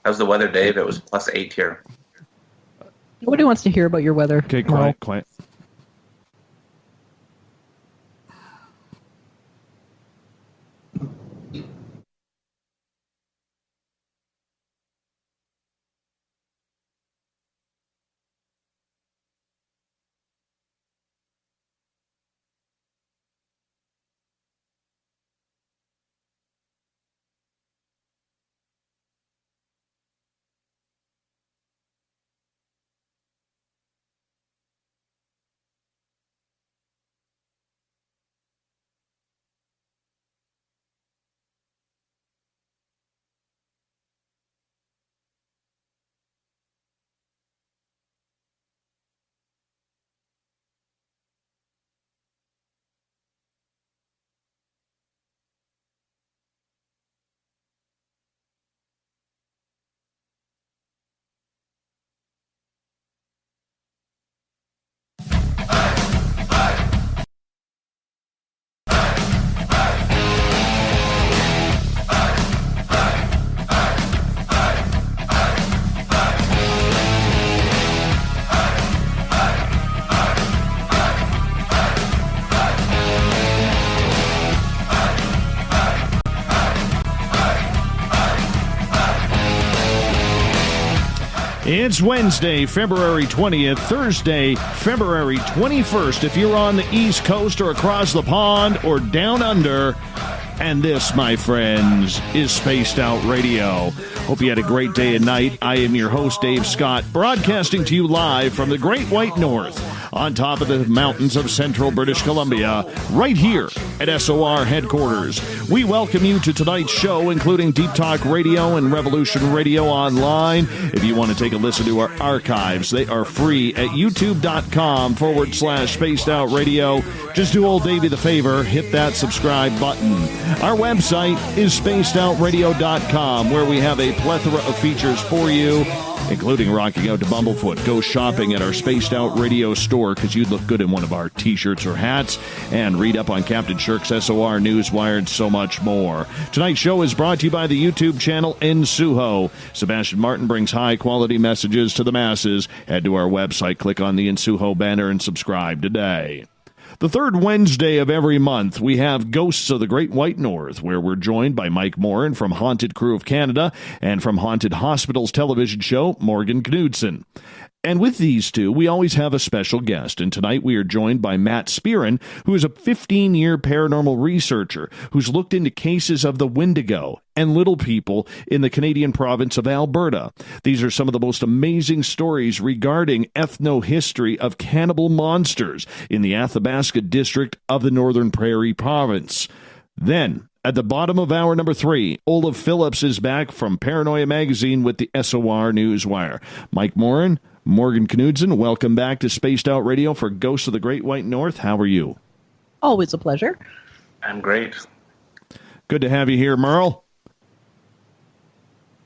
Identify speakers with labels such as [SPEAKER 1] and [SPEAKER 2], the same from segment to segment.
[SPEAKER 1] How's the weather, Dave? It was +8 here.
[SPEAKER 2] Nobody wants to hear about your weather.
[SPEAKER 3] Okay, quiet. It's Wednesday, February 20th, Thursday, February 21st. If you're on the East Coast or across the pond or down under, and this, my friends, is Spaced Out Radio. Hope you had a great day and night. I am your host, Dave Scott, broadcasting to you live from the Great White North, on top of the mountains of central British Columbia, right here at SOR headquarters. We welcome you to tonight's show, including Deep Talk Radio and Revolution Radio Online. If you want to take a listen to our archives, they are free at youtube.com/Spaced Out Radio. Just do old Davey the favor, hit that subscribe button. Our website is spacedoutradio.com, where we have a plethora of features for you, including rocking out to Bumblefoot. Go shopping at our Spaced Out Radio store because you'd look good in one of our t-shirts or hats, and read up on Captain Shirk's SOR Newswire and so much more. Tonight's show is brought to you by the YouTube channel Insuho. Sebastian Martin brings high-quality messages to the masses. Head to our website, click on the Insuho banner, and subscribe today. The third Wednesday of every month, we have Ghosts of the Great White North, where we're joined by Mike Morin from Haunted Crew of Canada and from Haunted Hospital's television show, Morgan Knudsen. And with these two, we always have a special guest. And tonight we are joined by Matt Spearin, who is a 15-year paranormal researcher who's looked into cases of the Windigo and little people in the Canadian province of Alberta. These are some of the most amazing stories regarding ethno-history of cannibal monsters in the Athabasca district of the Northern Prairie province. Then, at the bottom of hour number 3, Olaf Phillips is back from Paranoia Magazine with the SOR Newswire. Mike Morin, Morgan Knudsen, welcome back to Spaced Out Radio for Ghosts of the Great White North. How are you?
[SPEAKER 2] Always a pleasure.
[SPEAKER 1] I'm great.
[SPEAKER 3] Good to have you here, Merle.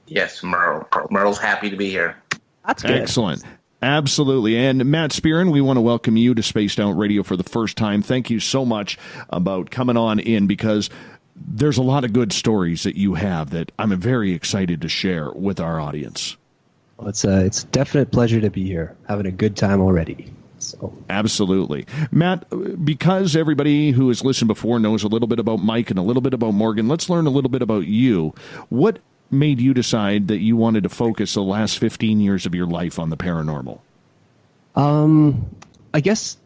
[SPEAKER 1] Yes, Merle. Merle's happy to be here.
[SPEAKER 2] That's good.
[SPEAKER 3] Excellent. Absolutely. And Matt Spearin, we want to welcome you to Spaced Out Radio for the first time. Thank you so much about coming on in, because there's a lot of good stories that you have that I'm very excited to share with our audience.
[SPEAKER 4] Well, it's a definite pleasure to be here, having a good time already. So.
[SPEAKER 3] Absolutely. Matt, because everybody who has listened before knows a little bit about Mike and a little bit about Morgan, let's learn a little bit about you. What made you decide that you wanted to focus the last 15 years of your life on the paranormal?
[SPEAKER 4] I guess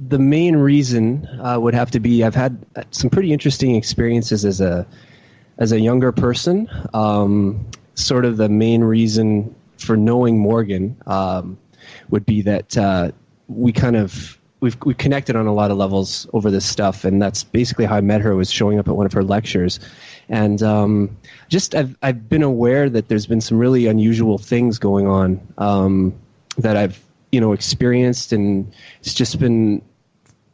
[SPEAKER 4] the main reason would have to be I've had some pretty interesting experiences as a younger person. Sort of the main reason for knowing Morgan would be that we've connected on a lot of levels over this stuff, and that's basically how I met her, was showing up at one of her lectures. And I've been aware that there's been some really unusual things going on that I've experienced, and it's just been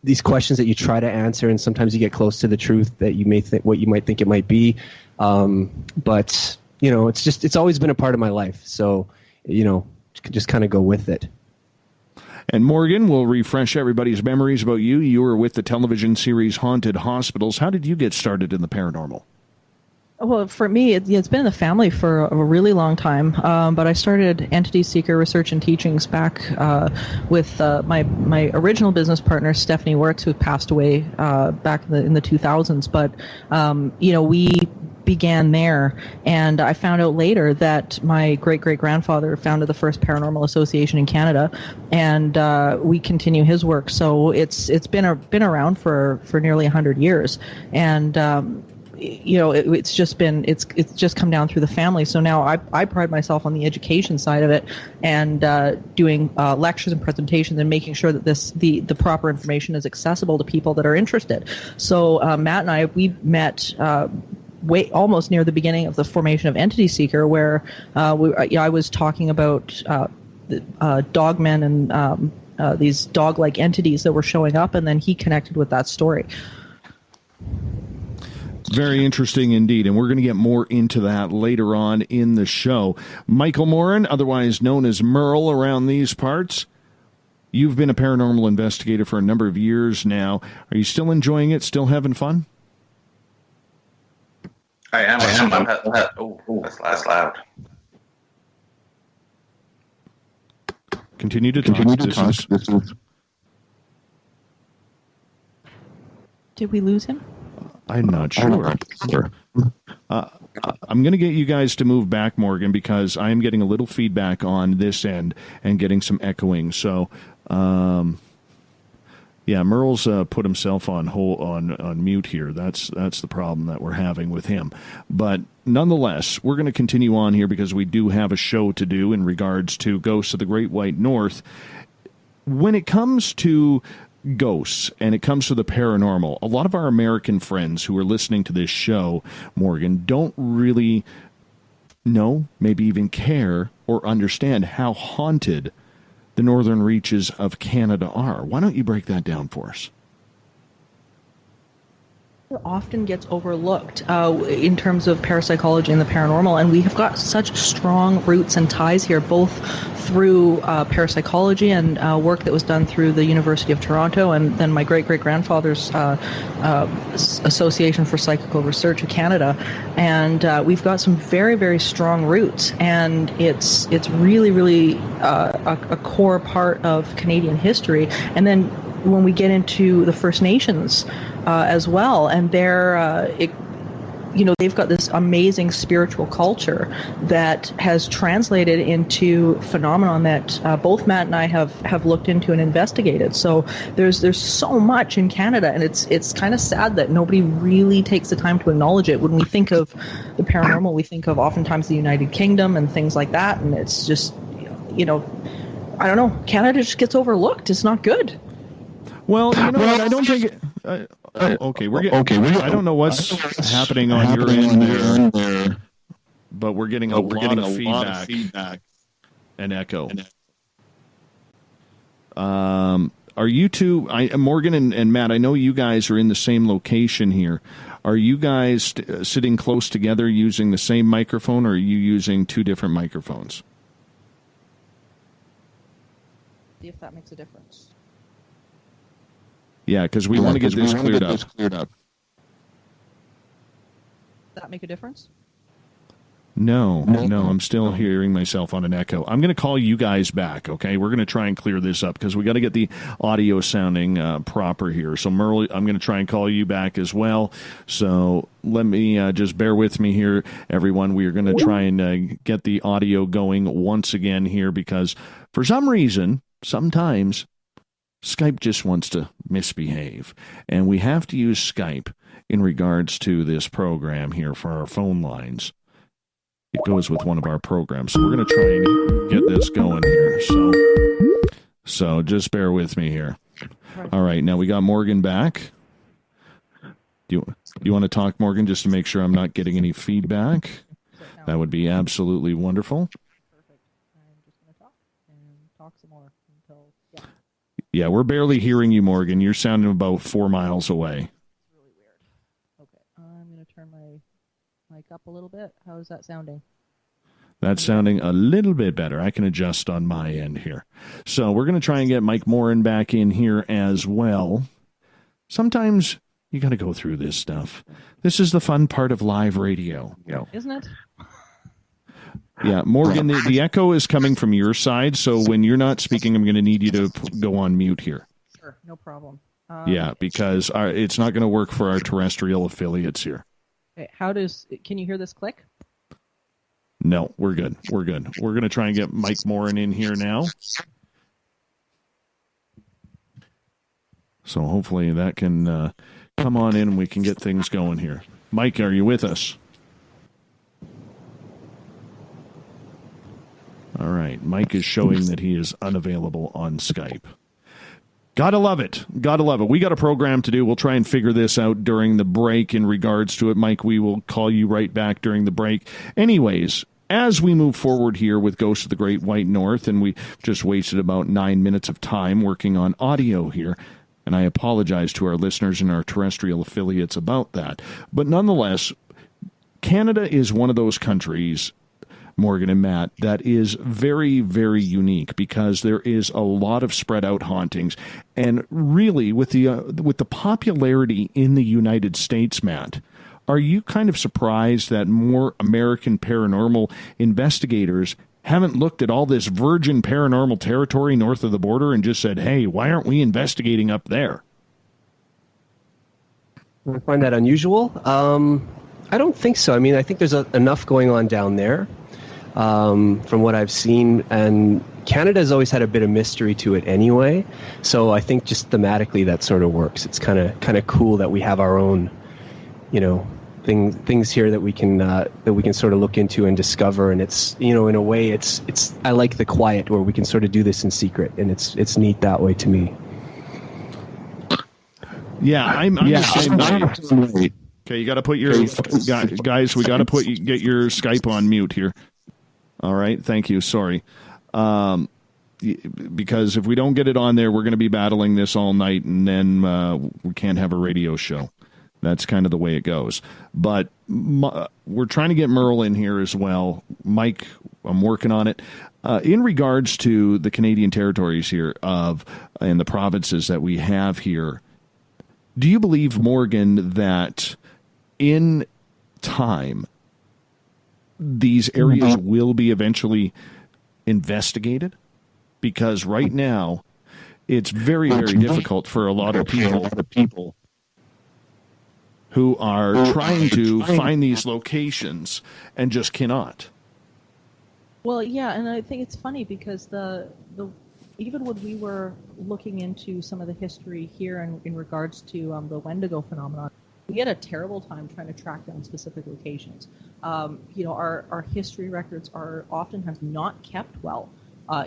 [SPEAKER 4] these questions that you try to answer, and sometimes you get close to the truth that you may think what you might think it might be, but it's always been a part of my life, so just kind of go with it.
[SPEAKER 3] And Morgan, we'll refresh everybody's memories about you. You were with the television series Haunted Hospitals. How did you get started in the paranormal?
[SPEAKER 2] Well, for me, it's been in the family for a really long time. But I started Entity Seeker Research and Teachings back with my original business partner, Stephanie Wirtz, who passed away back in the 2000s. But we began there, and I found out later that my great-great-grandfather founded the first paranormal association in Canada, and we continue his work. So it's been around for nearly 100 years, and it's just come down through the family. So now I pride myself on the education side of it, and doing lectures and presentations and making sure that the proper information is accessible to people that are interested. So Matt and I, we met almost near the beginning of the formation of Entity Seeker, where I was talking about dogmen and these dog-like entities that were showing up, and then he connected with that story.
[SPEAKER 3] Very interesting indeed, and we're going to get more into that later on in the show. Michael Morin, otherwise known as Merle around these parts. You've been a paranormal investigator for a number of years now. Are you still enjoying it, still having fun?
[SPEAKER 1] I am. That's loud.
[SPEAKER 3] Continue to talk.
[SPEAKER 2] Did we lose him?
[SPEAKER 3] I'm not sure. I'm going to get you guys to move back, Morgan, because I am getting a little feedback on this end and getting some echoing. So, Merle's put himself on mute here. That's the problem that we're having with him. But nonetheless, we're going to continue on here because we do have a show to do in regards to Ghosts of the Great White North. When it comes to ghosts and it comes to the paranormal, a lot of our American friends who are listening to this show, Morgan, don't really know, maybe even care or understand how haunted the northern reaches of Canada are. Why don't you break that down for us?
[SPEAKER 2] Often gets overlooked in terms of parapsychology and the paranormal, and we have got such strong roots and ties here, both through parapsychology and work that was done through the University of Toronto, and then my great-great-grandfather's Association for Psychical Research of Canada, and we've got some very, very strong roots, and it's really, really a core part of Canadian history. And then when we get into the First Nations as well, and they've got this amazing spiritual culture that has translated into phenomenon that both Matt and I have looked into and investigated. So there's so much in Canada, and it's kind of sad that nobody really takes the time to acknowledge it. When we think of the paranormal, we think of oftentimes the United Kingdom and things like that, and it's just, I don't know, Canada just gets overlooked. It's not good.
[SPEAKER 3] Well, what? I don't think it... I don't know what's happening on your end there, but we're getting a lot of feedback and echo. Are you two, Morgan and Matt, I know you guys are in the same location here. Are you guys sitting close together using the same microphone, or are you using two different microphones?
[SPEAKER 2] See if that makes a difference.
[SPEAKER 3] Yeah, because we want to get this cleared up.
[SPEAKER 2] Does that make a difference?
[SPEAKER 3] No, I'm still hearing myself on an echo. I'm going to call you guys back, okay? We're going to try and clear this up because we got to get the audio sounding proper here. So, Merle, I'm going to try and call you back as well. So let me just bear with me here, everyone. We are going to try and get the audio going once again here because for some reason, sometimes Skype just wants to misbehave, and we have to use Skype in regards to this program here for our phone lines. It goes with one of our programs, so we're going to try and get this going here. So just bear with me here. All right, now we got Morgan back. Do you want to talk, Morgan, just to make sure I'm not getting any feedback? That would be absolutely wonderful.
[SPEAKER 2] Perfect. I'm just going to talk some more until,
[SPEAKER 3] Yeah, we're barely hearing you, Morgan. You're sounding about 4 miles away.
[SPEAKER 2] It's really weird. Okay, I'm going to turn my mic up a little bit. How is that sounding?
[SPEAKER 3] That's sounding a little bit better. I can adjust on my end here. So we're going to try and get Mike Morin back in here as well. Sometimes You got to go through this stuff. This is the fun part of live radio.
[SPEAKER 2] Isn't it?
[SPEAKER 3] Yeah, Morgan, the echo is coming from your side, so when you're not speaking, I'm going to need you to go on mute here.
[SPEAKER 2] Sure, no problem.
[SPEAKER 3] Because it's not going to work for our terrestrial affiliates here.
[SPEAKER 2] Okay, can you hear this click?
[SPEAKER 3] No, we're good. We're going to try and get Mike Morin in here now. So hopefully that can come on in and we can get things going here. Mike, are you with us? All right. Mike is showing that he is unavailable on Skype. Gotta love it. Gotta love it. We got a program to do. We'll try and figure this out during the break in regards to it. Mike, we will call you right back during the break. Anyways, as we move forward here with Ghosts of the Great White North, and we just wasted about 9 minutes of time working on audio here, and I apologize to our listeners and our terrestrial affiliates about that. But nonetheless, Canada is one of those countries, Morgan and Matt, that is very, very unique because there is a lot of spread out hauntings. And really, with the popularity in the United States, Matt, are you kind of surprised that more American paranormal investigators haven't looked at all this virgin paranormal territory north of the border and just said, hey, why aren't we investigating up there?
[SPEAKER 4] I find that unusual. I don't think so. I mean, I think there's enough going on down there. From what I've seen, and Canada has always had a bit of mystery to it anyway, so I think just thematically that sort of works. It's kind of cool that we have our own, things here that we can sort of look into and discover, and it's in a way it's I like the quiet where we can sort of do this in secret, and it's neat that way to me.
[SPEAKER 3] Yeah, I'm the same way. Okay, you got to put your guys. We got to get your Skype on mute here. All right, thank you. Sorry, because if we don't get it on there, we're going to be battling this all night, and then we can't have a radio show. That's kind of the way it goes. But we're trying to get Merle in here as well. Mike, I'm working on it. In regards to the Canadian territories here and the provinces that we have here, do you believe, Morgan, that in time these areas will be eventually investigated? Because right now it's very, very difficult for a lot of people who are trying to find these locations and just cannot.
[SPEAKER 2] Well, yeah, and I think it's funny because the even when we were looking into some of the history here in regards to the Wendigo phenomenon, we had a terrible time trying to track down specific locations. Our history records are oftentimes not kept well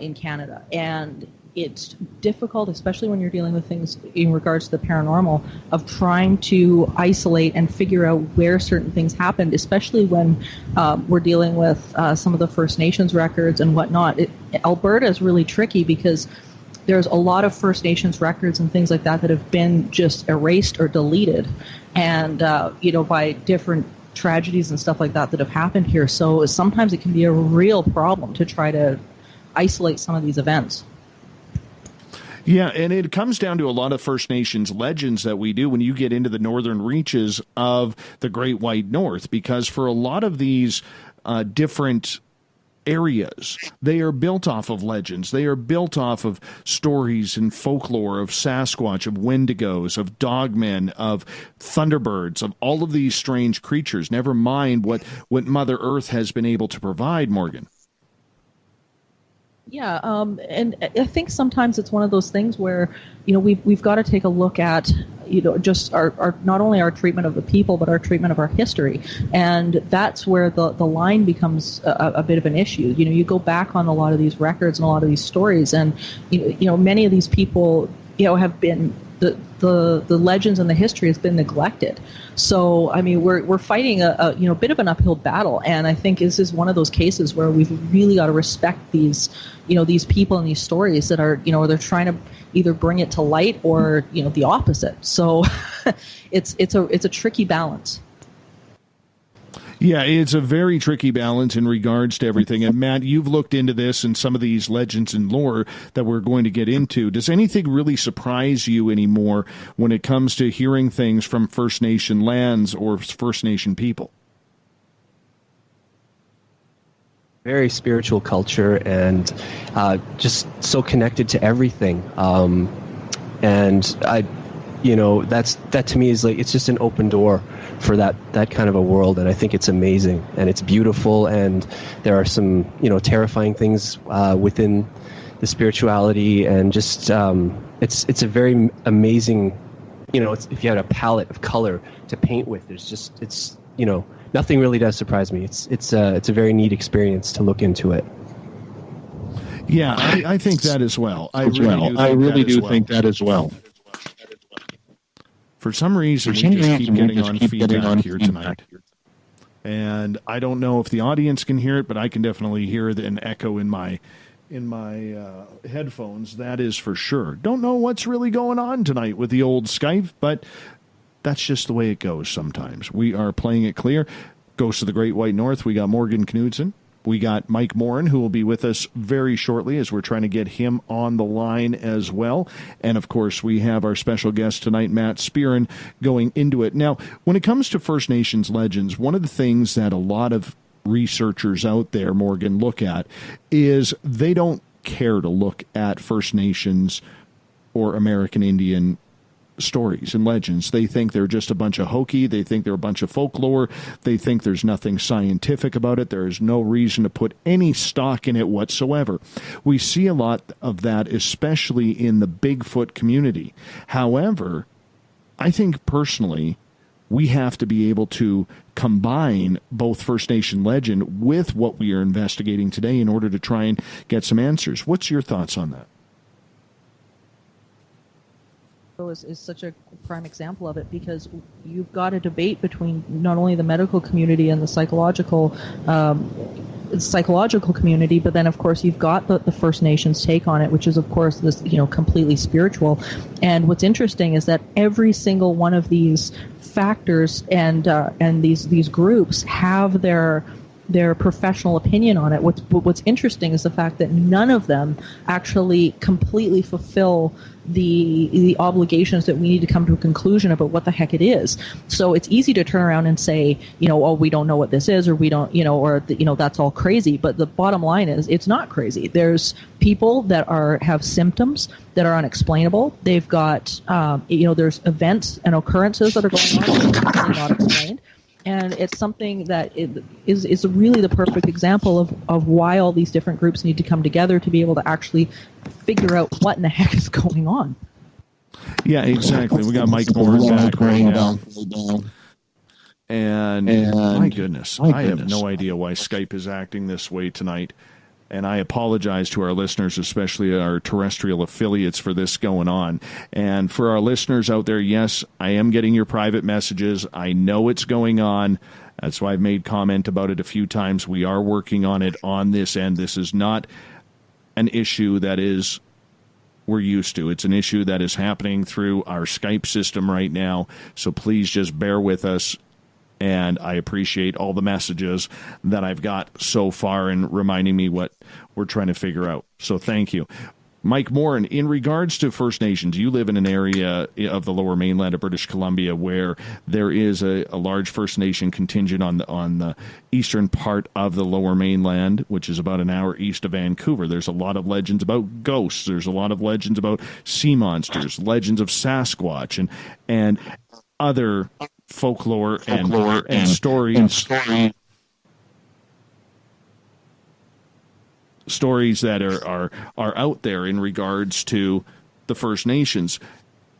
[SPEAKER 2] in Canada, and it's difficult, especially when you're dealing with things in regards to the paranormal, of trying to isolate and figure out where certain things happened, especially when we're dealing with some of the First Nations records and whatnot. Alberta is really tricky because there's a lot of First Nations records and things like that that have been just erased or deleted, and by different tragedies and stuff like that have happened here. So sometimes it can be a real problem to try to isolate some of these events.
[SPEAKER 3] Yeah, and it comes down to a lot of First Nations legends that we do when you get into the northern reaches of the Great White North, because for a lot of these different areas, they are built off of legends. They are built off of stories and folklore of Sasquatch, of Wendigos, of dogmen, of thunderbirds, of all of these strange creatures, never mind what Mother Earth has been able to provide, Morgan.
[SPEAKER 2] Yeah, and I think sometimes it's one of those things where, we've got to take a look at, just our not only our treatment of the people, but our treatment of our history. And that's where the line becomes a bit of an issue. You go back on a lot of these records and a lot of these stories, and, many of these people, have been, the legends and the history has been neglected. So, I mean, we're fighting a bit of an uphill battle, and I think this is one of those cases where we've really got to respect these people and these stories that are, they're trying to either bring it to light or, the opposite. So it's a tricky balance.
[SPEAKER 3] Yeah, it's a very tricky balance in regards to everything. And Matt, you've looked into this and some of these legends and lore that we're going to get into. Does anything really surprise you anymore when it comes to hearing things from First Nation lands or First Nation people?
[SPEAKER 4] Very spiritual culture and just so connected to everything. And that to me is like, it's just an open door for that kind of a world, and I think it's amazing and it's beautiful, and there are some terrifying things within the spirituality, and just it's a very amazing, if you had a palette of color to paint with, it's nothing really does surprise me. It's a very neat experience to look into it.
[SPEAKER 3] Yeah, I think that as well. I really do think that as well. For some reason, we just keep getting on feedback here tonight. And I don't know if the audience can hear it, but I can definitely hear an echo in my headphones. That is for sure. Don't know what's really going on tonight with the old Skype, but that's just the way it goes sometimes. We are playing it clear. Ghosts of the Great White North, we got Morgan Knudsen. We got Mike Morin, who will be with us very shortly as we're trying to get him on the line as well. And, of course, we have our special guest tonight, Matt Spearin, going into it. Now, when it comes to First Nations legends, one of the things that a lot of researchers out there, Morgan, look at is they don't care to look at First Nations or American Indian stories and legends. They think they're just a bunch of hokey. They think they're a bunch of folklore. They think there's nothing scientific about it. There is no reason to put any stock in it whatsoever. We see a lot of that, especially in the Bigfoot community. However, I think personally, we have to be able to combine both First Nation legend with what we are investigating today in order to try and get some answers. What's your thoughts on that?
[SPEAKER 2] Is such a prime example of it, because you've got a debate between not only the medical community and the psychological community, but then of course you've got the First Nations take on it, which is of course this completely spiritual. And what's interesting is that every single one of these factors and these groups have their professional opinion on it. What's interesting is the fact that none of them actually completely fulfill the obligations that we need to come to a conclusion about what the heck it is. So it's easy to turn around and say, oh, we don't know what this is, or we don't, or that's all crazy. But the bottom line is, it's not crazy. There's people that have symptoms that are unexplainable. They've got, there's events and occurrences that are going on that are not explained. And it's something that is really the perfect example of why all these different groups need to come together to be able to actually figure out what in the heck is going on.
[SPEAKER 3] Yeah, exactly. We got Mike Morin back right now. And my goodness, I have no idea why Skype is acting this way tonight. And I apologize to our listeners, especially our terrestrial affiliates, for this going on. And for our listeners out there, yes, I am getting your private messages. I know it's going on. That's why I've made comment about it a few times. We are working on it on this end. This is not an issue that we're used to. It's an issue that is happening through our Skype system right now. So please just bear with us. And I appreciate all the messages that I've got so far and reminding me what we're trying to figure out. So thank you. Mike Morin, in regards to First Nations, you live in an area of the Lower Mainland of British Columbia where there is a large First Nation contingent on the eastern part of the Lower Mainland, which is about an hour east of Vancouver. There's a lot of legends about ghosts. There's a lot of legends about sea monsters, legends of Sasquatch, and other folklore and stories that are out there in regards to the First Nations.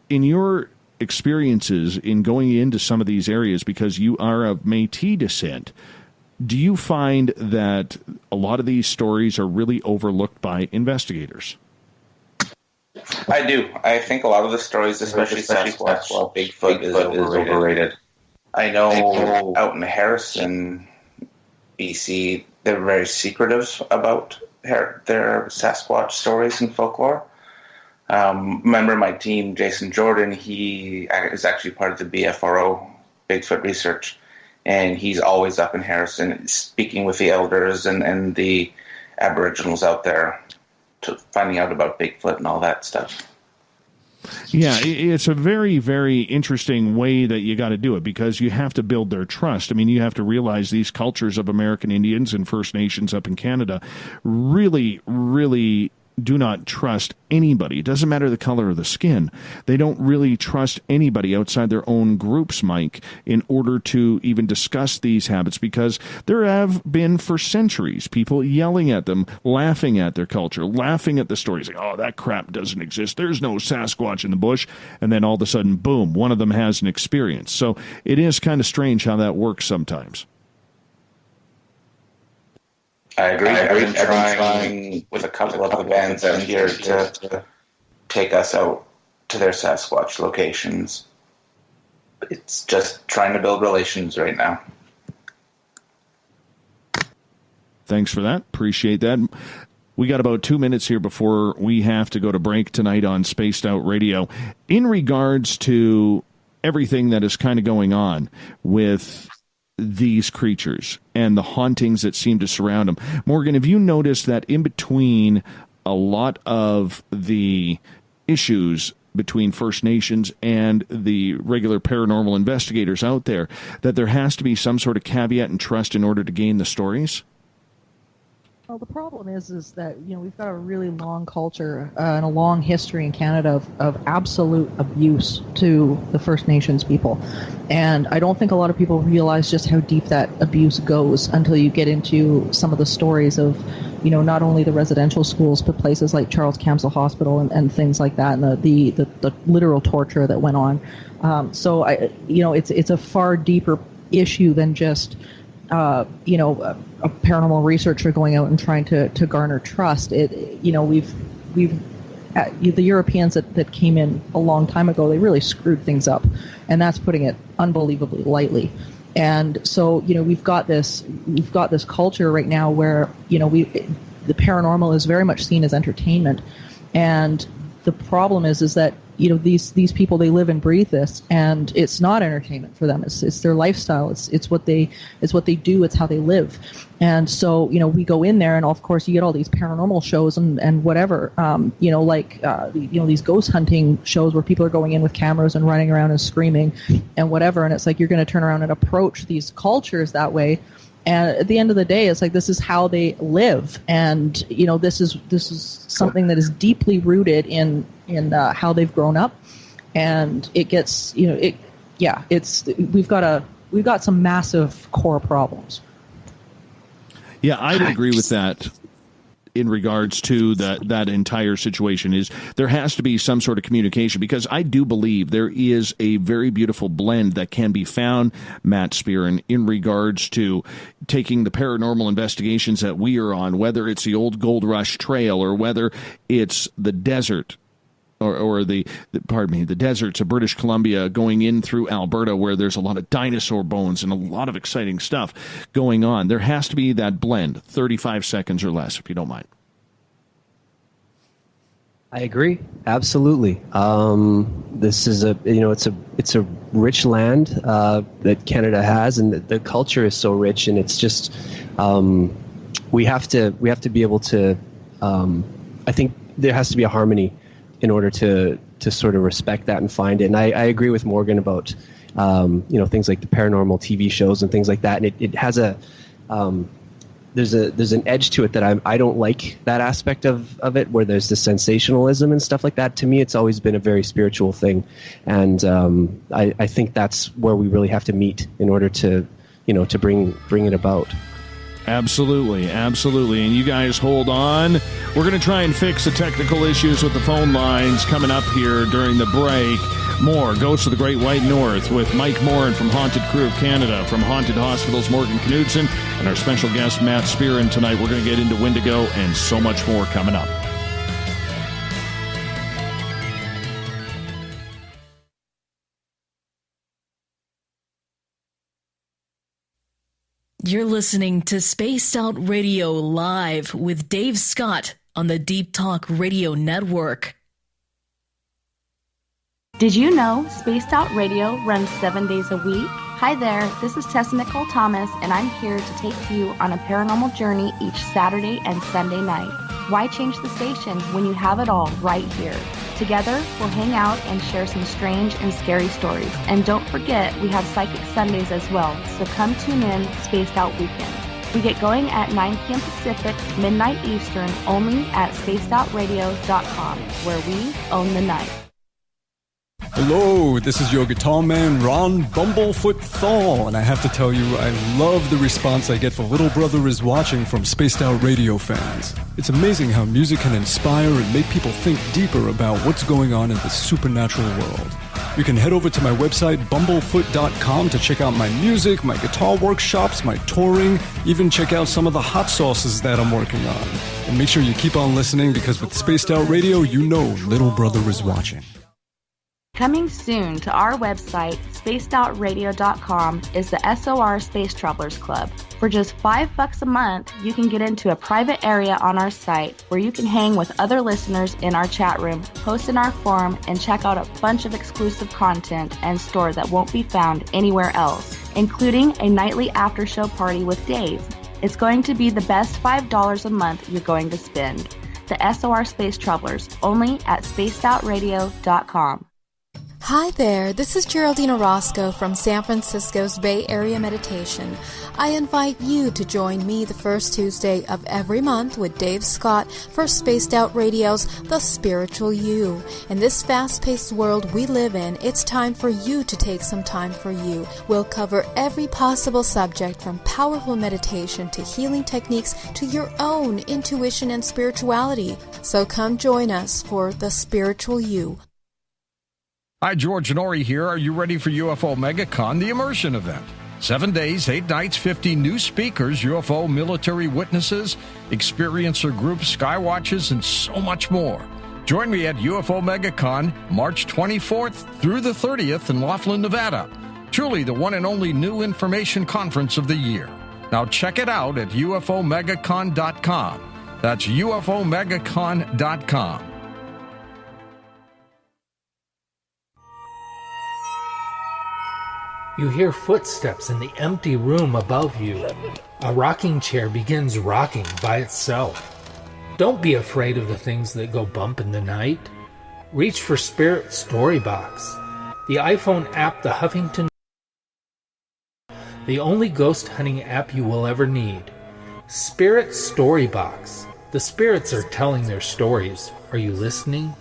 [SPEAKER 3] In your experiences in going into some of these areas, because you are of Métis descent, do you find that a lot of these stories are really overlooked by investigators?
[SPEAKER 1] I do. I think a lot of the stories, especially Sasquatch, Bigfoot is overrated. I know out in Harrison, BC, they're very secretive about their Sasquatch stories and folklore. Member of my team, Jason Jordan, he is actually part of the BFRO, Bigfoot Research. and he's always up in Harrison speaking with the elders and the Aboriginals out there, finding out about Bigfoot and all that stuff.
[SPEAKER 3] Yeah, it's a very, very interesting way that you got to do it, because you have to build their trust. I mean, you have to realize these cultures of American Indians and First Nations up in Canada really, really do not trust anybody. It doesn't matter the color of the skin. They don't really trust anybody outside their own groups, Mike, in order to even discuss these habits, because there have been for centuries people yelling at them, laughing at their culture, laughing at the stories, like, oh, that crap doesn't exist. There's no Sasquatch in the bush. And then all of a sudden, boom, one of them has an experience. So it is kind of strange how that works sometimes.
[SPEAKER 1] I agree. I've been trying with a couple of the bands out here to take us out to their Sasquatch locations. It's just trying to build relations right now.
[SPEAKER 3] Thanks for that. Appreciate that. We got about 2 minutes here before we have to go to break tonight on Spaced Out Radio. In regards to everything that is kind of going on with these creatures and the hauntings that seem to surround them, Morgan, have you noticed that in between a lot of the issues between First Nations and the regular paranormal investigators out there, that there has to be some sort of caveat and trust in order to gain the stories?
[SPEAKER 2] Well, the problem is that, you know, we've got a really long culture and a long history in Canada of absolute abuse to the First Nations people. And I don't think a lot of people realize just how deep that abuse goes until you get into some of the stories of, you know, not only the residential schools, but places like Charles Camsell Hospital and things like that, and the literal torture that went on. So, it's a far deeper issue than just a paranormal researcher going out and trying to garner trust. The Europeans that came in a long time ago, they really screwed things up, and that's putting it unbelievably lightly. And so, we've got this culture right now where, the paranormal is very much seen as entertainment, and the problem is that these people, they live and breathe this, and it's not entertainment for them. It's their lifestyle. It's what they do. It's how they live. And so we go in there, and of course you get all these paranormal shows and whatever. These ghost hunting shows where people are going in with cameras and running around and screaming and whatever. And it's like you're going to turn around and approach these cultures that way. And at the end of the day, it's like this is how they live, and this is something that is deeply rooted in how they've grown up, and it gets we've got some massive core problems.
[SPEAKER 3] Yeah, I would agree with that. In regards to that entire situation, is there has to be some sort of communication, because I do believe there is a very beautiful blend that can be found, Matt Spearin, in regards to taking the paranormal investigations that we are on, whether it's the old Gold Rush Trail or whether it's the desert or the deserts of British Columbia going in through Alberta, where there's a lot of dinosaur bones and a lot of exciting stuff going on. There has to be that blend, 35 seconds or less, if you don't mind.
[SPEAKER 4] I agree, absolutely. This is it's a rich land that Canada has, and the culture is so rich, and it's just we have to be able to. I think there has to be a harmony in order to sort of respect that and find it. And I agree with Morgan about, things like the paranormal TV shows and things like that. And it has there's an edge to it that I don't like that aspect of it, where there's the sensationalism and stuff like that. To me, it's always been a very spiritual thing. And I think that's where we really have to meet in order to bring it about.
[SPEAKER 3] Absolutely, absolutely. And you guys hold on. We're going to try and fix the technical issues with the phone lines coming up here during the break. More Ghosts of the Great White North with Mike Morin from Haunted Crew of Canada, from Haunted Hospital's Morgan Knudsen, and our special guest Matt Spearin tonight. We're going to get into Windigo and so much more coming up.
[SPEAKER 5] You're listening to Spaced Out Radio Live with Dave Scott on the Deep Talk Radio Network.
[SPEAKER 6] Did you know Spaced Out Radio runs 7 days a week? Hi there, this is Tessa Nicole Thomas, and I'm here to take you on a paranormal journey each Saturday and Sunday night. Why change the station when you have it all right here? Together, we'll hang out and share some strange and scary stories. And don't forget, we have Psychic Sundays as well, so come tune in Spaced Out Weekend. We get going at 9 p.m. Pacific, midnight Eastern, only at spacedoutradio.com, where we own the night.
[SPEAKER 7] Hello, this is your guitar man, Ron Bumblefoot Thal, and I have to tell you, I love the response I get for Little Brother is Watching from Spaced Out Radio fans. It's amazing how music can inspire and make people think deeper about what's going on in the supernatural world. You can head over to my website, bumblefoot.com, to check out my music, my guitar workshops, my touring, even check out some of the hot sauces that I'm working on. And make sure you keep on listening, because with Spaced Out Radio, you know Little Brother is watching.
[SPEAKER 6] Coming soon to our website, spacedoutradio.com, is the SOR Space Travelers Club. For just $5 a month, you can get into a private area on our site where you can hang with other listeners in our chat room, post in our forum, and check out a bunch of exclusive content and store that won't be found anywhere else, including a nightly after-show party with Dave. It's going to be the best $5 a month you're going to spend. The SOR Space Travelers, only at spacedoutradio.com.
[SPEAKER 8] Hi there, this is Geraldine Orozco from San Francisco's Bay Area Meditation. I invite you to join me the first Tuesday of every month with Dave Scott for Spaced Out Radio's The Spiritual You. In this fast-paced world we live in, it's time for you to take some time for you. We'll cover every possible subject, from powerful meditation to healing techniques to your own intuition and spirituality. So come join us for The Spiritual You.
[SPEAKER 3] Hi, George Norrie here. Are you ready for UFO MegaCon, the immersion event? 7 days, 8 nights, 50 new speakers, UFO military witnesses, experiencer groups, skywatches, and so much more. Join me at UFO MegaCon, March 24th through the 30th in Laughlin, Nevada. Truly the one and only new information conference of the year. Now check it out at UFOMegaCon.com. That's UFOMegaCon.com.
[SPEAKER 9] You hear footsteps in the empty room above you. A rocking chair begins rocking by itself. Don't be afraid of the things that go bump in the night. Reach for Spirit Storybox, the iPhone app, the Huffington, the only ghost hunting app you will ever need. Spirit Storybox. The spirits are telling their stories. Are you listening?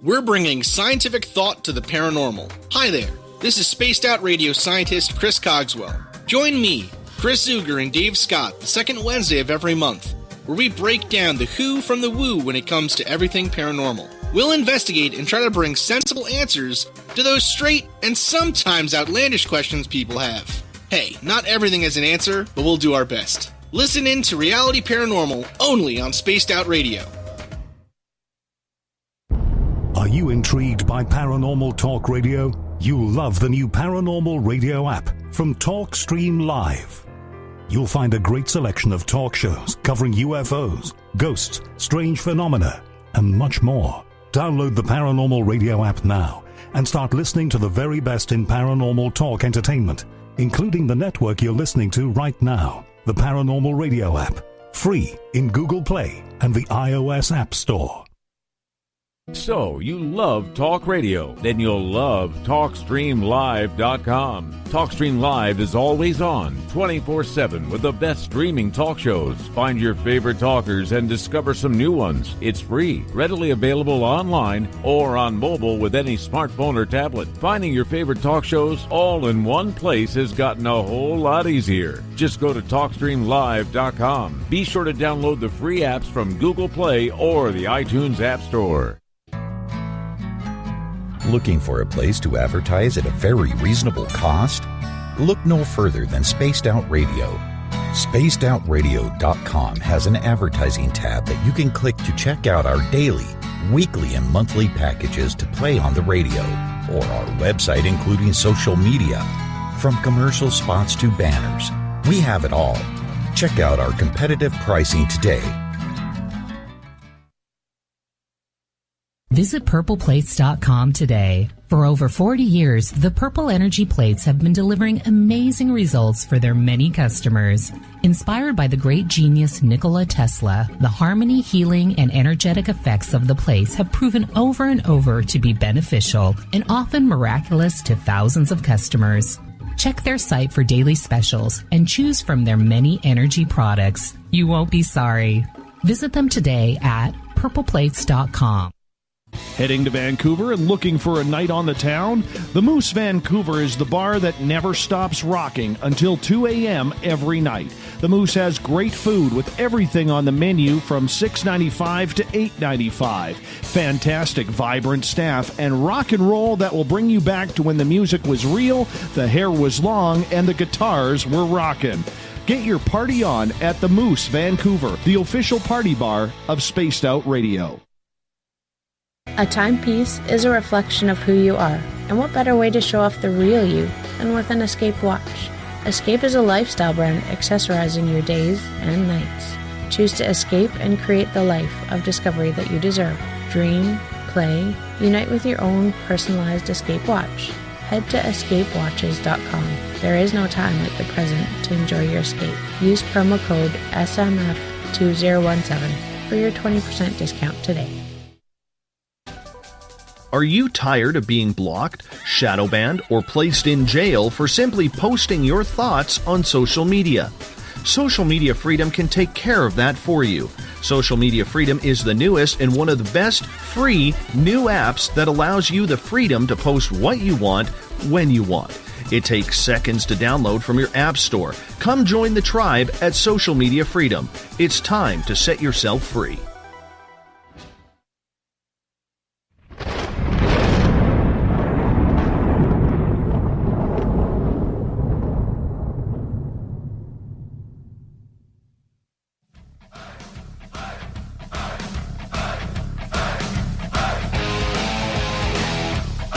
[SPEAKER 10] We're bringing scientific thought to the paranormal. Hi there, this is Spaced Out Radio scientist Chris Cogswell. Join me, Chris Zuger, and Dave Scott the second Wednesday of every month, where we break down the who from the woo when it comes to everything paranormal. We'll investigate and try to bring sensible answers to those straight and sometimes outlandish questions people have. Hey, not everything has an answer, but we'll do our best. Listen in to Reality Paranormal, only on Spaced Out Radio.
[SPEAKER 11] Are you intrigued by Paranormal Talk Radio? You'll love the new Paranormal Radio app from TalkStream Live. You'll find a great selection of talk shows covering UFOs, ghosts, strange phenomena, and much more. Download the Paranormal Radio app now and start listening to the very best in paranormal talk entertainment, including the network you're listening to right now, the Paranormal Radio app, free in Google Play and the iOS App Store.
[SPEAKER 12] So, you love talk radio? Then you'll love TalkStreamLive.com. TalkStream Live is always on, 24/7, with the best streaming talk shows. Find your favorite talkers and discover some new ones. It's free, readily available online or on mobile with any smartphone or tablet. Finding your favorite talk shows all in one place has gotten a whole lot easier. Just go to TalkStreamLive.com. Be sure to download the free apps from Google Play or the iTunes App Store.
[SPEAKER 13] Looking for a place to advertise at a very reasonable cost? Look no further than Spaced Out Radio. SpacedOutRadio.com has an advertising tab that you can click to check out our daily, weekly, and monthly packages to play on the radio, or our website including social media. From commercial spots to banners, we have it all. Check out our competitive pricing today.
[SPEAKER 14] Visit purpleplates.com today. For over 40 years, the Purple Energy Plates have been delivering amazing results for their many customers. Inspired by the great genius Nikola Tesla, the harmony, healing, and energetic effects of the plates have proven over and over to be beneficial and often miraculous to thousands of customers. Check their site for daily specials and choose from their many energy products. You won't be sorry. Visit them today at purpleplates.com.
[SPEAKER 3] Heading to Vancouver and looking for a night on the town? The Moose Vancouver is the bar that never stops rocking until 2 a.m. every night. The Moose has great food with everything on the menu from $6.95 to $8.95. Fantastic, vibrant staff and rock and roll that will bring you back to when the music was real, the hair was long, and the guitars were rocking. Get your party on at the Moose Vancouver, the official party bar of Spaced Out Radio.
[SPEAKER 15] A timepiece is a reflection of who you are, and what better way to show off the real you than with an Escape watch? Escape is a lifestyle brand accessorizing your days and nights. Choose to escape and create the life of discovery that you deserve. Dream, play, unite with your own personalized Escape watch. Head to escapewatches.com. There is no time like the present to enjoy your escape. Use promo code SMF2017 for your 20% discount today.
[SPEAKER 16] Are you tired of being blocked, shadow banned, or placed in jail for simply posting your thoughts on social media? Social Media Freedom can take care of that for you. Social Media Freedom is the newest and one of the best free new apps that allows you the freedom to post what you want, when you want. It takes seconds to download from your app store. Come join the tribe at Social Media Freedom. It's time to set yourself free.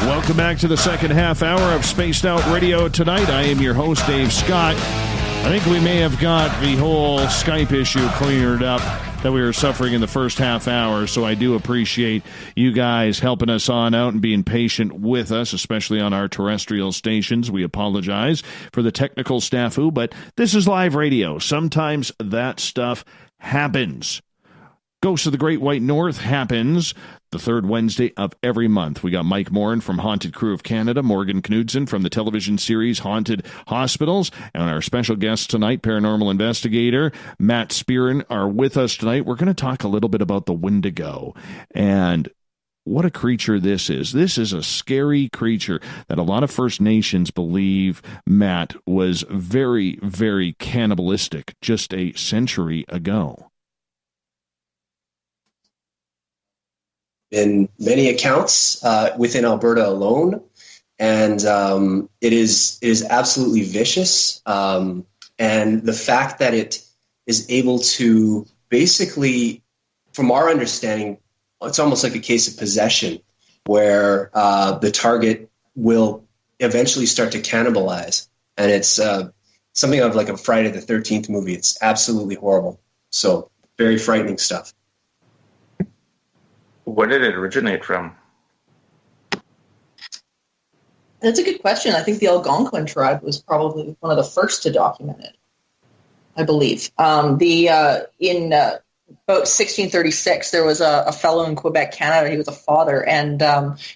[SPEAKER 3] Welcome back to the second half hour of Spaced Out Radio tonight. I am your host, Dave Scott. I think we may have got the whole Skype issue cleared up that we were suffering in the first half hour, so I do appreciate you guys helping us on out and being patient with us, especially on our terrestrial stations. We apologize for the technical snafu, but this is live radio. Sometimes that stuff happens. Ghosts of the Great White North happens the third Wednesday of every month. We got Mike Morin from Haunted Crew of Canada, Morgan Knudsen from the television series Haunted Hospitals, and our special guest tonight, paranormal investigator Matt Spearin, are with us tonight. We're going to talk a little bit about the Wendigo and what a creature this is. This is a scary creature that a lot of First Nations believe, Matt, was very, very cannibalistic just a century ago.
[SPEAKER 4] In many accounts within Alberta alone, and it is absolutely vicious. And the fact that it is able to basically, from our understanding, it's almost like a case of possession, where the target will eventually start to cannibalize, and it's something of like a Friday the 13th movie. It's absolutely horrible. So very frightening stuff.
[SPEAKER 1] Where did it originate from?
[SPEAKER 2] That's a good question. I think the Algonquin tribe was probably one of the first to document it, I believe. In about 1636, there was a fellow in Quebec, Canada. He was a father, and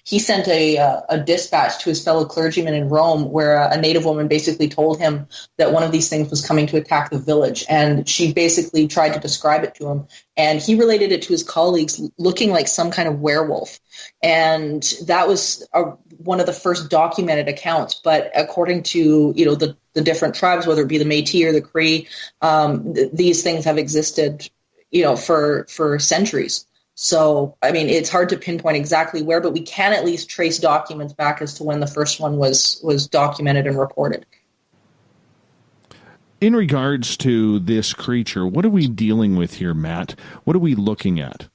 [SPEAKER 2] he sent a dispatch to his fellow clergyman in Rome, where a native woman basically told him that one of these things was coming to attack the village, and she basically tried to describe it to him, and he related it to his colleagues looking like some kind of werewolf, and that was one of the first documented accounts. But according to the different tribes, whether it be the Métis or the Cree, these things have existed for centuries. So, I mean, it's hard to pinpoint exactly where, but we can at least trace documents back as to when the first one was documented and reported.
[SPEAKER 3] In regards to this creature, what are we dealing with here, Matt? What are we looking at?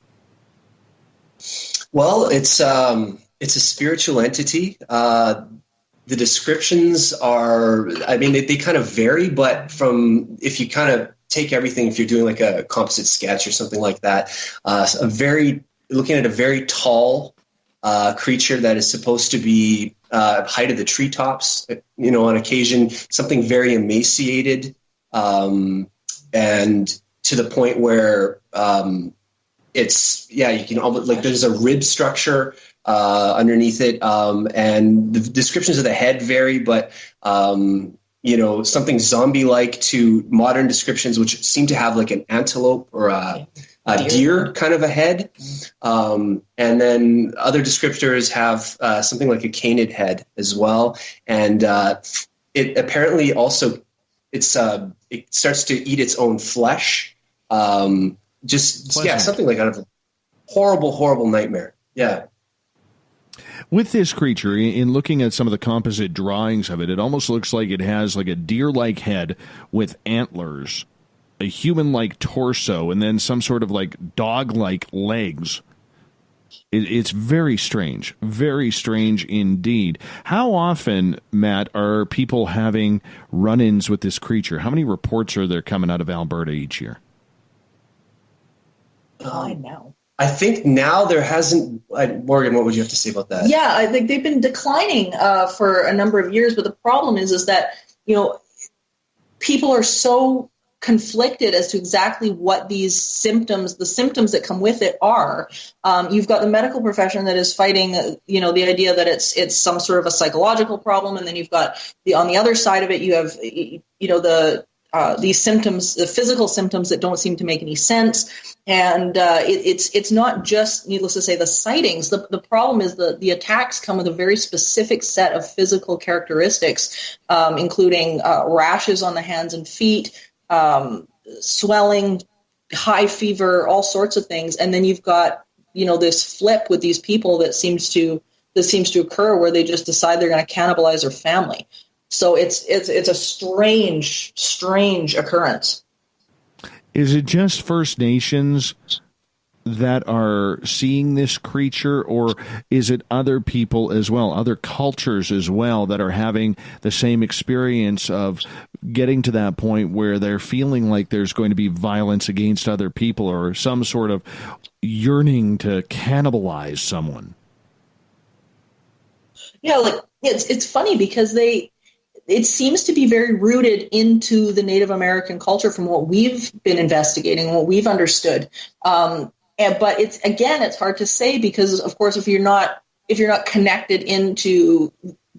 [SPEAKER 4] Well, it's a spiritual entity. The descriptions are, I mean, they kind of vary, but if you kind of take everything, if you're doing like a composite sketch or something like that, looking at a very tall creature that is supposed to be height of the treetops, on occasion, something very emaciated, and to the point where you can almost, like, there's a rib structure underneath it, and the descriptions of the head vary, but something zombie-like to modern descriptions, which seem to have like an antelope or a deer kind of a head, and then other descriptors have something like a canid head as well, and it apparently also it starts to eat its own flesh. Something like out of a horrible nightmare. Yeah.
[SPEAKER 3] With this creature, in looking at some of the composite drawings of it, it almost looks like it has like a deer-like head with antlers, a human-like torso, and then some sort of like dog-like legs. It's very strange indeed. How often, Matt, are people having run-ins with this creature? How many reports are there coming out of Alberta each year?
[SPEAKER 17] I know.
[SPEAKER 4] I think now there hasn't. Morgan, what would you have to say about that?
[SPEAKER 17] Yeah, I think they've been declining for a number of years, but the problem is that people are so conflicted as to exactly what the symptoms that come with it are. You've got the medical profession that is fighting, the idea that it's some sort of a psychological problem, and then you've got on the other side of it, you have these symptoms, the physical symptoms that don't seem to make any sense. And it's not just, needless to say, the sightings. The problem is the attacks come with a very specific set of physical characteristics, including rashes on the hands and feet, swelling, high fever, all sorts of things. And then you've got, this flip with these people that seems to occur where they just decide they're going to cannibalize their family. So it's a strange occurrence.
[SPEAKER 3] Is it just First Nations that are seeing this creature, or is it other people as well, other cultures as well, that are having the same experience of getting to that point where they're feeling like there's going to be violence against other people or some sort of yearning to cannibalize someone?
[SPEAKER 17] Yeah, like it's funny because it seems to be very rooted into the Native American culture from what we've been investigating, what we've understood. But it's hard to say because, of course, if you're not connected into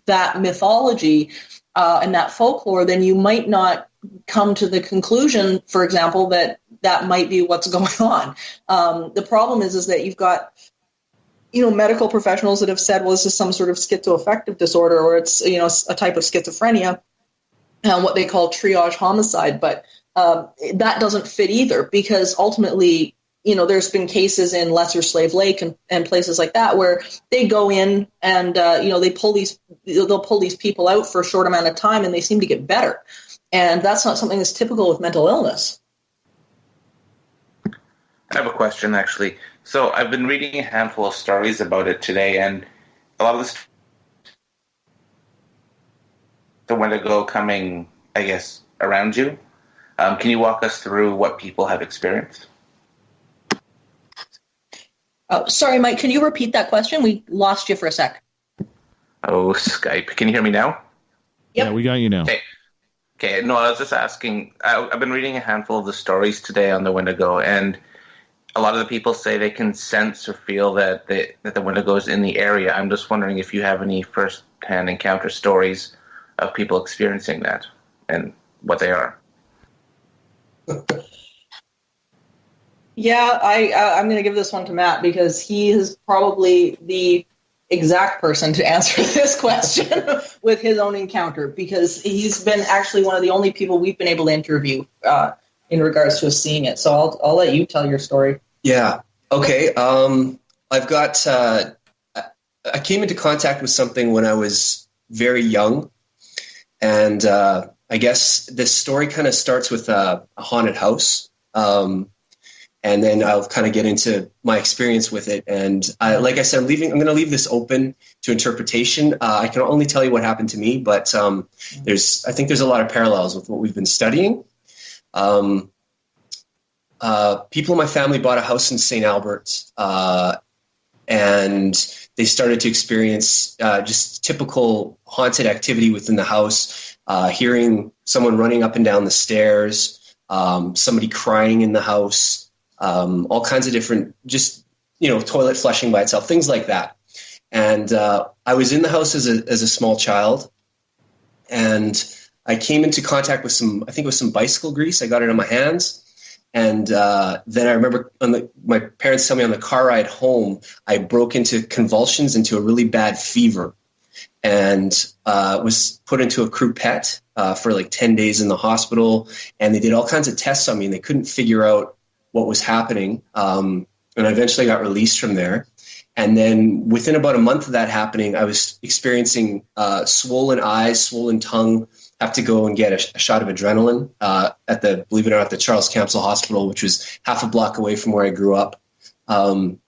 [SPEAKER 17] that mythology and that folklore, then you might not come to the conclusion, for example, that might be what's going on. The problem is that you've got medical professionals that have said, well, this is some sort of schizoaffective disorder, or it's, a type of schizophrenia, what they call triage homicide. But that doesn't fit either, because ultimately, there's been cases in Lesser Slave Lake and places like that where they go in and, they'll pull these people out for a short amount of time and they seem to get better. And that's not something that's typical with mental illness.
[SPEAKER 1] I have a question, actually. So I've been reading a handful of stories about it today, and a lot of this, the Wendigo coming, I guess, around you. Can you walk us through what people have experienced?
[SPEAKER 17] Oh, sorry, Mike, can you repeat that question? We lost you for a sec.
[SPEAKER 1] Oh, Skype. Can you hear me now?
[SPEAKER 17] Yep.
[SPEAKER 3] Yeah, we got you now.
[SPEAKER 1] Okay. No, I was just asking. I've been reading a handful of the stories today on the Wendigo, and a lot of the people say they can sense or feel that the Wendigo is in the area. I'm just wondering if you have any first-hand encounter stories of people experiencing that and what they are.
[SPEAKER 17] Yeah, I'm going to give this one to Matt because he is probably the exact person to answer this question with his own encounter, because he's been actually one of the only people we've been able to interview in regards to us seeing it. So I'll let you tell your story.
[SPEAKER 4] Yeah. Okay. I've got, I came into contact with something when I was very young. And I guess this story kind of starts with a haunted house. And then I'll kind of get into my experience with it. And like I said, I'm going to leave this open to interpretation. I can only tell you what happened to me, but I think there's a lot of parallels with what we've been studying. People in my family bought a house in St. Albert, and and they started to experience just typical haunted activity within the house, hearing someone running up and down the stairs, somebody crying in the house, all kinds of different, just, toilet flushing by itself, things like that. And I was in the house as a small child, and I came into contact with some bicycle grease. I got it on my hands. And then I remember my parents tell me on the car ride home, I broke into convulsions, into a really bad fever, and was put into a croup-pet for like 10 days in the hospital. And they did all kinds of tests on me, and they couldn't figure out what was happening. And I eventually got released from there. And then within about a month of that happening, I was experiencing swollen eyes, swollen tongue, have to go and get a shot of adrenaline believe it or not, the Charles Camsell Hospital, which was half a block away from where I grew up. And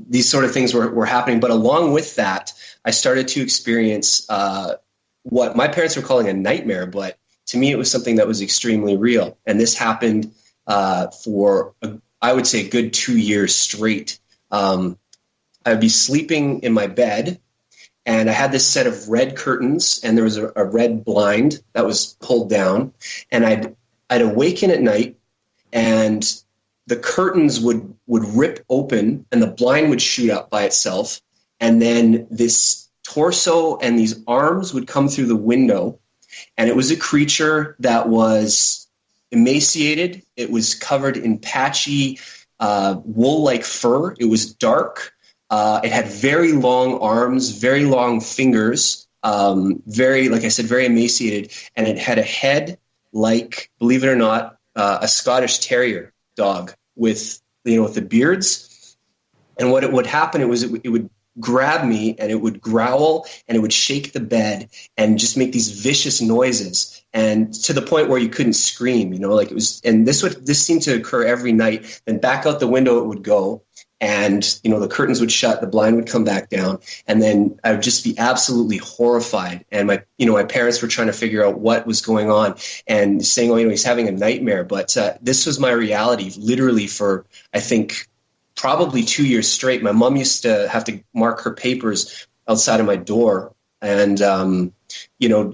[SPEAKER 4] these sort of things were happening. But along with that, I started to experience what my parents were calling a nightmare, but to me, it was something that was extremely real. And this happened for, I would say, a good 2 years straight. I'd be sleeping in my bed, and I had this set of red curtains, and there was a red blind that was pulled down, and I'd awaken at night, and the curtains would rip open, and the blind would shoot up by itself, and then this torso and these arms would come through the window, and it was a creature that was emaciated. It was covered in patchy wool-like fur. It was dark. It had very long arms, very long fingers, like I said, very emaciated. And it had a head like, believe it or not, a Scottish Terrier dog with the beards. And what it would happen, it would grab me, and it would growl, and it would shake the bed and just make these vicious noises, and to the point where you couldn't scream, like it was. And this seemed to occur every night. Then back out the window it would go, and the curtains would shut, the blind would come back down, and then I would just be absolutely horrified. And my parents were trying to figure out what was going on, and saying, he's having a nightmare. But this was my reality, literally for, I think, probably 2 years straight. My mom used to have to mark her papers outside of my door, and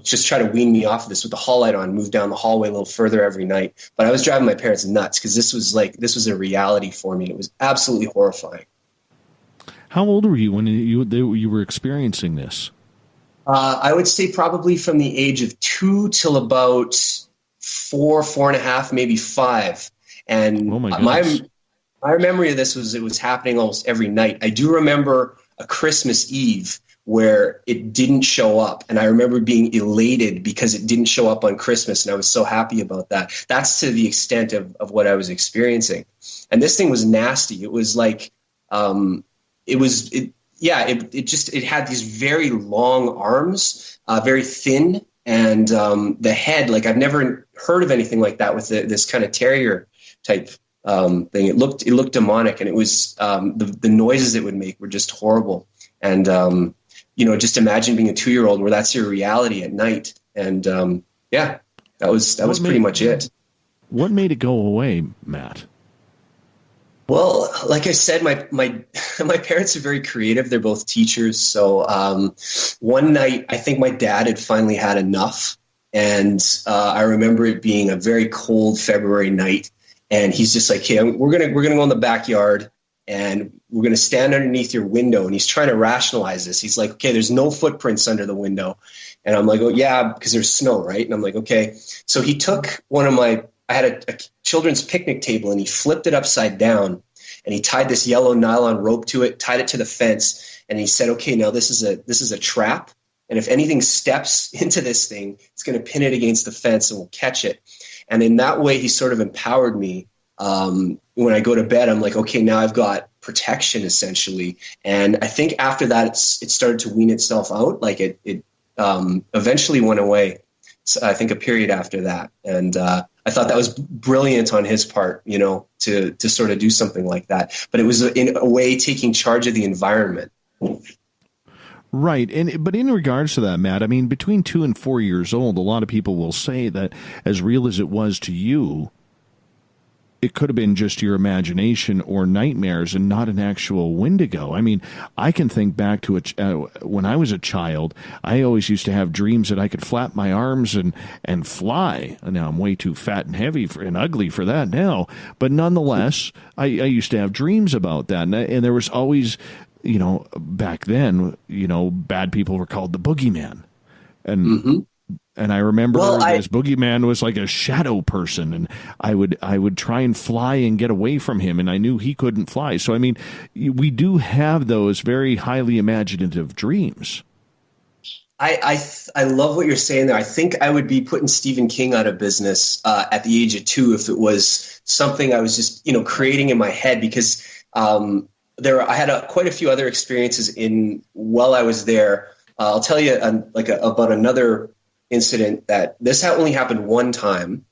[SPEAKER 4] just try to wean me off of this with the hall light on, move down the hallway a little further every night. But I was driving my parents nuts, because this was a reality for me. It was absolutely horrifying.
[SPEAKER 3] How old were you when you were experiencing this?
[SPEAKER 4] I would say probably from the age of 2 till about 4.5, maybe 5. And
[SPEAKER 3] oh my goodness.
[SPEAKER 4] My memory of this was it was happening almost every night. I do remember a Christmas Eve where it didn't show up, and I remember being elated because it didn't show up on Christmas, and I was so happy about that. That's to the extent of what I was experiencing. And this thing was nasty. It was like it had these very long arms, very thin, and the head, like I've never heard of anything like that with this kind of terrier type thing. It looked demonic, and it was the noises it would make were just horrible. And just imagine being a 2-year-old where that's your reality at night. And that was pretty much it.
[SPEAKER 3] What made it go away, Matt?
[SPEAKER 4] Well, like I said, my parents are very creative. They're both teachers. So one night, I think my dad had finally had enough, and I remember it being a very cold February night. And he's just like, "Hey, we're gonna go in the backyard, and we're gonna stand underneath your window." And he's trying to rationalize this. He's like, "Okay, there's no footprints under the window." And I'm like, "Oh yeah, because there's snow, right?" And I'm like, "Okay." So he took I had a children's picnic table, and he flipped it upside down, and he tied this yellow nylon rope to it, tied it to the fence, and he said, "Okay, now this is a trap, and if anything steps into this thing, it's going to pin it against the fence, and we'll catch it." And in that way, he sort of empowered me. When I go to bed, I'm like, okay, now I've got protection, essentially. And I think after that, it started to wean itself out. Like it eventually went away. So I think a period after that. And I thought that was brilliant on his part, to sort of do something like that. But it was in a way taking charge of the environment.
[SPEAKER 3] Right. But in regards to that, Matt, I mean, between 2 and 4 years old, a lot of people will say that as real as it was to you, it could have been just your imagination or nightmares and not an actual Wendigo. I mean, I can think back to when I was a child, I always used to have dreams that I could flap my arms and fly. Now, I'm way too fat and heavy and ugly for that now. But nonetheless, I used to have dreams about that. And there was always, back then, bad people were called the boogeyman. And And I remember this boogeyman was like a shadow person, and I would try and fly and get away from him, and I knew he couldn't fly. So, I mean, we do have those very highly imaginative dreams.
[SPEAKER 18] I love what you're saying there. I think I would be putting Stephen King out of business at the age of 2 if it was something I was just creating in my head, because I had quite a few other experiences while I was there. I'll tell you about another incident that this only happened one time.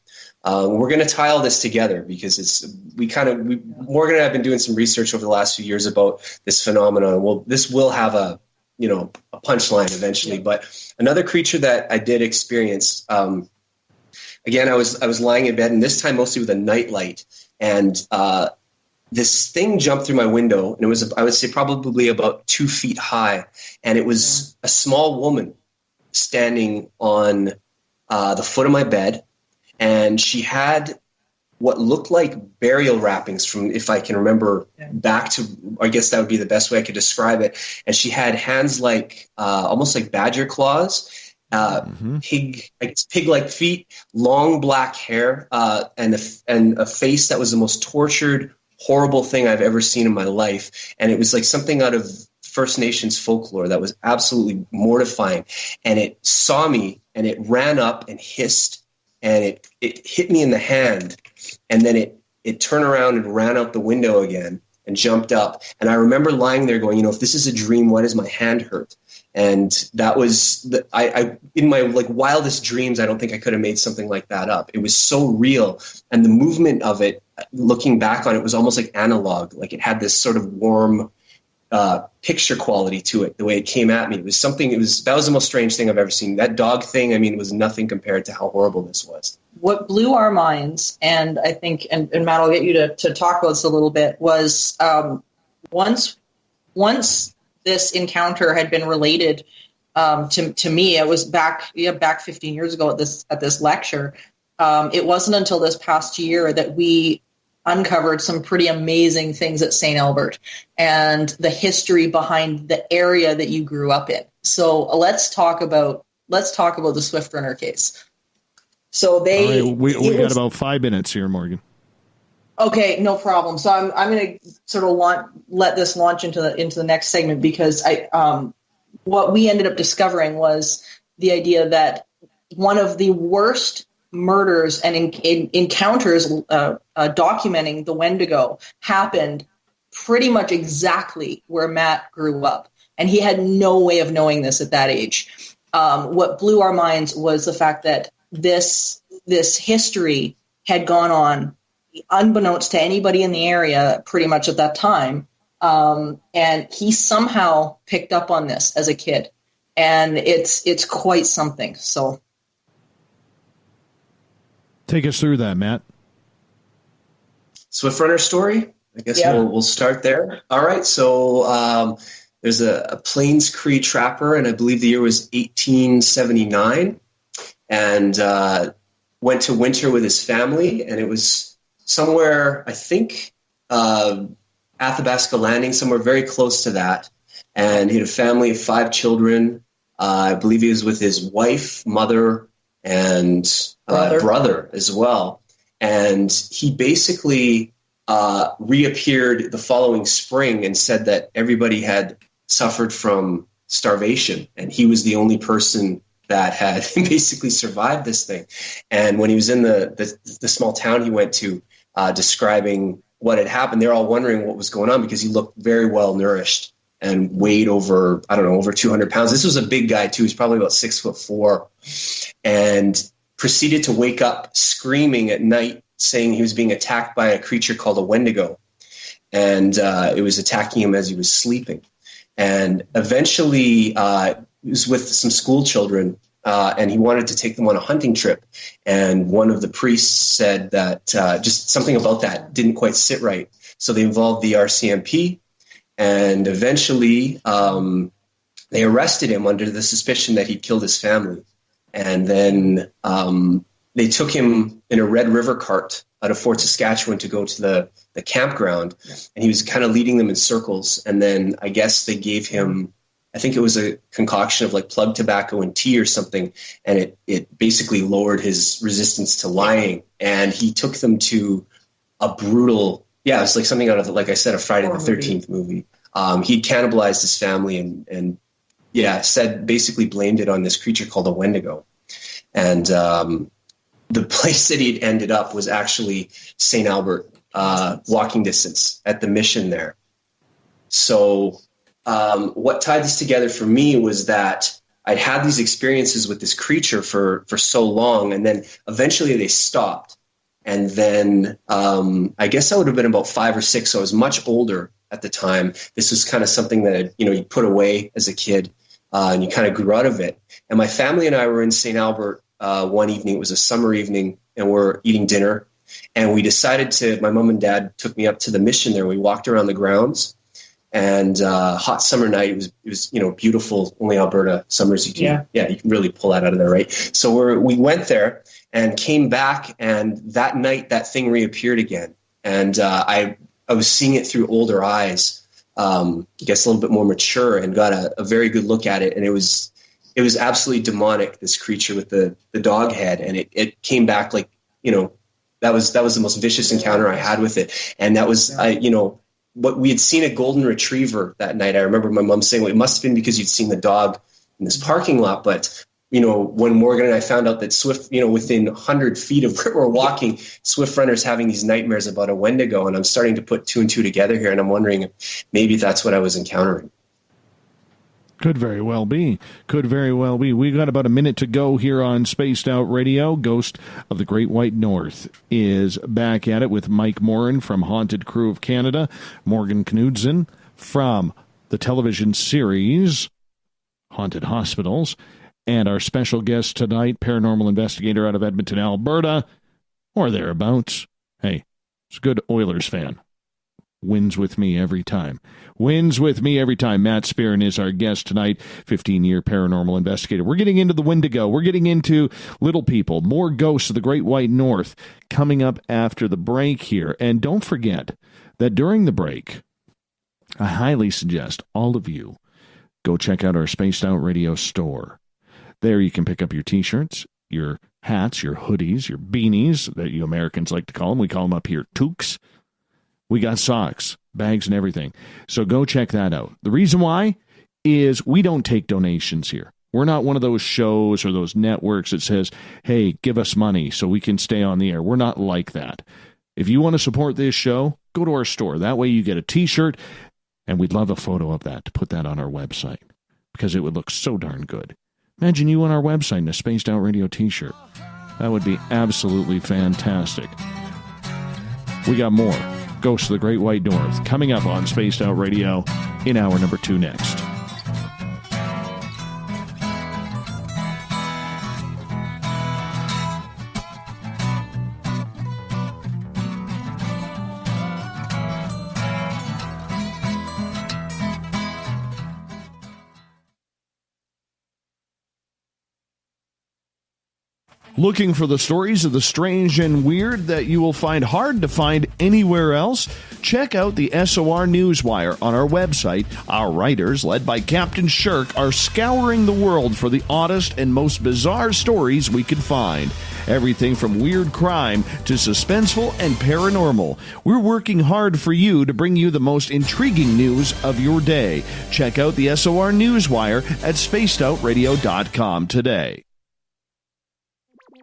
[SPEAKER 18] We're going to tie all this together because Morgan and I have been doing some research over the last few years about this phenomenon. This will have a punchline eventually, but another creature that I did experience, again, I was lying in bed, and this time mostly with a nightlight, and this thing jumped through my window, and it was, I would say, probably about 2 feet high, and it was a small woman standing on the foot of my bed, and she had what looked like burial wrappings from, if I can remember back to, I guess that would be the best way I could describe it. And she had hands like almost like badger claws, pig-like feet, long black hair, and a face that was the most tortured, horrible thing I've ever seen in my life. And it was like something out of First Nations folklore that was absolutely mortifying. And it saw me, and it ran up and hissed, and it hit me in the hand, and then it turned around and ran out the window again and jumped up. And I remember lying there going, if this is a dream, why does my hand hurt? And that was I in my wildest dreams, I don't think I could have made something like that up. It was so real, and the movement of it, looking back on it, was almost like analog. Like it had this sort of warm picture quality to it, the way it came at me. That was the most strange thing I've ever seen. That dog thing, was nothing compared to how horrible this was.
[SPEAKER 17] What blew our minds, and I think, and Matt, I'll get you to talk about this a little bit, was once this encounter had been related to me, it was back 15 years ago at this lecture. It wasn't until this past year that we uncovered some pretty amazing things at St. Albert and the history behind the area that you grew up in. So let's talk about the Swift Runner case. So we
[SPEAKER 3] got about 5 minutes here, Morgan.
[SPEAKER 17] Okay, no problem. So I'm going to sort of let this launch into the next segment, because what we ended up discovering was the idea that one of the worst murders and encounters documenting the Wendigo happened pretty much exactly where Matt grew up, and he had no way of knowing this at that age. What blew our minds was the fact that this history had gone on unbeknownst to anybody in the area pretty much at that time, and he somehow picked up on this as a kid, and it's quite something. So
[SPEAKER 3] take us through that, Matt.
[SPEAKER 18] Swift Runner story? I guess we'll start there. All right, so there's a Plains Cree trapper, and I believe the year was 1879, and went to winter with his family, and it was somewhere, I think, Athabasca Landing, somewhere very close to that, and he had a family of 5 children. I believe he was with his wife, mother, and brother as well. And he basically reappeared the following spring and said that everybody had suffered from starvation, and he was the only person that had basically survived this thing. And when he was in the small town he went to, describing what had happened, they're all wondering what was going on, because he looked very well nourished and weighed over 200 pounds. This was a big guy too. He's probably about 6'4", and proceeded to wake up screaming at night, saying he was being attacked by a creature called a Wendigo, and it was attacking him as he was sleeping. And eventually, he was with some school children and he wanted to take them on a hunting trip. And one of the priests said that just something about that didn't quite sit right. So they involved the RCMP, and eventually they arrested him under the suspicion that he'd killed his family. And then they took him in a Red River cart out of Fort Saskatchewan to go to the campground, and he was kind of leading them in circles. And then I guess they gave him, I think it was a concoction of like plug tobacco and tea or something, and it basically lowered his resistance to lying. And he took them to a brutal, it was like something out of, like I said, a Friday the 13th movie. He cannibalized his family and basically blamed it on this creature called a Wendigo. And the place that he'd ended up was actually St. Albert, walking distance at the mission there. So what tied this together for me was that I'd had these experiences with this creature for so long, and then eventually they stopped. And then I guess I would have been about 5 or 6, so I was much older at the time. This was kind of something that you put away as a kid, and you kind of grew out of it. And my family and I were in St. Albert one evening. It was a summer evening, and we're eating dinner. And we decided my mom and dad took me up to the mission there. We walked around the grounds, and hot summer night. It was beautiful. Only Alberta summers you can you can really pull that out of there, right? So we went there and came back, and that night that thing reappeared again. And I was seeing it through older eyes, I guess a little bit more mature, and got a very good look at it. And it was absolutely demonic, this creature with the dog head. And it came back like, that was the most vicious encounter I had with it. And that was, what we had seen a golden retriever that night. I remember my mom saying, well, it must have been because you'd seen the dog in this parking lot. But, when Morgan and I found out that Swift, within 100 feet of where we're walking, Swift Runner's having these nightmares about a Wendigo. And I'm starting to put 2 and 2 together here. And I'm wondering if maybe that's what I was encountering.
[SPEAKER 3] Could very well be. We got about a minute to go here on Spaced Out Radio. Ghost of the Great White North is back at it with Mike Morin from Haunted Crew of Canada, Morgan Knudsen from the television series Haunted Hospitals, and our special guest tonight, paranormal investigator out of Edmonton, Alberta, or thereabouts. Hey, it's a good Oilers fan. Wins with me every time. Matt Spearin is our guest tonight, 15-year paranormal investigator. We're getting into the Windigo. We're getting into little people, more ghosts of the Great White North coming up after the break here. And don't forget that during the break, I highly suggest all of you go check out our Spaced Out Radio store. There you can pick up your T-shirts, your hats, your hoodies, your beanies that you Americans like to call them. We call them up here toques. We got socks, bags, and everything. So go check that out. The reason why is we don't take donations here. We're not one of those shows or those networks that says, hey, give us money so we can stay on the air. We're not like that. If you want to support this show, go to our store. That way you get a T-shirt, and we'd love a photo of that to put that on our website because it would look so darn good. Imagine you on our website in a Spaced Out Radio T-shirt. That would be absolutely fantastic. We got more Ghosts of the Great White North coming up on Spaced Out Radio in hour number 2 next. Looking for the stories of the strange and weird that you will find hard to find anywhere else? Check out the SOR Newswire on our website. Our writers, led by Captain Shirk, are scouring the world for the oddest and most bizarre stories we can find. Everything from weird crime to suspenseful and paranormal. We're working hard for you to bring you the most intriguing news of your day. Check out the SOR Newswire at spacedoutradio.com today.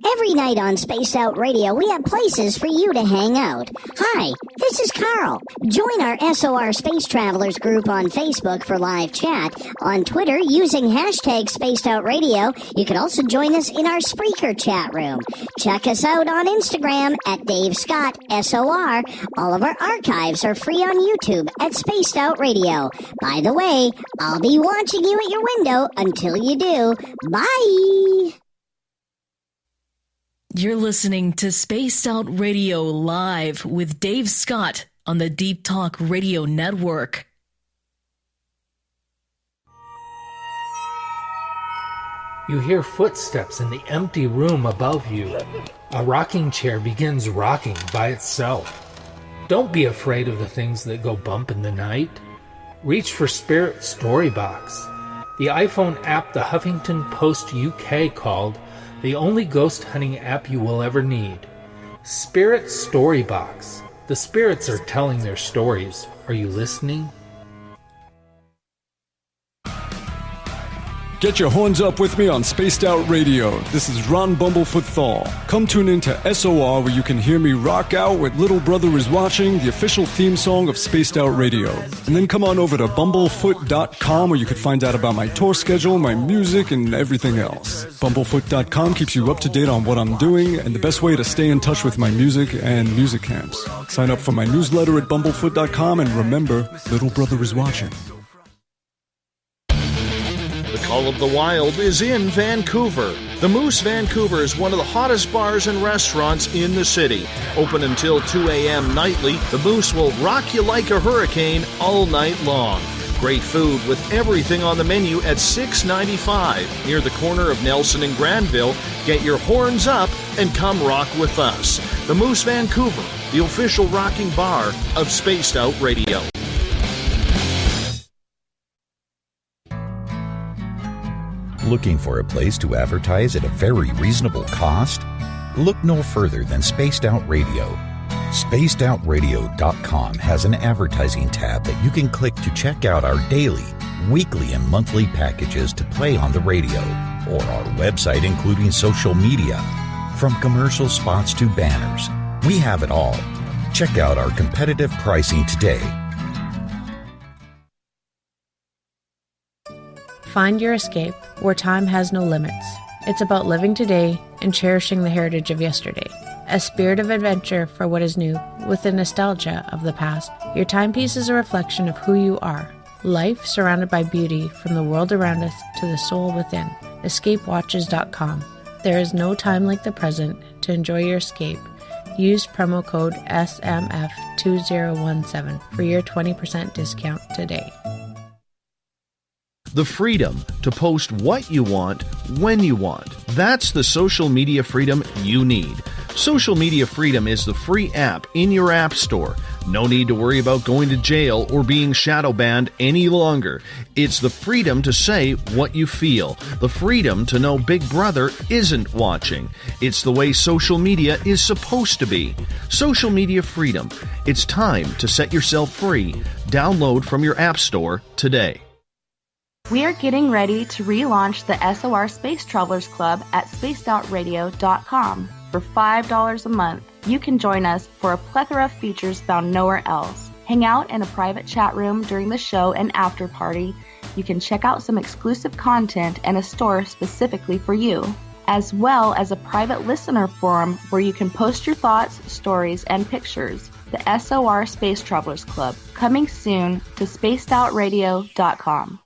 [SPEAKER 19] Every night on Spaced Out Radio, we have places for you to hang out. Hi, this is Carl. Join our SOR Space Travelers group on Facebook for live chat. On Twitter, using hashtag Spaced Out Radio, you can also join us in our Spreaker chat room. Check us out on Instagram at Dave Scott SOR. All of our archives are free on YouTube at Spaced Out Radio. By the way, I'll be watching you at your window until you do. Bye!
[SPEAKER 5] You're listening to Spaced Out Radio Live with Dave Scott on the Deep Talk Radio Network.
[SPEAKER 9] You hear footsteps in the empty room above you. A rocking chair begins rocking by itself. Don't be afraid of the things that go bump in the night. Reach for Spirit Storybox, the iPhone app the Huffington Post UK called the only ghost hunting app you will ever need. Spirit Storybox. The spirits are telling their stories. Are you listening?
[SPEAKER 7] Get your horns up with me on Spaced Out Radio. This is Ron Bumblefoot Thal. Come tune in to SOR where you can hear me rock out with Little Brother is Watching, the official theme song of Spaced Out Radio. And then come on over to bumblefoot.com where you can find out about my tour schedule, my music, and everything else. Bumblefoot.com keeps you up to date on what I'm doing and the best way to stay in touch with my music and music camps. Sign up for my newsletter at bumblefoot.com and remember, Little Brother is Watching.
[SPEAKER 16] The Call of the Wild is in Vancouver. The Moose Vancouver is one of the hottest bars and restaurants in the city. Open until 2 a.m. nightly, the Moose will rock you like a hurricane all night long. Great food with everything on the menu at $6.95 near the corner of Nelson and Granville. Get your horns up and come rock with us. The Moose Vancouver, the official rocking bar of Spaced Out Radio.
[SPEAKER 13] Looking for a place to advertise at a very reasonable cost? Look no further than Spaced Out Radio. SpacedOutRadio.com has an advertising tab that you can click to check out our daily, weekly, and monthly packages to play on the radio, or our website including social media. From commercial spots to banners, we have it all. Check out our competitive pricing today.
[SPEAKER 15] Find your escape where time has no limits. It's about living today and cherishing the heritage of yesterday. A spirit of adventure for what is new, with the nostalgia of the past. Your timepiece is a reflection of who you are. Life surrounded by beauty from the world around us to the soul within. EscapeWatches.com. There is no time like the present to enjoy your escape. Use promo code SMF2017 for your 20% discount today.
[SPEAKER 16] The freedom to post what you want, when you want. That's the social media freedom you need. Social Media Freedom is the free app in your app store. No need to worry about going to jail or being shadow banned any longer. It's the freedom to say what you feel. The freedom to know Big Brother isn't watching. It's the way social media is supposed to be. Social Media Freedom. It's time to set yourself free. Download from your app store today.
[SPEAKER 6] We are getting ready to relaunch the SOR Space Travelers Club at spacedoutradio.com. For $5 a month, you can join us for a plethora of features found nowhere else. Hang out in a private chat room during the show and after party. You can check out some exclusive content and a store specifically for you, as well as a private listener forum where you can post your thoughts, stories, and pictures. The SOR Space Travelers Club, coming soon to spacedoutradio.com.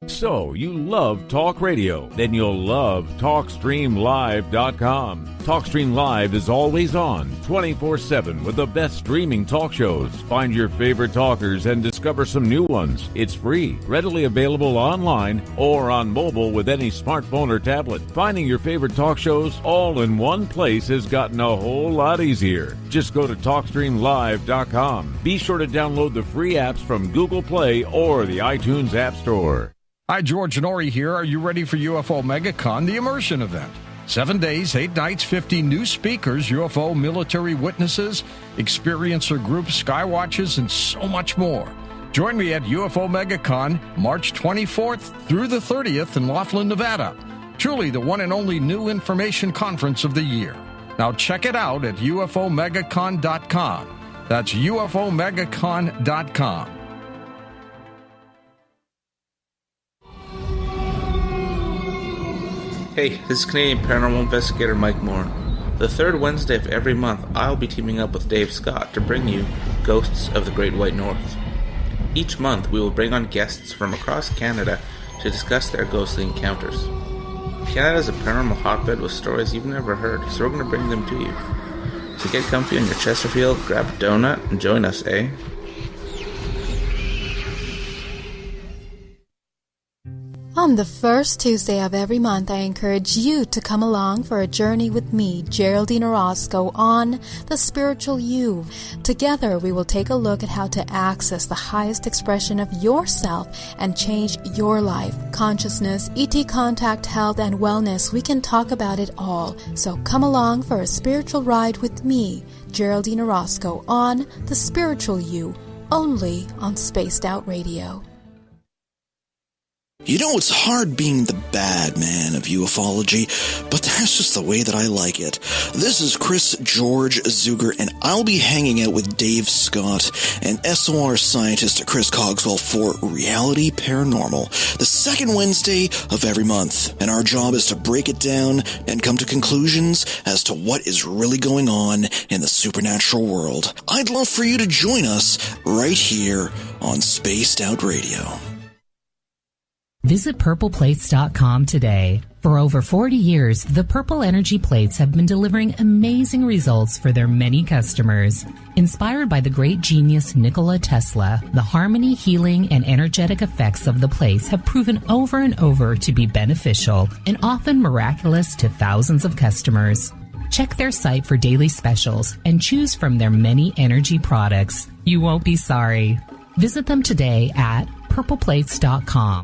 [SPEAKER 12] So, you love talk radio? Then you'll love TalkStreamLive.com. TalkStream Live is always on, 24/7, with the best streaming talk shows. Find your favorite talkers and discover some new ones. It's free, readily available online or on mobile with any smartphone or tablet. Finding your favorite talk shows all in one place has gotten a whole lot easier. Just go to TalkStreamLive.com. Be sure to download the free apps from Google Play or the iTunes App Store.
[SPEAKER 3] Hi, George Norrie here. Are you ready for UFO MegaCon, the immersion event? 7 days, 8 nights, 50 new speakers, UFO military witnesses, experiencer groups, skywatches, and so much more. Join me at UFO MegaCon, March 24th through the 30th in Laughlin, Nevada.
[SPEAKER 20] Truly the one and only new information conference of the year. Now check it out at UFOMegaCon.com. That's UFOMegaCon.com.
[SPEAKER 1] Hey, this is Canadian Paranormal Investigator Mike Morin. The third Wednesday of every month, I'll be teaming up with Dave Scott to bring you Ghosts of the Great White North. Each month, we will bring on guests from across Canada to discuss their ghostly encounters. Canada is a paranormal hotbed with stories you've never heard, so we're going to bring them to you. So get comfy on your Chesterfield, grab a donut, and join us, eh?
[SPEAKER 8] On the first Tuesday of every month, I encourage you to come along for a journey with me, Geraldine Orozco, on The Spiritual You. Together, we will take a look at how to access the highest expression of yourself and change your life. Consciousness, ET contact, health, and wellness, we can talk about it all. So come along for a spiritual ride with me, Geraldine Orozco, on The Spiritual You, only on Spaced Out Radio.
[SPEAKER 21] You know, it's hard being the bad man of ufology, but that's just the way that I like it. This is Chris George Zuger, and I'll be hanging out with Dave Scott and SOR scientist Chris Cogswell for Reality Paranormal, the second Wednesday of every month. And our job is to break it down and come to conclusions as to what is really going on in the supernatural world. I'd love for you to join us right here on Spaced Out Radio.
[SPEAKER 14] Visit purpleplates.com today. For over 40 years, the Purple Energy Plates have been delivering amazing results for their many customers. Inspired by the great genius Nikola Tesla, the harmony, healing, and energetic effects of the plates have proven over and over to be beneficial and often miraculous to thousands of customers. Check their site for daily specials and choose from their many energy products. You won't be sorry. Visit them today at purpleplates.com.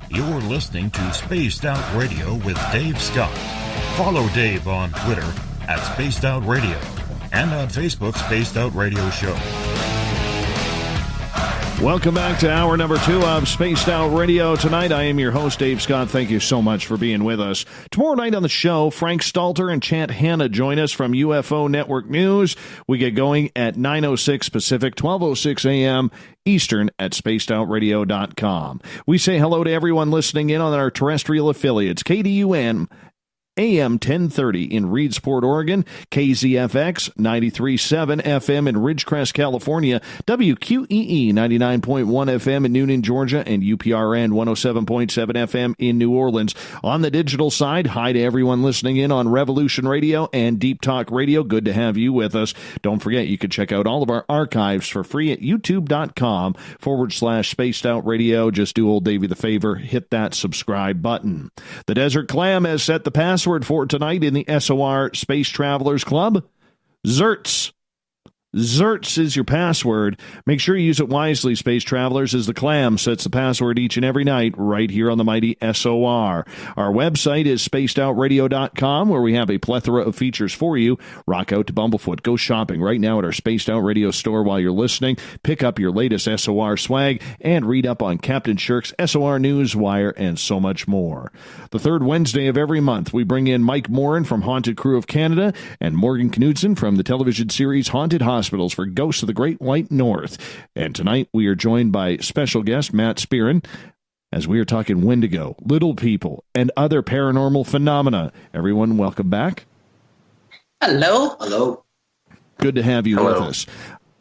[SPEAKER 11] You're listening to Spaced Out Radio with Dave Scott. Follow Dave on Twitter at Spaced Out Radio and on Facebook, Spaced Out Radio Show.
[SPEAKER 3] Welcome back to hour number 2 of Spaced Out Radio. Tonight, I am your host, Dave Scott. Thank you so much for being with us. Tomorrow night on the show, Frank Stalter and Chant Hanna join us from UFO Network News. We get going at 9:06 Pacific, 12:06 a.m. Eastern at spacedoutradio.com. We say hello to everyone listening in on our terrestrial affiliates, KDUN AM 1030 in Reedsport, Oregon, KZFX 93.7 FM in Ridgecrest, California, WQEE 99.1 FM in Noonan, Georgia, and UPRN 107.7 FM in New Orleans. On the digital side, hi to everyone listening in on Revolution Radio and Deep Talk Radio. Good to have you with us. Don't forget, you can check out all of our archives for free at youtube.com/Spaced Out Radio. Just do old Davey the favor, hit that subscribe button. The Desert Clam has set the password for tonight in the SOR Space Travelers Club. Zertz. Zertz is your password. Make sure you use it wisely, Space Travelers, as the Clam sets the password each and every night right here on the mighty SOR. Our website is spacedoutradio.com, where we have a plethora of features for you. Rock out to Bumblefoot. Go shopping right now at our Spaced Out Radio store while you're listening. Pick up your latest SOR swag and read up on Captain Shirk's SOR News Wire and so much more. The third Wednesday of every month, we bring in Mike Morin from Haunted Crew of Canada and Morgan Knudsen from the television series Haunted Hospitals for Ghosts of the Great White North. And tonight we are joined by special guest Matt Spearin as we are talking Wendigo, little people, and other paranormal phenomena. Everyone, welcome back.
[SPEAKER 17] Hello.
[SPEAKER 18] Hello.
[SPEAKER 3] Good to have you with us.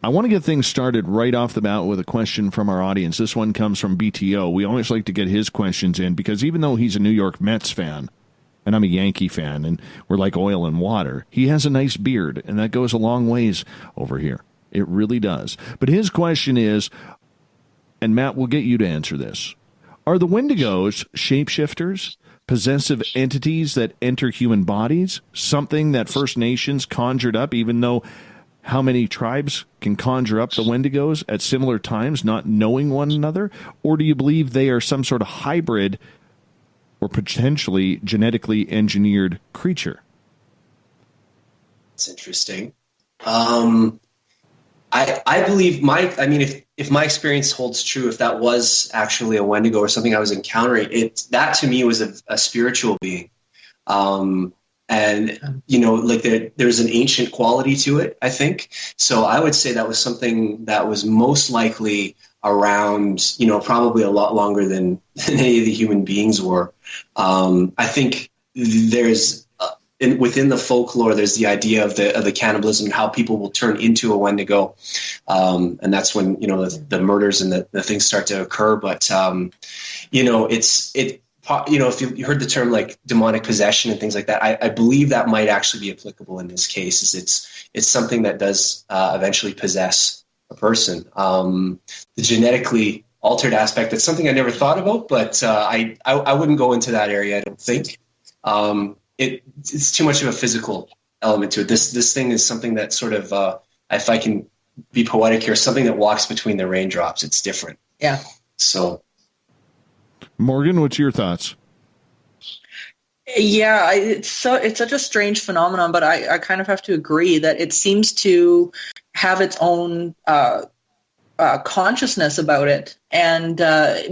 [SPEAKER 3] I want to get things started right off the bat with a question from our audience. This one comes from BTO. We always like to get his questions in because even though he's a New York Mets fan, and I'm a Yankee fan, and we're like oil and water, he has a nice beard, and that goes a long ways over here. It really does. But his question is, and Matt, we'll get you to answer this, are the Wendigos shapeshifters, possessive entities that enter human bodies, something that First Nations conjured up, even though how many tribes can conjure up the Wendigos at similar times, not knowing one another? Or do you believe they are some sort of hybrid or potentially genetically engineered creature?
[SPEAKER 18] It's interesting. I believe if my experience holds true, if that was actually a Wendigo or something I was encountering, that to me was a spiritual being. And, like there's an ancient quality to it, I think. So I would say that was something that was most likely around, probably a lot longer than any of the human beings were. I think there's, within the folklore, there's the idea of the cannibalism and how people will turn into a Wendigo. And that's when, the murders and the things start to occur. But, if you heard the term like demonic possession and things like that, I believe that might actually be applicable in this case. It's something that does eventually possess a person. The genetically altered aspect, that's something I never thought about, but I wouldn't go into that area, I don't think. It's too much of a physical element to it. This thing is something that sort of, if I can be poetic here, something that walks between the raindrops. It's different.
[SPEAKER 17] Yeah.
[SPEAKER 18] So,
[SPEAKER 3] Morgan, what's your thoughts?
[SPEAKER 17] Yeah, it's such a strange phenomenon, but I kind of have to agree that it seems to have its own consciousness about it, and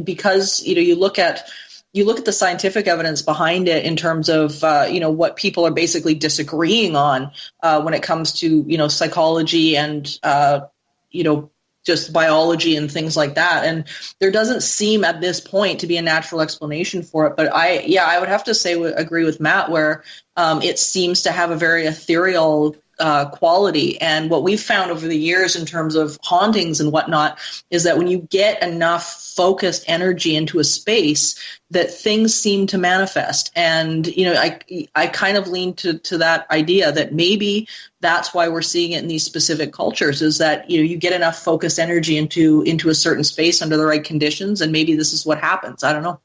[SPEAKER 17] because you look at the scientific evidence behind it in terms of what people are basically disagreeing on when it comes to psychology and just biology and things like that. And there doesn't seem at this point to be a natural explanation for it. But I would have to say, agree with Matt, where it seems to have a very ethereal quality. And what we've found over the years in terms of hauntings and whatnot is that when you get enough focused energy into a space, that things seem to manifest. And, I kind of lean to that idea that maybe that's why we're seeing it in these specific cultures, is that, you get enough focused energy into a certain space under the right conditions, and maybe this is what happens. I don't know.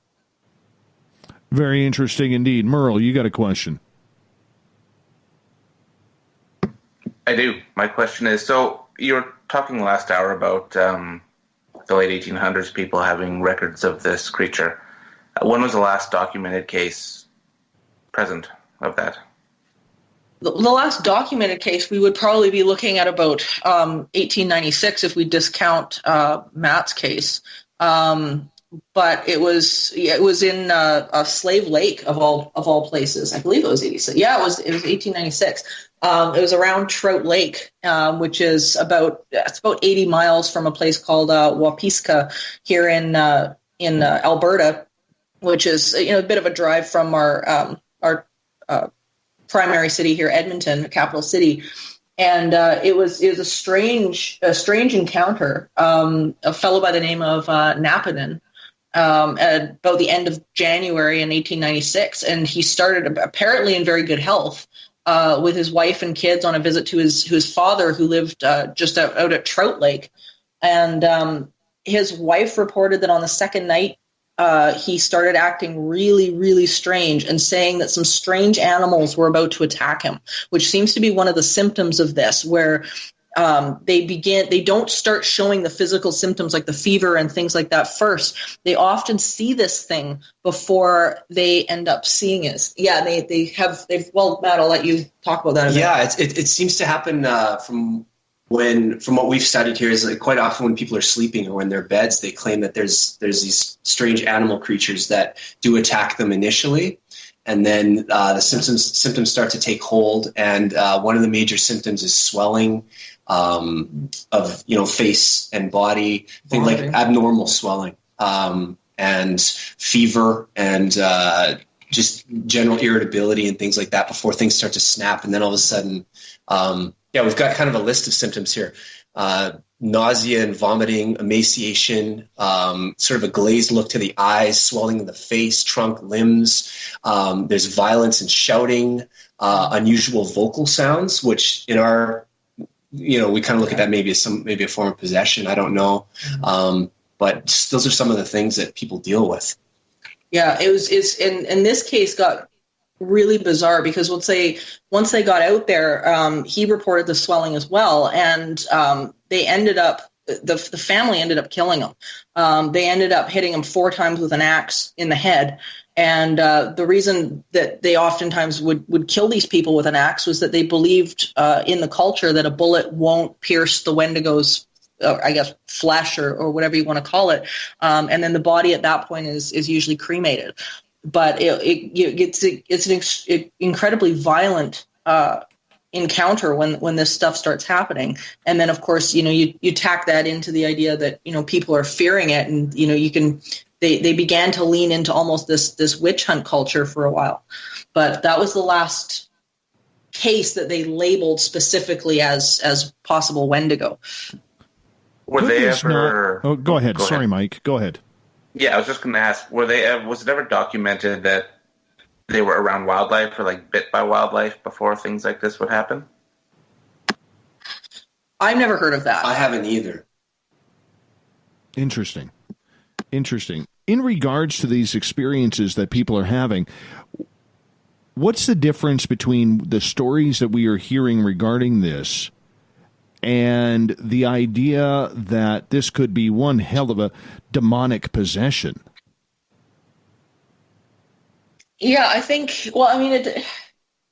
[SPEAKER 3] Very interesting indeed. Merle, you got a question.
[SPEAKER 1] I do. My question is, so you were talking last hour about the late 1800s, people having records of this creature. When was the last documented case present of that?
[SPEAKER 17] The last documented case, we would probably be looking at about 1896 if we discount Matt's case. But it was in a Slave Lake of all places. I believe it was 86. Yeah, it was 1896. It was around Trout Lake, which is about 80 miles from a place called Wapiska here in Alberta, which is a bit of a drive from our primary city here, Edmonton, the capital city. And it was a strange encounter. A fellow by the name of Napanen. At about the end of January in 1896, and he started apparently in very good health with his wife and kids on a visit to his father, who lived just out at Trout Lake. And his wife reported that on the second night he started acting really, really strange and saying that some strange animals were about to attack him, which seems to be one of the symptoms of this, where they don't start showing the physical symptoms like the fever and things like that first. They often see this thing before they end up seeing it. Yeah, well, Matt, I'll let you talk about that a bit.
[SPEAKER 18] Yeah, it seems to happen from what we've studied here is like quite often when people are sleeping or in their beds, they claim that there's these strange animal creatures that do attack them initially. And then the symptoms start to take hold. And one of the major symptoms is swelling of face and body, things like abnormal swelling, and fever, and just general irritability and things like that before things start to snap. And then all of a sudden, we've got kind of a list of symptoms here. Nausea and vomiting, emaciation, sort of a glazed look to the eyes, swelling of the face, trunk, limbs. There's violence and shouting, unusual vocal sounds, which in our, we kind of look at that maybe as maybe a form of possession. I don't know. But those are some of the things that people deal with.
[SPEAKER 17] Yeah, it's in this case got really bizarre because once they got out there, he reported the swelling as well, and they ended up the family ended up killing him. They ended up hitting him 4 times with an axe in the head. And the reason that they oftentimes would kill these people with an axe was that they believed in the culture that a bullet won't pierce the Wendigo's, I guess, flesh or whatever you want to call it. And then the body at that point is usually cremated. But it's an incredibly violent encounter when this stuff starts happening. And then, of course, you tack that into the idea that, people are fearing it, and, they began to lean into almost this witch hunt culture for a while. But that was the last case that they labeled specifically as possible Wendigo.
[SPEAKER 1] Were they ever...
[SPEAKER 3] Oh, go ahead. Sorry, Mike. Go ahead.
[SPEAKER 1] Yeah, I was just going to ask, was it ever documented that they were around wildlife or like bit by wildlife before things like this would happen?
[SPEAKER 17] I've never heard of that.
[SPEAKER 18] I haven't either.
[SPEAKER 3] Interesting. In regards to these experiences that people are having, what's the difference between the stories that we are hearing regarding this and the idea that this could be one hell of a demonic possession?
[SPEAKER 17] Yeah, I think, well,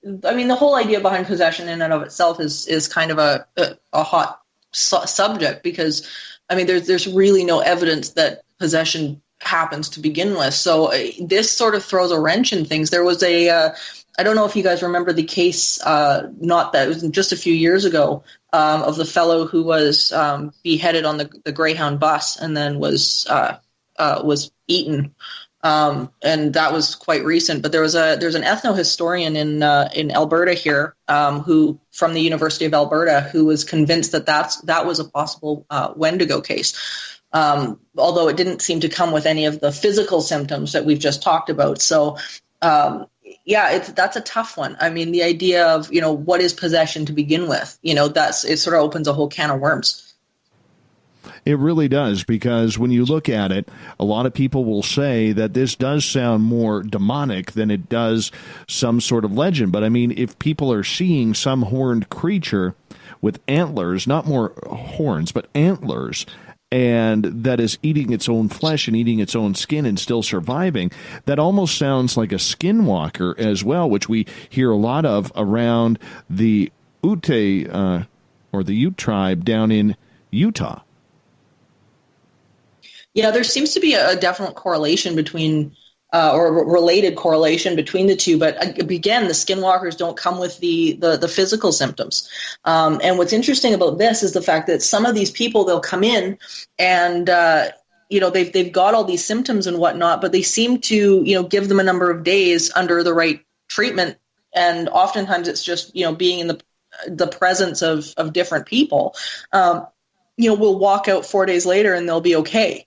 [SPEAKER 17] the whole idea behind possession in and of itself is kind of a hot subject, because, there's really no evidence that possession happens to begin with. So this sort of throws a wrench in things. There was I don't know if you guys remember the case, not that it was just a few years ago, of the fellow who was beheaded on the Greyhound bus and then was eaten. And that was quite recent. But there's an ethnohistorian in Alberta here, who from the University of Alberta, who was convinced that was a possible Wendigo case. Although it didn't seem to come with any of the physical symptoms that we've just talked about. So, that's a tough one. The idea of, what is possession to begin with? It sort of opens a whole can of worms.
[SPEAKER 3] It really does, because when you look at it, a lot of people will say that this does sound more demonic than it does some sort of legend. But if people are seeing some horned creature with antlers, not more horns, but antlers, and that is eating its own flesh and eating its own skin and still surviving, that almost sounds like a skinwalker as well, which we hear a lot of around the Ute or the Ute tribe down in Utah.
[SPEAKER 17] Yeah, there seems to be a definite correlation between, or a related correlation between the two. But again, the skinwalkers don't come with the physical symptoms. And what's interesting about this is the fact that some of these people, they'll come in and, they've got all these symptoms and whatnot, but they seem to, give them a number of days under the right treatment. And oftentimes it's just, being in the presence of different people. We'll walk out 4 days later and they'll be okay,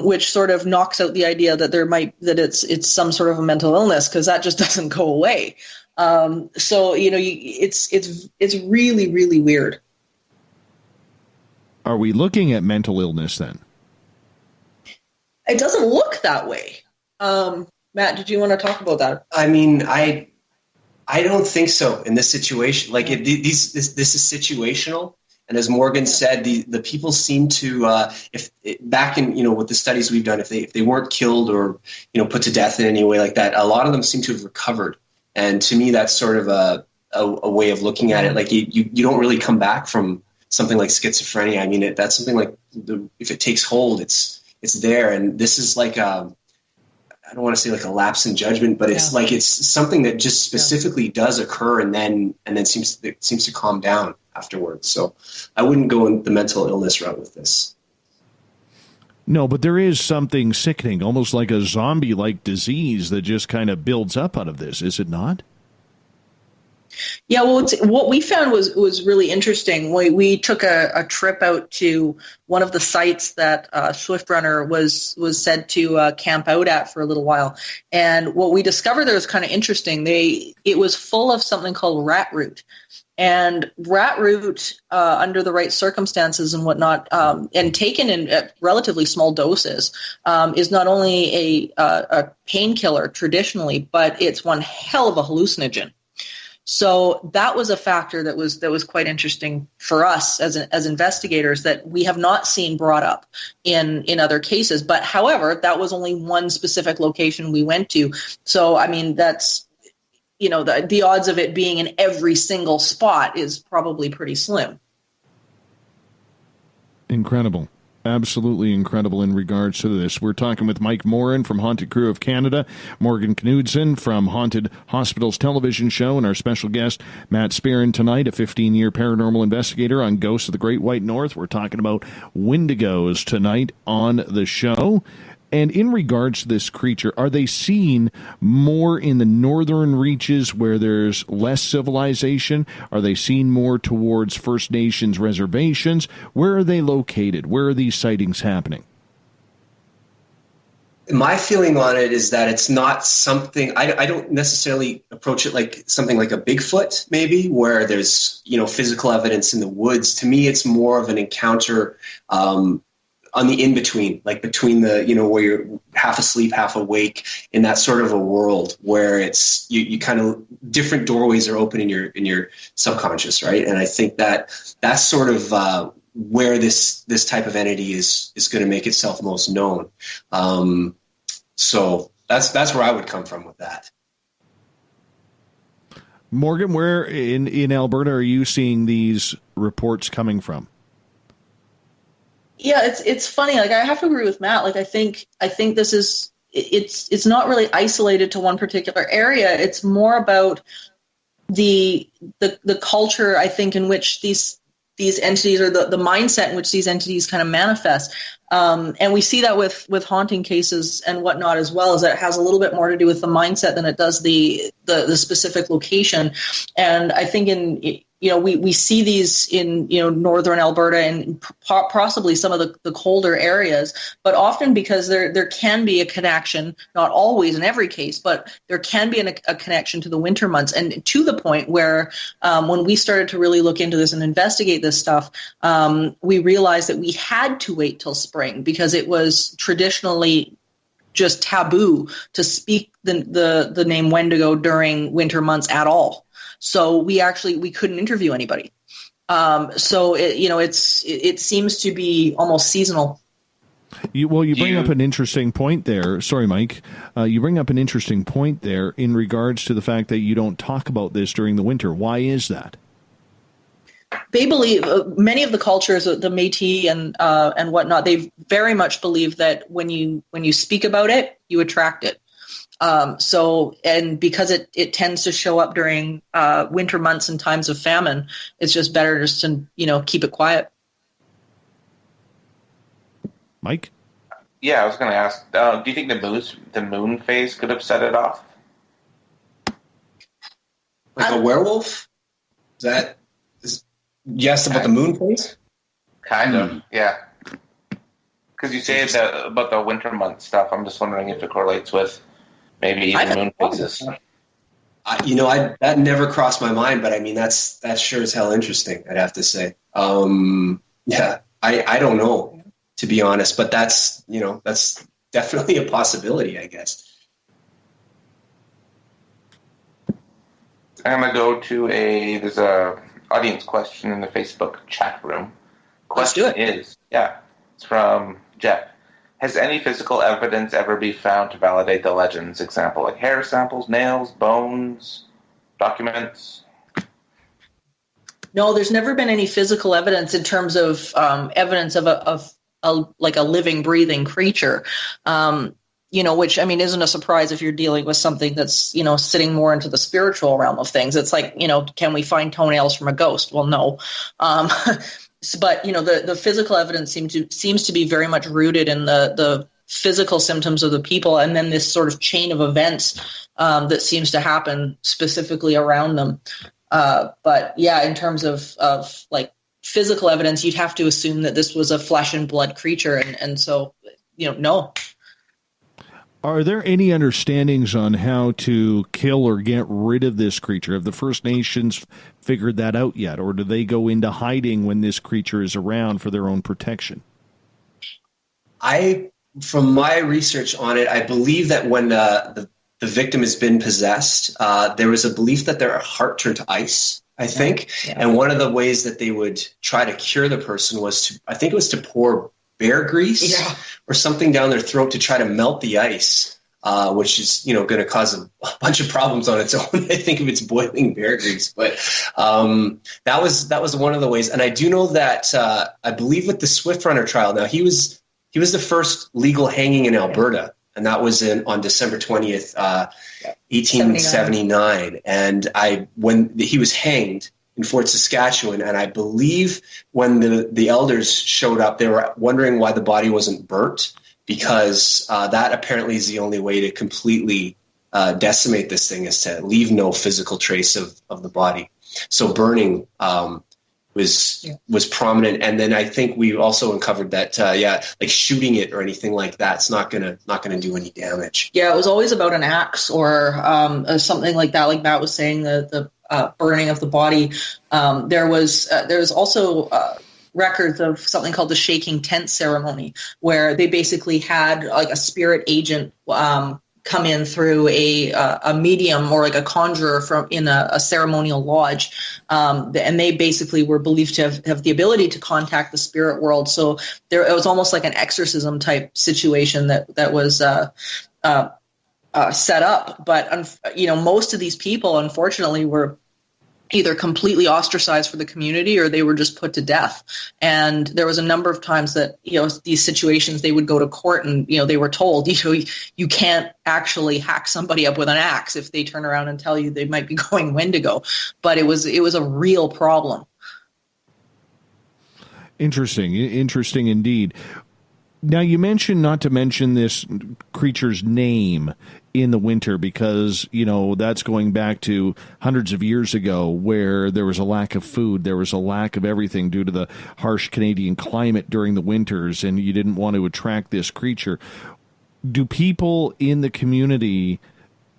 [SPEAKER 17] which sort of knocks out the idea that it's some sort of a mental illness, because that just doesn't go away. It's really, really weird.
[SPEAKER 3] Are we looking at mental illness then?
[SPEAKER 17] It doesn't look that way. Matt, did you want to talk about that?
[SPEAKER 18] I don't think so in this situation. Like this is situational. And as Morgan said, the people seem to, back in, with the studies we've done, if they weren't killed or, put to death in any way like that, a lot of them seem to have recovered. And to me, that's sort of a way of looking at it. Like you don't really come back from something like schizophrenia. That's something like if it takes hold, it's there. And this is like I don't want to say like a lapse in judgment, but it's like it's something that just specifically does occur and then seems to calm down afterwards. So I wouldn't go in the mental illness route with this.
[SPEAKER 3] No, but there is something sickening, almost like a zombie-like disease that just kind of builds up out of this, is it not?
[SPEAKER 17] Yeah, well, what we found was really interesting. We took a trip out to one of the sites that Swift Runner was said to camp out at for a little while, and what we discovered there was kind of interesting. It was full of something called rat root. And rat root, under the right circumstances and whatnot, and taken in relatively small doses, is not only a painkiller traditionally, but it's one hell of a hallucinogen. So that was a factor that was quite interesting for us as investigators that we have not seen brought up in other cases. But however, that was only one specific location we went to. So I mean, that's, you know, the odds of it being in every single spot is probably pretty slim.
[SPEAKER 3] Incredible. Absolutely incredible in regards to this. We're talking with Mike Morin from Haunted Crew of Canada, Morgan Knudsen from Haunted Hospitals television show, and our special guest, Matt Spearin, tonight, a 15-year paranormal investigator on Ghosts of the Great White North. We're talking about Wendigos tonight on the show. And in regards to this creature, are they seen more in the northern reaches where there's less civilization? Are they seen more towards First Nations reservations? Where are they located? Where are these sightings happening?
[SPEAKER 18] My feeling on it is that it's not something, I don't necessarily approach it like something like a Bigfoot, maybe, where there's, you know, physical evidence in the woods. To me, it's more of an encounter on the in-between, like between the, you know, where you're half asleep, half awake, in that sort of a world where it's, you kind of, different doorways are open in your subconscious, right? And I think that's sort of where this type of entity is going to make itself most known. So that's where I would come from with that.
[SPEAKER 3] Morgan, where in Alberta are you seeing these reports coming from?
[SPEAKER 17] Yeah, it's funny. Like, I have to agree with Matt. Like, I think this is, it's not really isolated to one particular area. It's more about the culture, I think, in which these entities, or the mindset in which these entities kind of manifest. And we see that with haunting cases and whatnot as well, is that it has a little bit more to do with the mindset than it does the specific location. And I think we see these in, northern Alberta and possibly some of the colder areas, but often because there can be a connection, not always in every case, but there can be a connection to the winter months, and to the point where when we started to really look into this and investigate this stuff, we realized that we had to wait till spring because it was traditionally just taboo to speak the name Wendigo during winter months at all. So we couldn't interview anybody. So it seems to be almost seasonal.
[SPEAKER 3] You bring up an interesting point there. Sorry, Mike. You bring up an interesting point there in regards to the fact that you don't talk about this during the winter. Why is that?
[SPEAKER 17] They believe, many of the cultures, the Métis and whatnot, they very much believe that when you speak about it, you attract it. And because it tends to show up during winter months and times of famine, it's just better just to, keep it quiet.
[SPEAKER 3] Mike?
[SPEAKER 1] Yeah, I was going to ask, do you think the moon phase could have set it off?
[SPEAKER 18] Like a werewolf? You asked about the moon phase?
[SPEAKER 1] Kind of, yeah. Because you say about the winter month stuff. I'm just wondering if it correlates with maybe even moon phases.
[SPEAKER 18] That never crossed my mind, but I mean, that's sure as hell interesting, I'd have to say. Yeah, I don't know, to be honest, but that's definitely a possibility, I guess.
[SPEAKER 1] I'm going to go to there's a audience question in the Facebook chat room. Question is, it's from Jeff. Has any physical evidence ever been found to validate the legends? Example, like hair samples, nails, bones, documents?
[SPEAKER 17] No, there's never been any physical evidence in terms of evidence of a living, breathing creature. Which, I mean, isn't a surprise if you're dealing with something that's, sitting more into the spiritual realm of things. It's like, can we find toenails from a ghost? Well, no. But, the physical evidence seems to be very much rooted in the physical symptoms of the people, and then this sort of chain of events that seems to happen specifically around them. But yeah, in terms of like physical evidence, you'd have to assume that this was a flesh and blood creature. And so, no.
[SPEAKER 3] Are there any understandings on how to kill or get rid of this creature? Have the First Nations figured that out yet? Or do they go into hiding when this creature is around for their own protection?
[SPEAKER 18] From my research on it, I believe that when the the victim has been possessed. There was a belief that their heart turned to ice, I think. Yeah. And one of the ways that they would try to cure the person was to pour bear grease or something down their throat to try to melt the ice, which is, going to cause a bunch of problems on its own. I think if it's boiling bear grease, but that was one of the ways. And I do know that I believe with the Swift Runner trial, now he was the first legal hanging in Alberta. And that was on December 20th, 1879. And when he was hanged in Fort Saskatchewan, and I believe when the elders showed up, they were wondering why the body wasn't burnt, because that apparently is the only way to completely decimate this thing, is to leave no physical trace of the body. So burning was prominent. And then I think we also uncovered that, like shooting it or anything like that's not gonna do any damage.
[SPEAKER 17] Yeah, it was always about an axe or something like that. Like Matt was saying, the burning of the body. There was also records of something called the shaking tent ceremony, where they basically had like a spirit agent come in through a medium or like a conjurer in a ceremonial lodge, and they basically were believed to have the ability to contact the spirit world. So it was almost like an exorcism type situation that was set up. But most of these people, unfortunately, were either completely ostracized for the community or they were just put to death. And there was a number of times that, these situations, they would go to court and, they were told, you can't actually hack somebody up with an axe if they turn around and tell you they might be going Wendigo. But it was a real problem. Interesting indeed. Now, you mentioned not to mention this creature's name in the winter because, that's going back to hundreds of years ago where there was a lack of food. There was a lack of everything due to the harsh Canadian climate during the winters, and you didn't want to attract this creature. Do people in the community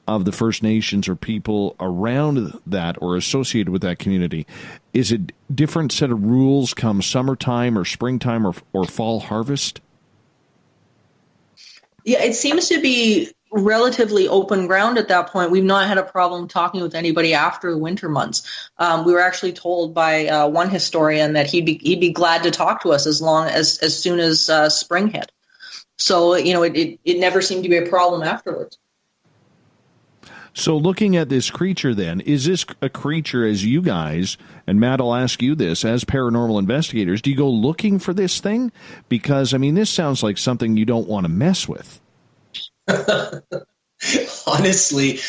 [SPEAKER 17] of the First Nations or people around that or associated with that community, is it different set of rules come summertime or springtime or fall harvest? Yeah, it seems to be relatively open ground at that point. We've not had a problem talking with anybody after the winter months. We were actually told by one historian that he'd be glad to talk to us as soon as spring hit. So, it never seemed to be a problem afterwards. So looking at this creature then, is this a creature as you guys, and Matt, I'll ask you this, as paranormal investigators, do you go looking for this thing? Because, this sounds like something you don't want to mess with.
[SPEAKER 18] Honestly,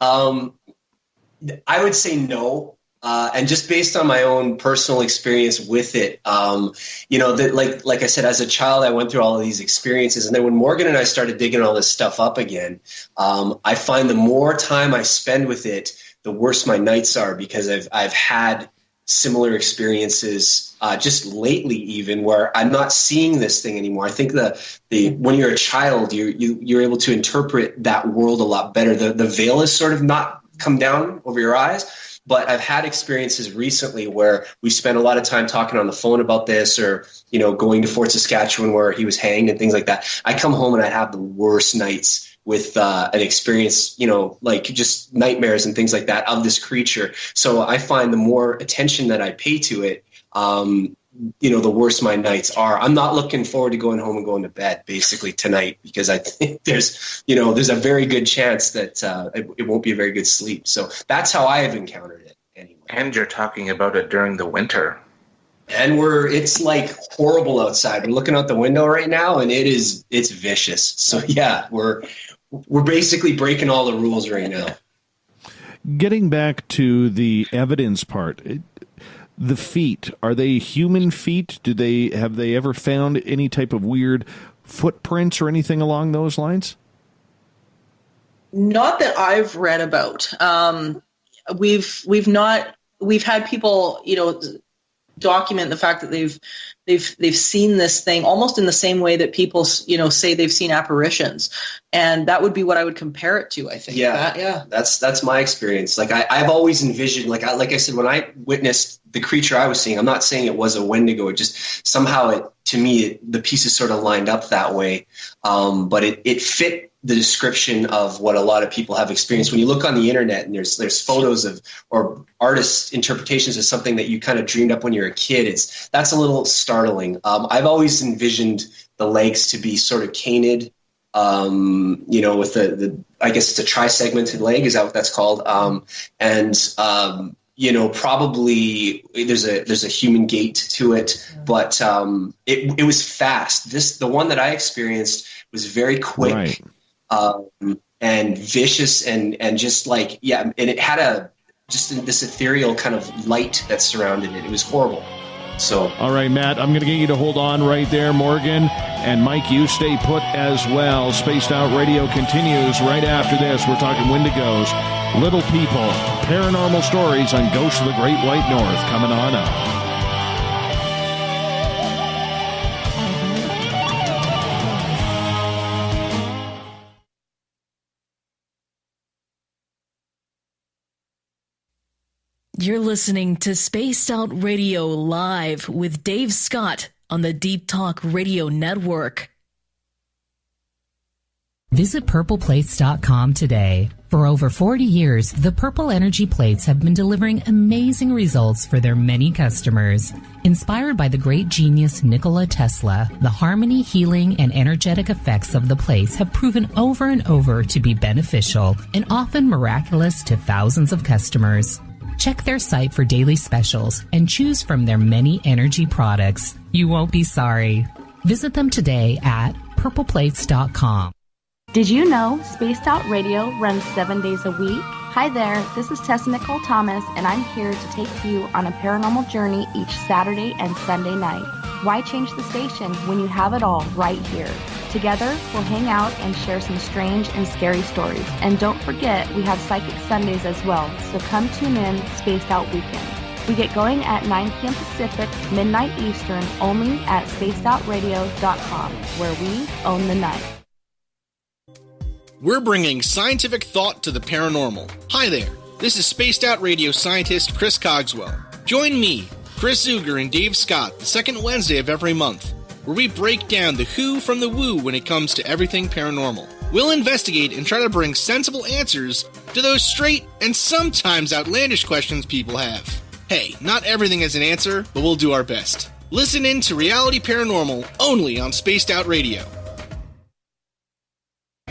[SPEAKER 18] I would say no. And just based on my own personal experience with it, like I said, as a child, I went through all of these experiences. And then when Morgan and I started digging all this stuff up again, I find the more time I spend with it, the worse my nights are, because I've had similar experiences just lately, even where I'm not seeing this thing anymore. I think when you're a child, you're able to interpret that world a lot better. The veil is sort of not come down over your eyes. But I've had experiences recently where we spent a lot of time talking on the phone about this, or, going to Fort Saskatchewan where he was hanged and things like that. I come home and I have the worst nights with an experience, like just nightmares and things like that of this creature. So I find the more attention that I pay to it, the worse my nights are. I'm not looking forward to going home and going to bed basically tonight, because I think there's a very good chance that it won't be a very good sleep. So that's how I have encountered it anyway. And you're talking about it during the winter. And it's like horrible outside. We're looking out the window right now and it's vicious. So yeah, we're basically breaking all the rules right now.
[SPEAKER 3] Getting back to the evidence part, the feet, are they human feet? Have they ever found any type of weird footprints or anything along those lines? Not that I've read about. We've had people, document the fact that they've seen this thing almost in the same way that people, say they've seen apparitions. And that would be what I would compare it to, I think. Yeah. That's my experience. Like I've always envisioned, like I said, when I witnessed the creature I was seeing, I'm not saying it was a Wendigo. It just somehow
[SPEAKER 18] to me, the pieces sort of lined up that way. But it fit the description of what a lot of people have experienced. When you look on the internet and there's photos of, or artists' interpretations of something that you kind of dreamed up when you were a kid, that's a little startling. I've always envisioned the legs to be sort of canid, with the I guess it's a tri-segmented leg. Is that what that's called? Probably there's a human gait to it, but it was fast. The one that I experienced was very quick, right. And vicious, and just like, and it had this ethereal kind of light that surrounded it. It was horrible. So,
[SPEAKER 3] all right, Matt, I'm going to get you to hold on right there, Morgan, and Mike, you stay put as well. Spaced Out Radio continues right after this. We're talking Wendigos, Little People, paranormal stories on Ghosts of the Great White North coming on up.
[SPEAKER 5] You're listening to Spaced Out Radio Live with Dave Scott on the Deep Talk Radio Network.
[SPEAKER 14] Visit purpleplates.com today. For over 40 years, the Purple Energy Plates have been delivering amazing results for their many customers. Inspired by the great genius Nikola Tesla, the harmony, healing, and energetic effects of the plates have proven over and over to be beneficial and often miraculous to thousands of customers. Check their site for daily specials and choose from their many energy products. You won't be sorry. Visit them today at purpleplates.com.
[SPEAKER 6] Did you know Spaced Out Radio runs 7 days a week? Hi there, this is Tessa Nicole Thomas, and I'm here to take you on a paranormal journey each Saturday and Sunday night. Why change the station when you have it all right here? Together, we'll hang out and share some strange and scary stories. And don't forget, we have Psychic Sundays as well, so come tune in Spaced Out Weekend. We get going at 9 p.m. Pacific, midnight Eastern, only at spacedoutradio.com, where we own the night.
[SPEAKER 10] We're bringing scientific thought to the paranormal. Hi there, this is Spaced Out Radio scientist Chris Cogswell. Join me, Chris Zuger, and Dave Scott the second Wednesday of every month, where we break down the who from the woo when it comes to everything paranormal. We'll investigate and try to bring sensible answers to those straight and sometimes outlandish questions people have. Hey, not everything has an answer, but we'll do our best. Listen in to Reality Paranormal only on Spaced Out Radio.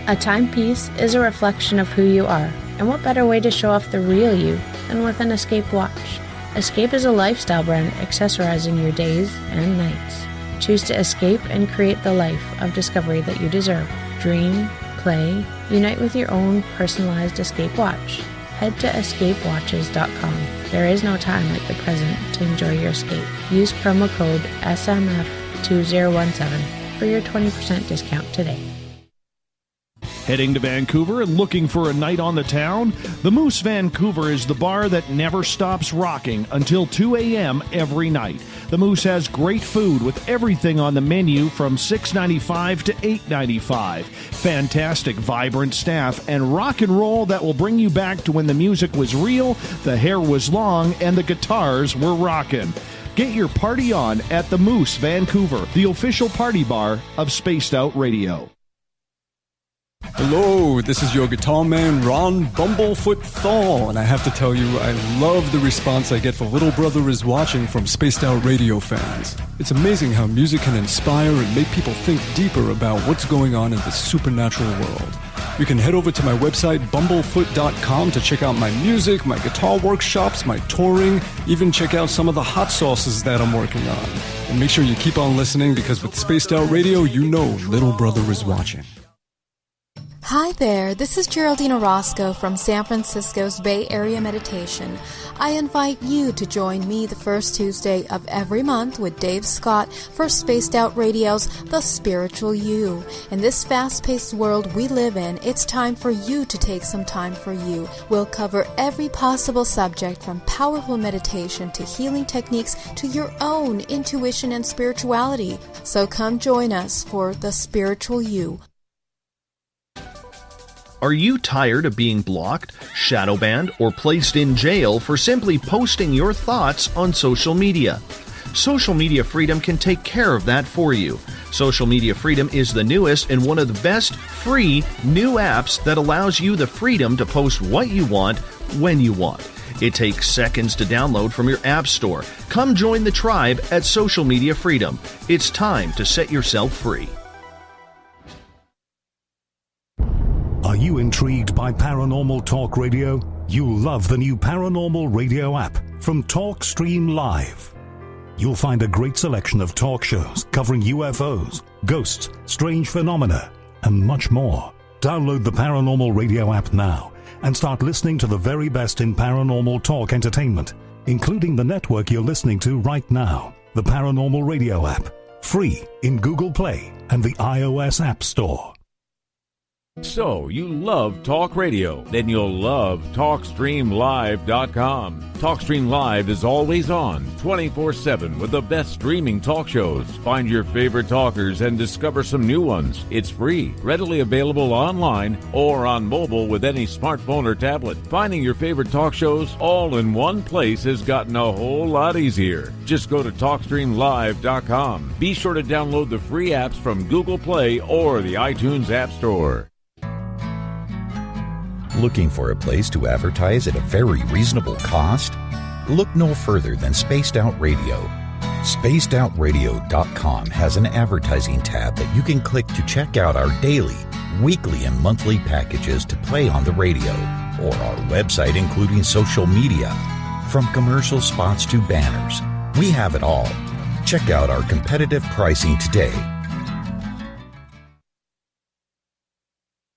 [SPEAKER 15] A timepiece is a reflection of who you are, and what better way to show off the real you than with an Escape watch? Escape is a lifestyle brand accessorizing your days and nights. Choose to escape and create the life of discovery that you deserve. Dream, play, unite with your own personalized Escape watch. Head to escapewatches.com. There is no time like the present to enjoy your escape. Use promo code SMF2017 for your 20% discount today.
[SPEAKER 3] Heading to Vancouver and looking for a night on the town? The Moose Vancouver is the bar that never stops rocking until 2 a.m. every night. The Moose has great food with everything on the menu from $6.95 to $8.95. Fantastic, vibrant staff and rock and roll that will bring you back to when the music was real, the hair was long, and the guitars were rocking. Get your party on at the Moose Vancouver, the official party bar of Spaced Out Radio.
[SPEAKER 7] Hello, this is your guitar man, Ron Bumblefoot Thal, and I have to tell you, I love the response I get for Little Brother is Watching from Spaced Out Radio fans. It's amazing how music can inspire and make people think deeper about what's going on in the supernatural world. You can head over to my website, bumblefoot.com, to check out my music, my guitar workshops, my touring, even check out some of the hot sauces that I'm working on. And make sure you keep on listening, because with Spaced Out Radio, you know Little Brother is watching.
[SPEAKER 8] Hi there, this is Geraldine Orozco from San Francisco's Bay Area Meditation. I invite you to join me the first Tuesday of every month with Dave Scott for Spaced Out Radio's The Spiritual You. In this fast-paced world we live in, it's time for you to take some time for you. We'll cover every possible subject from powerful meditation to healing techniques to your own intuition and spirituality. So come join us for The Spiritual You.
[SPEAKER 16] Are you tired of being blocked, shadow banned, or placed in jail for simply posting your thoughts on social media? Social media freedom can take care of that for you. Social Media Freedom is the newest and one of the best free new apps that allows you the freedom to post what you want when you want. It takes seconds to download from your app store. Come join the tribe at Social Media Freedom. It's time to set yourself free.
[SPEAKER 11] Are you intrigued by Paranormal Talk Radio? You'll love the new Paranormal Radio app from TalkStream Live. You'll find a great selection of talk shows covering UFOs, ghosts, strange phenomena, and much more. Download the Paranormal Radio app now and start listening to the very best in paranormal talk entertainment, including the network you're listening to right now, the Paranormal Radio app, free in Google Play and the iOS App Store.
[SPEAKER 12] So, you love talk radio? Then you'll love TalkStreamLive.com. TalkStream Live is always on, 24/7, with the best streaming talk shows. Find your favorite talkers and discover some new ones. It's free, readily available online or on mobile with any smartphone or tablet. Finding your favorite talk shows all in one place has gotten a whole lot easier. Just go to TalkStreamLive.com. Be sure to download the free apps from Google Play or the iTunes App Store.
[SPEAKER 13] Looking for a place to advertise at a very reasonable cost? Look no further than Spaced Out Radio. SpacedOutRadio.com has an advertising tab that you can click to check out our daily, weekly, and monthly packages to play on the radio, or our website including social media. From commercial spots to banners, we have it all. Check out our competitive pricing today.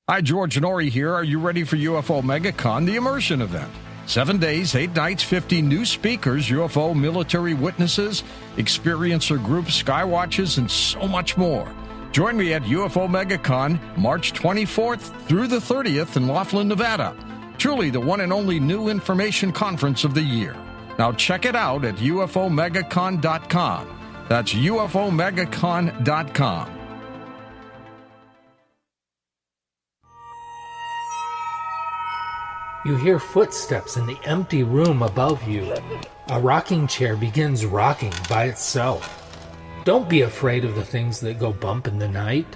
[SPEAKER 20] Hi, George Norrie here. Are you ready for UFO MegaCon, the immersion event? 7 days, 8 nights, 50 new speakers, UFO military witnesses, experiencer groups, skywatches, and so much more. Join me at UFO MegaCon, March 24th through the 30th in Laughlin, Nevada. Truly the one and only new information conference of the year. Now check it out at UFOMegaCon.com. That's UFOMegaCon.com.
[SPEAKER 9] You hear footsteps in the empty room above you. A rocking chair begins rocking by itself. Don't be afraid of the things that go bump in the night.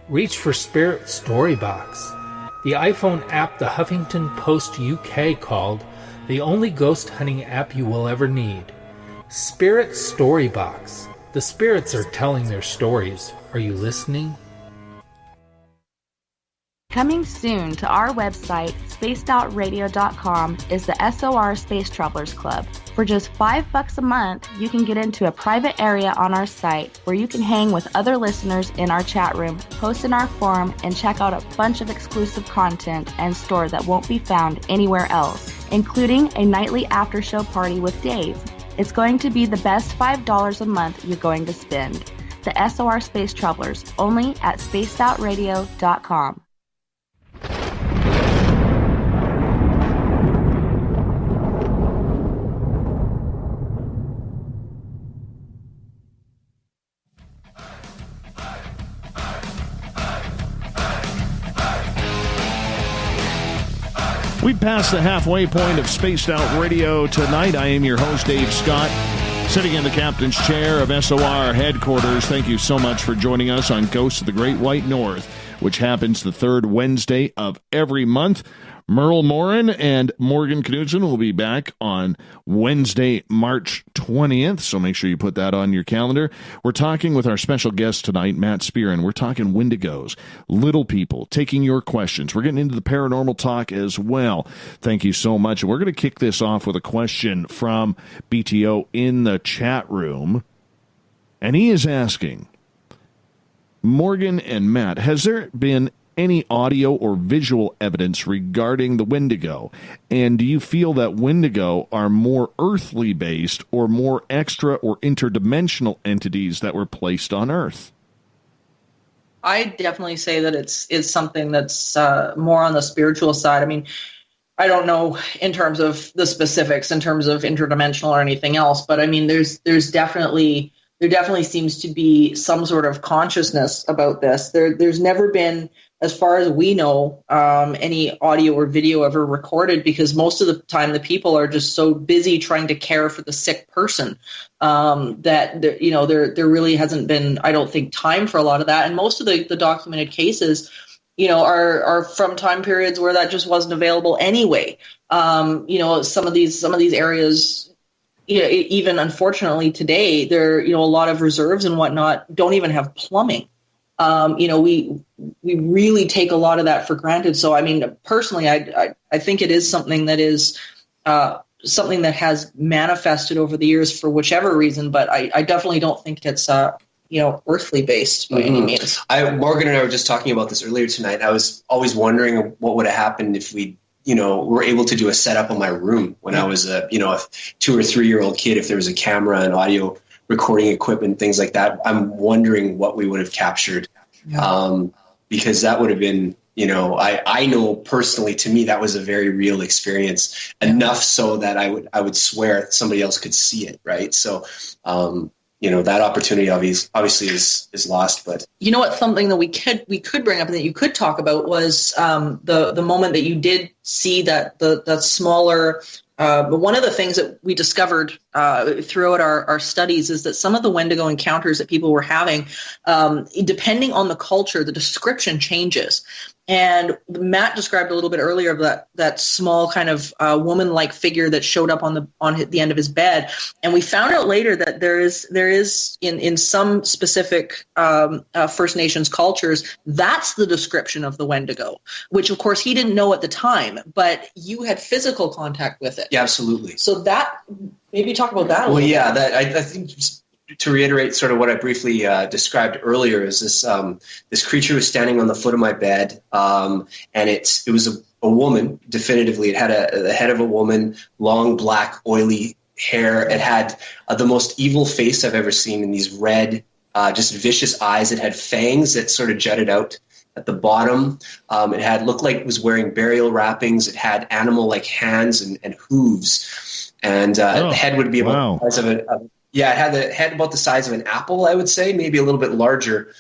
[SPEAKER 9] Reach for Spirit Storybox, the iPhone app the Huffington Post UK called the only ghost hunting app you will ever need. Spirit Storybox. The spirits are telling their stories. Are you listening?
[SPEAKER 6] Coming soon to our website, spacedoutradio.com, is the SOR Space Travelers Club. For just $5 a month, you can get into a private area on our site where you can hang with other listeners in our chat room, post in our forum, and check out a bunch of exclusive content and store that won't be found anywhere else, including a nightly after-show party with Dave. It's going to be the best $5 a month you're going to spend. The SOR Space Travelers, only at spacedoutradio.com.
[SPEAKER 3] We've passed the halfway point of Spaced Out Radio tonight. I am your host, Dave Scott, sitting in the captain's chair of SOR headquarters. Thank you so much for joining us on Ghosts of the Great White North, which happens the third Wednesday of every month. Merle Morin and Morgan Knudsen will be back on Wednesday, March 20th, so make sure you put that on your calendar. We're talking with our special guest tonight, Matt Spearin. We're talking Wendigos, little people, taking your questions. We're getting into the paranormal talk as well. Thank you so much. And we're going to kick this off with a question from BTO in the chat room. And he is asking, Morgan and Matt, has there been any audio or visual evidence regarding the Wendigo? And do you feel that Wendigo are more earthly based or more extra or interdimensional entities that were placed on Earth?
[SPEAKER 17] I definitely say that it's something that's more on the spiritual side. I mean, I don't know in terms of the specifics, in terms of interdimensional or anything else, but I mean, there definitely seems to be some sort of consciousness about this. There's never been as far as we know, any audio or video ever recorded, because most of the time the people are just so busy trying to care for the sick person that there really hasn't been, I don't think, time for a lot of that. And most of the documented cases, are from time periods where that just wasn't available anyway. Some of these areas, even unfortunately today, there, a lot of reserves and whatnot don't even have plumbing. We really take a lot of that for granted. So, I mean, personally, I think it is something that is something that has manifested over the years for whichever reason, but I definitely don't think it's earthly based by any means.
[SPEAKER 18] Morgan and I were just talking about this earlier tonight. I was always wondering what would have happened if we, were able to do a setup in my room when I was a 2 or 3 year old kid, if there was a camera and audio recording equipment, things like that. I'm wondering what we would have captured. Because that would have been, I know personally, to me, that was a very real experience, enough so that I would swear somebody else could see it. Right. So, that opportunity obviously is lost, but
[SPEAKER 17] what, something that we could bring up and that you could talk about was the moment that you did see that smaller. But one of the things that we discovered throughout our studies is that some of the Wendigo encounters that people were having, depending on the culture, the description changes. And Matt described a little bit earlier of that small kind of woman-like figure that showed up on the end of his bed. And we found out later that there is in some specific First Nations cultures, that's the description of the Wendigo, which of course he didn't know at the time, but you had physical contact with it.
[SPEAKER 18] Yeah, absolutely.
[SPEAKER 17] So that, maybe talk about that a little bit.
[SPEAKER 18] I think to reiterate sort of what I briefly described earlier is this creature was standing on the foot of my bed, and it was a woman. Definitively, it had the head of a woman, long black oily hair. It had the most evil face I've ever seen, in these red, just vicious eyes. It had fangs that sort of jutted out at the bottom. It looked like it was wearing burial wrappings. It had animal like hands and hooves, and the head would be about the size of it had the head about the size of an apple, I would say, maybe a little bit larger.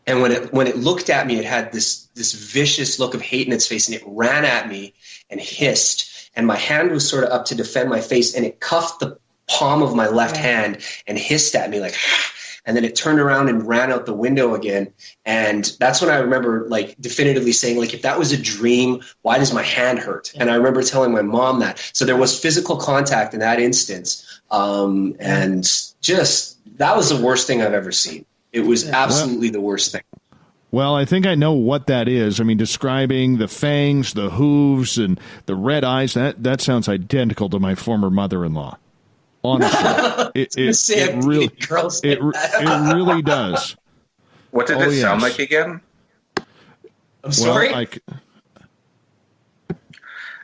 [SPEAKER 18] And when it looked at me, it had this vicious look of hate in its face, and it ran at me and hissed. And my hand was sort of up to defend my face, and it cuffed the palm of my left hand and hissed at me like, and then it turned around and ran out the window again. And that's when I remember definitively saying, if that was a dream, why does my hand hurt? And I remember telling my mom that. So there was physical contact in that instance. And just, that was the worst thing I've ever seen. It was absolutely the worst thing.
[SPEAKER 3] Well, I think I know what that is. I mean, describing the fangs, the hooves, and the red eyes, that sounds identical to my former mother-in-law. Honestly, it really does.
[SPEAKER 1] What did it sound like again?
[SPEAKER 18] I'm sorry?
[SPEAKER 1] I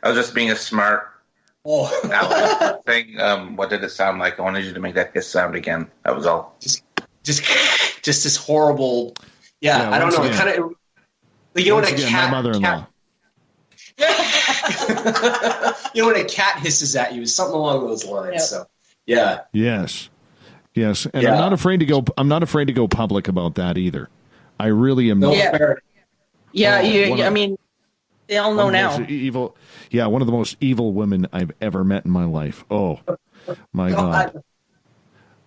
[SPEAKER 1] was just being a smart thing. What did it sound like? I wanted you to make that hiss sound again. That was all.
[SPEAKER 18] Just this horrible. Yeah, I don't know. It kind of. When a cat.
[SPEAKER 3] My mother-in-law.
[SPEAKER 18] When a cat hisses at you, something along those lines. Yep. So. Yeah.
[SPEAKER 3] Yes. And I'm not afraid to go. I'm not afraid to go public about that either. I really am.
[SPEAKER 17] I mean, they all know now.
[SPEAKER 3] Evil. Yeah, one of the most evil women I've ever met in my life. Oh, my God.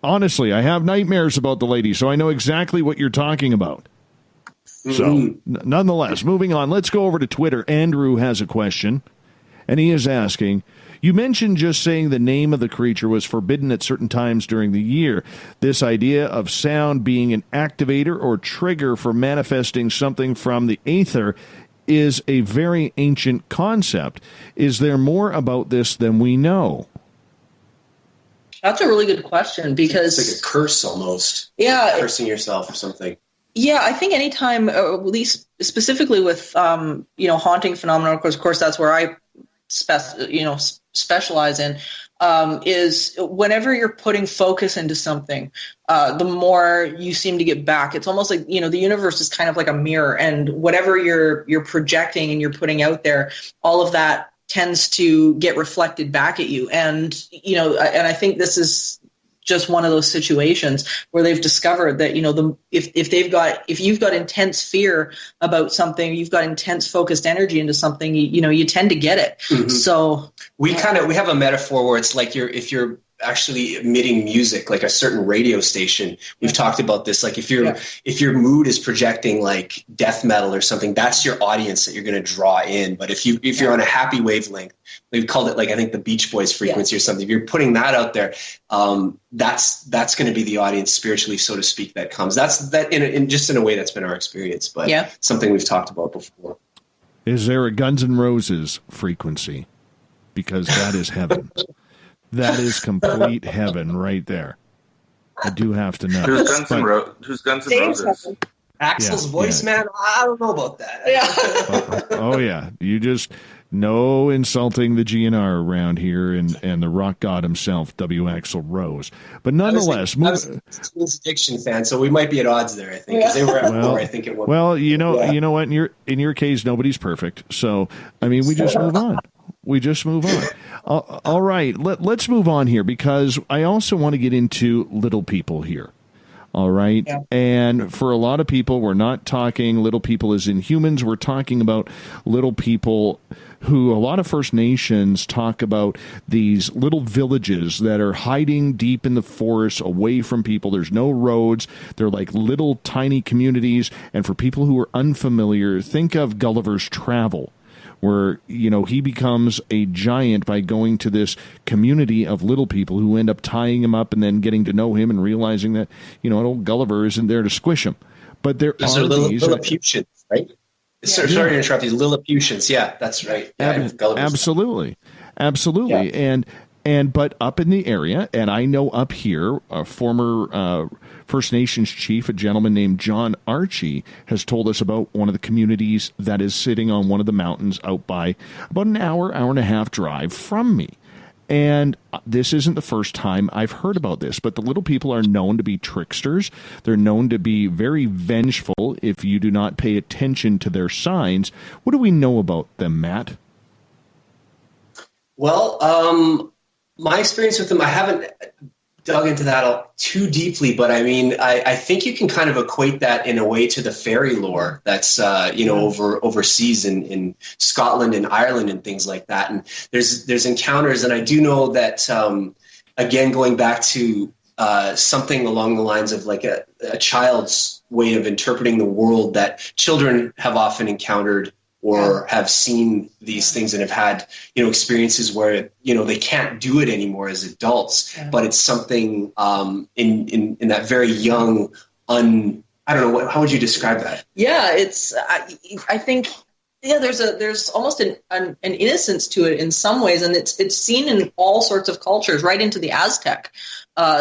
[SPEAKER 3] Honestly, I have nightmares about the lady, so I know exactly what you're talking about. So, nonetheless, moving on. Let's go over to Twitter. Andrew has a question, and he is asking, you mentioned just saying the name of the creature was forbidden at certain times during the year. This idea of sound being an activator or trigger for manifesting something from the aether is a very ancient concept. Is there more about this than we know?
[SPEAKER 17] That's a really good question, because
[SPEAKER 18] it's like a curse almost.
[SPEAKER 17] Yeah.
[SPEAKER 18] Cursing yourself or something.
[SPEAKER 17] Yeah, I think anytime, at least specifically with, haunting phenomena, of course, that's where I specialize in, is whenever you're putting focus into something, the more you seem to get back. It's almost like, the universe is kind of like a mirror, and whatever you're projecting and you're putting out there, all of that tends to get reflected back at you. And, and I think this is just one of those situations where they've discovered that, if you've got intense fear about something, you've got intense focused energy into something, you tend to get it.
[SPEAKER 18] Mm-hmm.
[SPEAKER 17] So
[SPEAKER 18] we have a metaphor where it's like if you're actually emitting music, like a certain radio station. We've talked about this. Like if your mood is projecting like death metal or something, that's your audience that you're going to draw in. But if you're on a happy wavelength, we've called it like, I think, the Beach Boys frequency or something. If you're putting that out there, that's going to be the audience spiritually, so to speak, that comes. That's that in a way that's been our experience, but something we've talked about before.
[SPEAKER 3] Is there a Guns N' Roses frequency? Because that is heaven. That is complete heaven right there. I do have to know.
[SPEAKER 1] Who's Guns N' Roses?
[SPEAKER 18] Axl's voice, man? I don't know about that.
[SPEAKER 17] Yeah.
[SPEAKER 3] Oh, yeah. You just, no insulting the GNR around here and the rock god himself, W. Axl Rose. But nonetheless.
[SPEAKER 18] I was a King's Addiction fan, so we might be at odds there, I think. Because they were at war, I think, at one point.
[SPEAKER 3] Well, you know what? In your case, nobody's perfect. So, I mean, we just move on. We just move on. All right, let's move on here because I also want to get into little people here. All right. Yeah. And for a lot of people, we're not talking little people as in humans. We're talking about little people who a lot of First Nations talk about these little villages that are hiding deep in the forest away from people. There's no roads. They're like little tiny communities. And for people who are unfamiliar, think of Gulliver's Travel, where, he becomes a giant by going to this community of little people who end up tying him up and then getting to know him and realizing that, old Gulliver isn't there to squish him. But there are these
[SPEAKER 18] Lilliputians, right? Yeah. Sorry to interrupt you. Lilliputians, yeah, that's right. Yeah,
[SPEAKER 3] absolutely. Yeah. But up in the area, and I know up here, a former First Nations chief, a gentleman named John Archie, has told us about one of the communities that is sitting on one of the mountains out by about an hour and a half drive from me. And this isn't the first time I've heard about this, but the little people are known to be tricksters. They're known to be very vengeful if you do not pay attention to their signs. What do we know about them, Matt?
[SPEAKER 18] Well, my experience with them, I haven't dug into that too deeply, but I mean, I think you can kind of equate that in a way to the fairy lore that's, overseas in Scotland and Ireland and things like that. And there's encounters, and I do know that, again, going back to something along the lines of like a child's way of interpreting the world, that children have often encountered or have seen these things and have had, experiences where, they can't do it anymore as adults, but it's something in that very young, I don't know, how would you describe that?
[SPEAKER 17] Yeah, I think, there's almost an innocence to it in some ways, and it's seen in all sorts of cultures, right into the Aztec.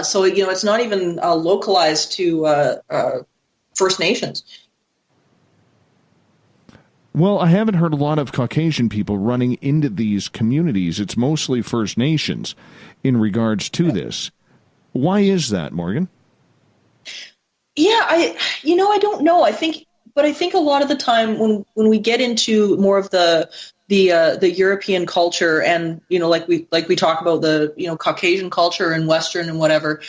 [SPEAKER 17] So, it's not even localized to First Nations.
[SPEAKER 3] Well, I haven't heard a lot of Caucasian people running into these communities. It's mostly First Nations in regards to this. Why is that, Morgan?
[SPEAKER 17] Yeah, I don't know. I think a lot of the time when we get into more of the European culture and, like we talk about the, Caucasian culture and Western and whatever,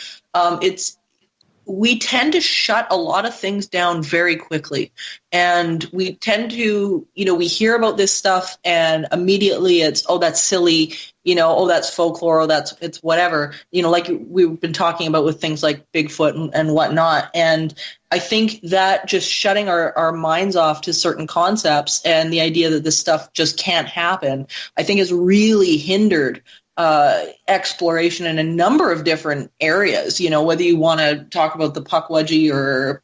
[SPEAKER 17] we tend to shut a lot of things down very quickly. And we tend to, we hear about this stuff and immediately it's, oh, that's silly, that's folklore, it's whatever, like we've been talking about with things like Bigfoot and whatnot. And I think that just shutting our minds off to certain concepts and the idea that this stuff just can't happen, I think has really hindered exploration in a number of different areas. Whether you want to talk about the Pukwudgie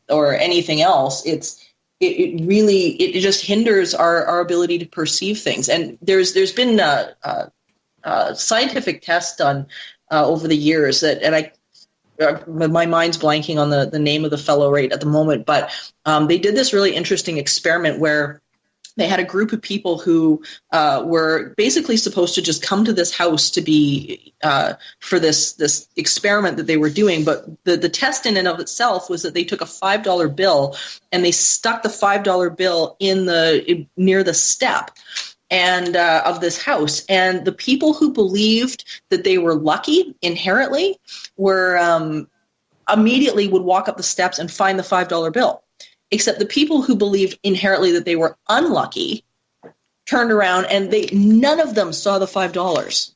[SPEAKER 17] or anything else, it really just hinders our ability to perceive things. And there's been scientific tests done over the years my mind's blanking on the name of the fellow right at the moment, but they did this really interesting experiment where they had a group of people who were basically supposed to just come to this house to be for this experiment that they were doing. But the test in and of itself was that they took a $5 bill and they stuck the $5 bill near the step. and of this house. And the people who believed that they were lucky inherently were immediately would walk up the steps and find the $5 bill. Except the people who believed inherently that they were unlucky turned around and none of them saw the $5.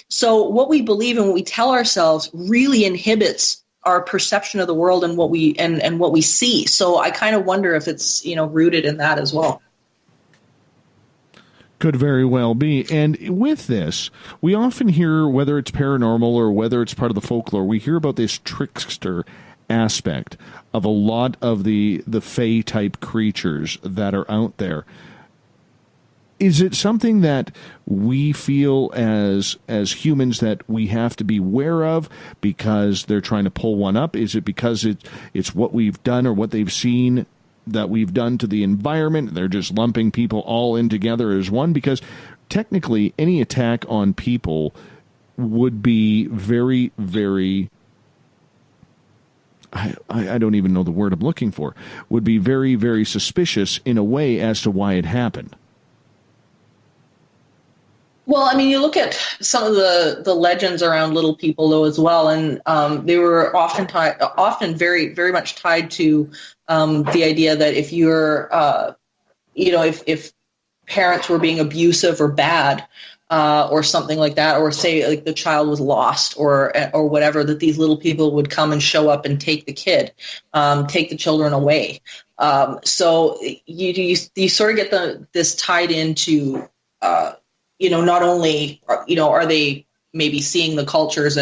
[SPEAKER 17] So what we believe and what we tell ourselves really inhibits our perception of the world and what we see. So I kind of wonder if it's, rooted in that as well.
[SPEAKER 3] Could very well be. And with this, we often hear, whether it's paranormal or whether it's part of the folklore, we hear about this trickster aspect of a lot of the fae type creatures that are out there. Is it something that we feel as humans that we have to be aware of because they're trying to pull one up? Is it because it's what we've done or what they've seen that we've done to the environment? They're just lumping people all in together as one? Because technically any attack on people would be very, very... I don't even know the word I'm looking for. Would be very, very suspicious in a way as to why it happened.
[SPEAKER 17] Well, I mean, you look at some of the legends around little people, though, as well, and they were often very, very much tied to the idea that if you're, if parents were being abusive or bad, or something like that, or say like the child was lost or whatever, that these little people would come and show up and take the children away. So you sort of get this tied into. Not only, are they maybe seeing the cultures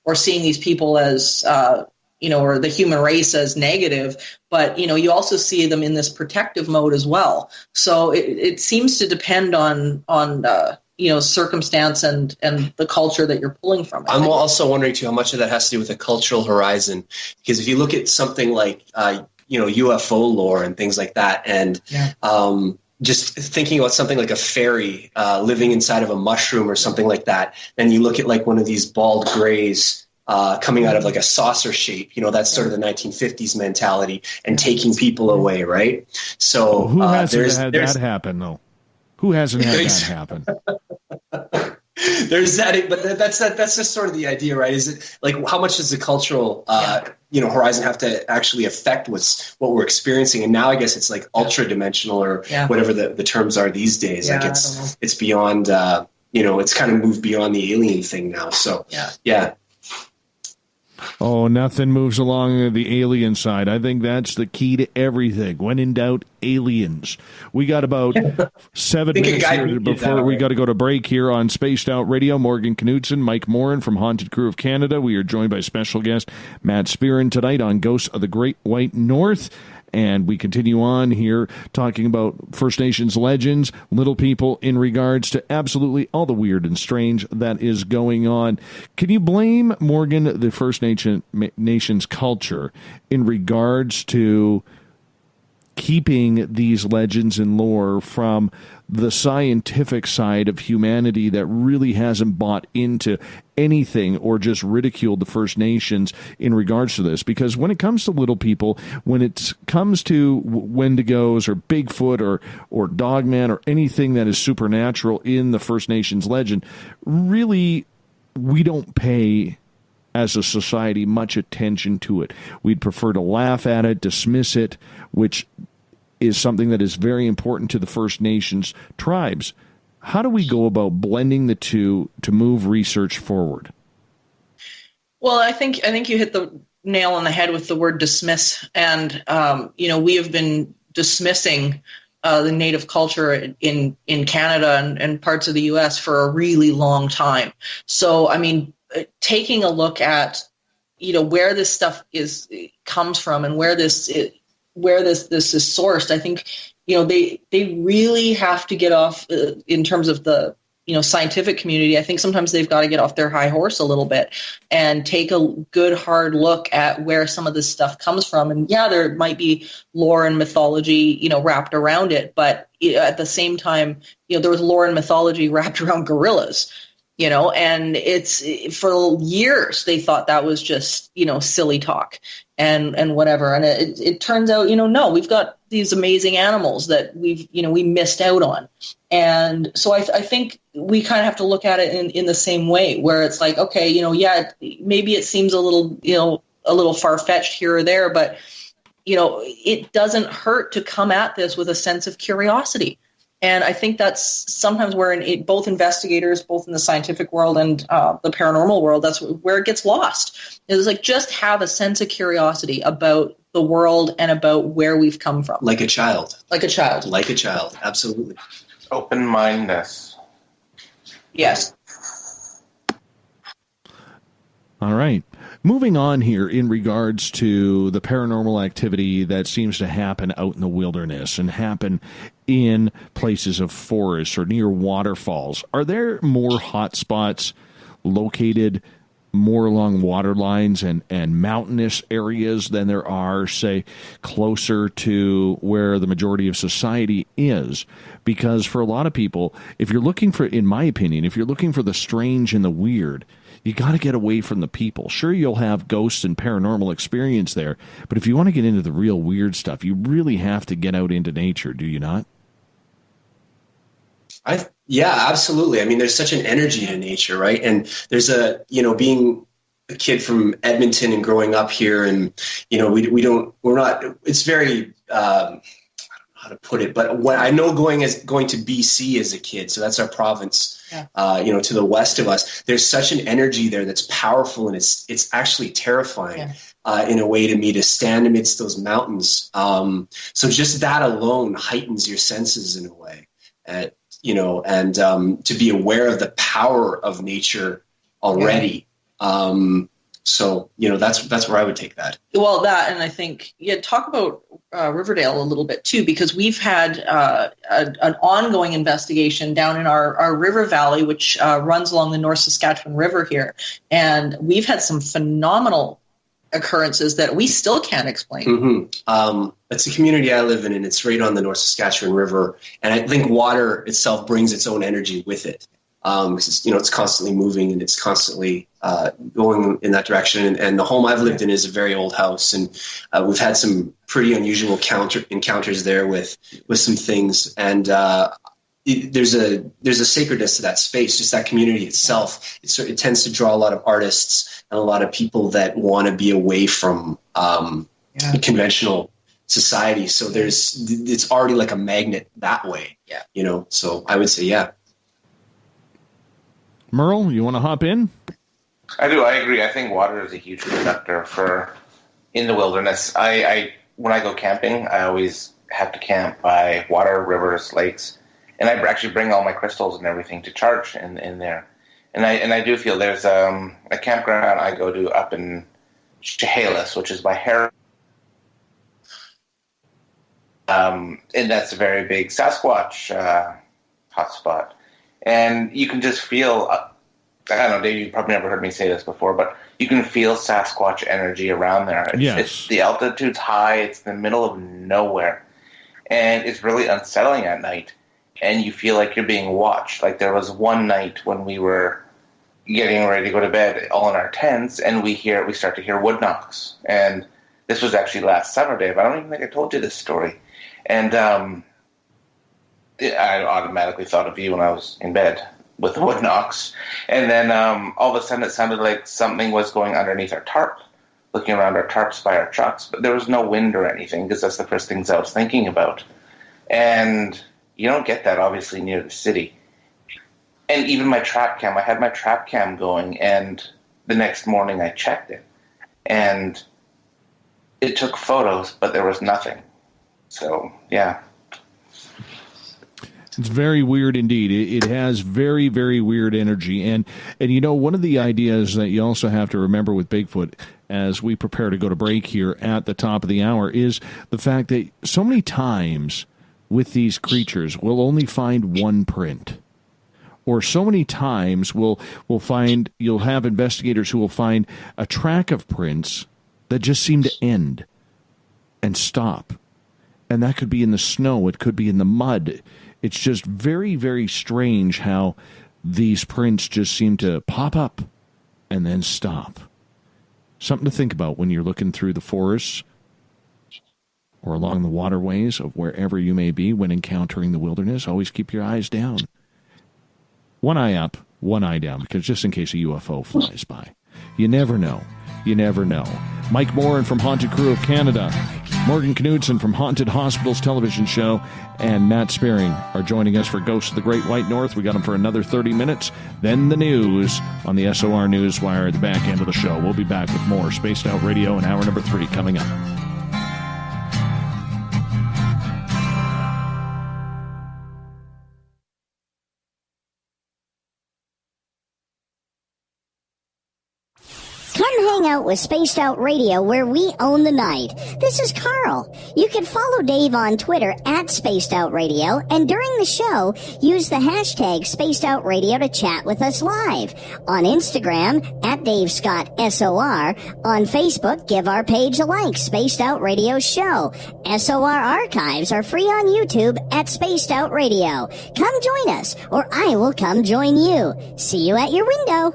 [SPEAKER 17] or seeing these people as, or the human race as negative, but, you also see them in this protective mode as well. So it seems to depend on circumstance and the culture that you're pulling from.
[SPEAKER 18] I'm also wondering, too, how much of that has to do with the cultural horizon. Because if you look at something like, UFO lore and things like that, and just thinking about something like a fairy living inside of a mushroom or something like that, then you look at like one of these bald grays coming out of like a saucer shape, that's sort of the 1950s mentality and taking people away, right? So
[SPEAKER 3] who hasn't had that happen, though? Who hasn't had that happen?
[SPEAKER 18] There's that, but that's just sort of the idea, right? Is it like how much does the cultural horizon have to actually affect what we're experiencing? And now I guess it's like ultra dimensional or whatever the terms are these days.
[SPEAKER 17] Yeah,
[SPEAKER 18] like it's beyond it's kind of moved beyond the alien thing now. So yeah.
[SPEAKER 3] Oh, nothing moves along the alien side. I think that's the key to everything. When in doubt, aliens. We got about 7 minutes here before we got to go to break here on Spaced Out Radio. Morgan Knudsen, Mike Morin from Haunted Crew of Canada. We are joined by special guest Matt Spearin tonight on Ghosts of the Great White North. And we continue on here talking about First Nations legends, little people, in regards to absolutely all the weird and strange that is going on. Can you blame, Morgan, the First Nations culture in regards to keeping these legends and lore from the scientific side of humanity that really hasn't bought into anything or just ridiculed the First Nations in regards to this? Because when it comes to little people, when it comes to Wendigos or Bigfoot or Dogman or anything that is supernatural in the First Nations legend, really we don't pay as a society much attention to it. We'd prefer to laugh at it, dismiss it, which is something that is very important to the First Nations tribes. How do we go about blending the two to move research forward?
[SPEAKER 17] Well, I think you hit the nail on the head with the word dismiss. And, we have been dismissing the Native culture in Canada and parts of the U.S. for a really long time. So, I mean, taking a look at, where this stuff comes from and where this is sourced, I think, they really have to get off in terms of the, scientific community. I think sometimes they've got to get off their high horse a little bit and take a good hard look at where some of this stuff comes from. And there might be lore and mythology, wrapped around it. But at the same time, there was lore and mythology wrapped around gorillas. And it's for years they thought that was just, silly talk and whatever. And it turns out, no, we've got these amazing animals that we missed out on. And so I think we kind of have to look at it in the same way, where it's like, okay, maybe it seems a little far-fetched here or there, but it doesn't hurt to come at this with a sense of curiosity. And I think that's sometimes where both investigators, both in the scientific world and the paranormal world, that's where it gets lost. It's like, just have a sense of curiosity about the world and about where we've come from.
[SPEAKER 18] Like a child.
[SPEAKER 17] Absolutely.
[SPEAKER 1] Open-mindedness.
[SPEAKER 17] Yes.
[SPEAKER 3] All right. Moving on here in regards to the paranormal activity that seems to happen out in the wilderness and happen in places of forests or near waterfalls. Are there more hot spots located more along water lines and mountainous areas than there are, say, closer to where the majority of society is? Because for a lot of people, if you're looking for, in my opinion, if you're looking for the strange and the weird, you got to get away from the people. Sure, you'll have ghosts and paranormal experience there, but if you want to get into the real weird stuff, you really have to get out into nature, do you not?
[SPEAKER 18] Yeah, absolutely. I mean, there's such an energy in nature, right? And there's being a kid from Edmonton and growing up here, and it's very, I don't know how to put it, but when I know going to BC as a kid, so that's our province, to the west of us, there's such an energy there that's powerful, and it's actually terrifying in a way to me, to stand amidst those mountains. So just that alone heightens your senses in a way. And to be aware of the power of nature already. So that's where I would take that.
[SPEAKER 17] Well, that, and I think, talk about Riverdale a little bit too, because we've had an ongoing investigation down in our river valley, which runs along the North Saskatchewan River here. And we've had some phenomenal occurrences that we still can't explain.
[SPEAKER 18] Mm-hmm. It's the community I live in, and it's right on the North Saskatchewan River. And I think water itself brings its own energy with it. It's constantly moving, and it's constantly going in that direction. And the home I've lived in is a very old house, and we've had some pretty unusual encounters there with some things. And there's a sacredness to that space, just that community itself. It tends to draw a lot of artists and a lot of people that want to be away from conventional society. So it's already like a magnet that way. Yeah. So I would say, yeah.
[SPEAKER 3] Merle, you want to hop in?
[SPEAKER 1] I do. I agree. I think water is a huge factor in the wilderness. When I go camping, I always have to camp by water, rivers, lakes, and I actually bring all my crystals and everything to charge in there. And I do feel there's a campground I go to up in Chehalis, which is by Harris. And that's a very big Sasquatch hotspot. And you can just feel, I don't know, Dave, you probably never heard me say this before, but you can feel Sasquatch energy around there. It's the altitude's high, it's in the middle of nowhere, and it's really unsettling at night. And you feel like you're being watched. Like there was one night when we were getting ready to go to bed, all in our tents, and we start to hear wood knocks. And this was actually last summer, Dave. I don't even think I told you this story. And I automatically thought of you when I was in bed with the wood knocks. And then all of a sudden it sounded like something was going underneath our tarp, looking around our tarps by our trucks. But there was no wind or anything, because that's the first things I was thinking about. And you don't get that, obviously, near the city. And even my trap cam, I had my trap cam going, and the next morning I checked it. And it took photos, but there was nothing. So, yeah.
[SPEAKER 3] It's very weird indeed. It has very, very weird energy. And one of the ideas that you also have to remember with Bigfoot as we prepare to go to break here at the top of the hour is the fact that so many times with these creatures, we'll only find one print. Or so many times you'll have investigators who will find a track of prints that just seem to end and stop. And that could be in the snow. It could be in the mud. It's just very, very strange how these prints just seem to pop up and then stop. Something to think about when you're looking through the forests. or along the waterways of wherever you may be when encountering the wilderness, always keep your eyes down. One eye up, one eye down, because just in case a UFO flies by. You never know. You never know. Mike Morin from Haunted Crew of Canada, Morgan Knudsen from Haunted Hospitals television show, and Matt Spearin are joining us for Ghosts of the Great White North. We got them for another 30 minutes. Then the news on the SOR Newswire at the back end of the show. We'll be back with more Spaced Out Radio in hour number 3 coming up.
[SPEAKER 19] Come hang out with Spaced Out Radio, where we own the night. This is Carl. You can follow Dave on Twitter at Spaced Out Radio, and during the show, use the hashtag Spaced Out Radio to chat with us live. On Instagram, at Dave Scott SOR. On Facebook, give our page a like, Spaced Out Radio Show. SOR archives are free on YouTube at Spaced Out Radio. Come join us, or I will come join you. See you at your window.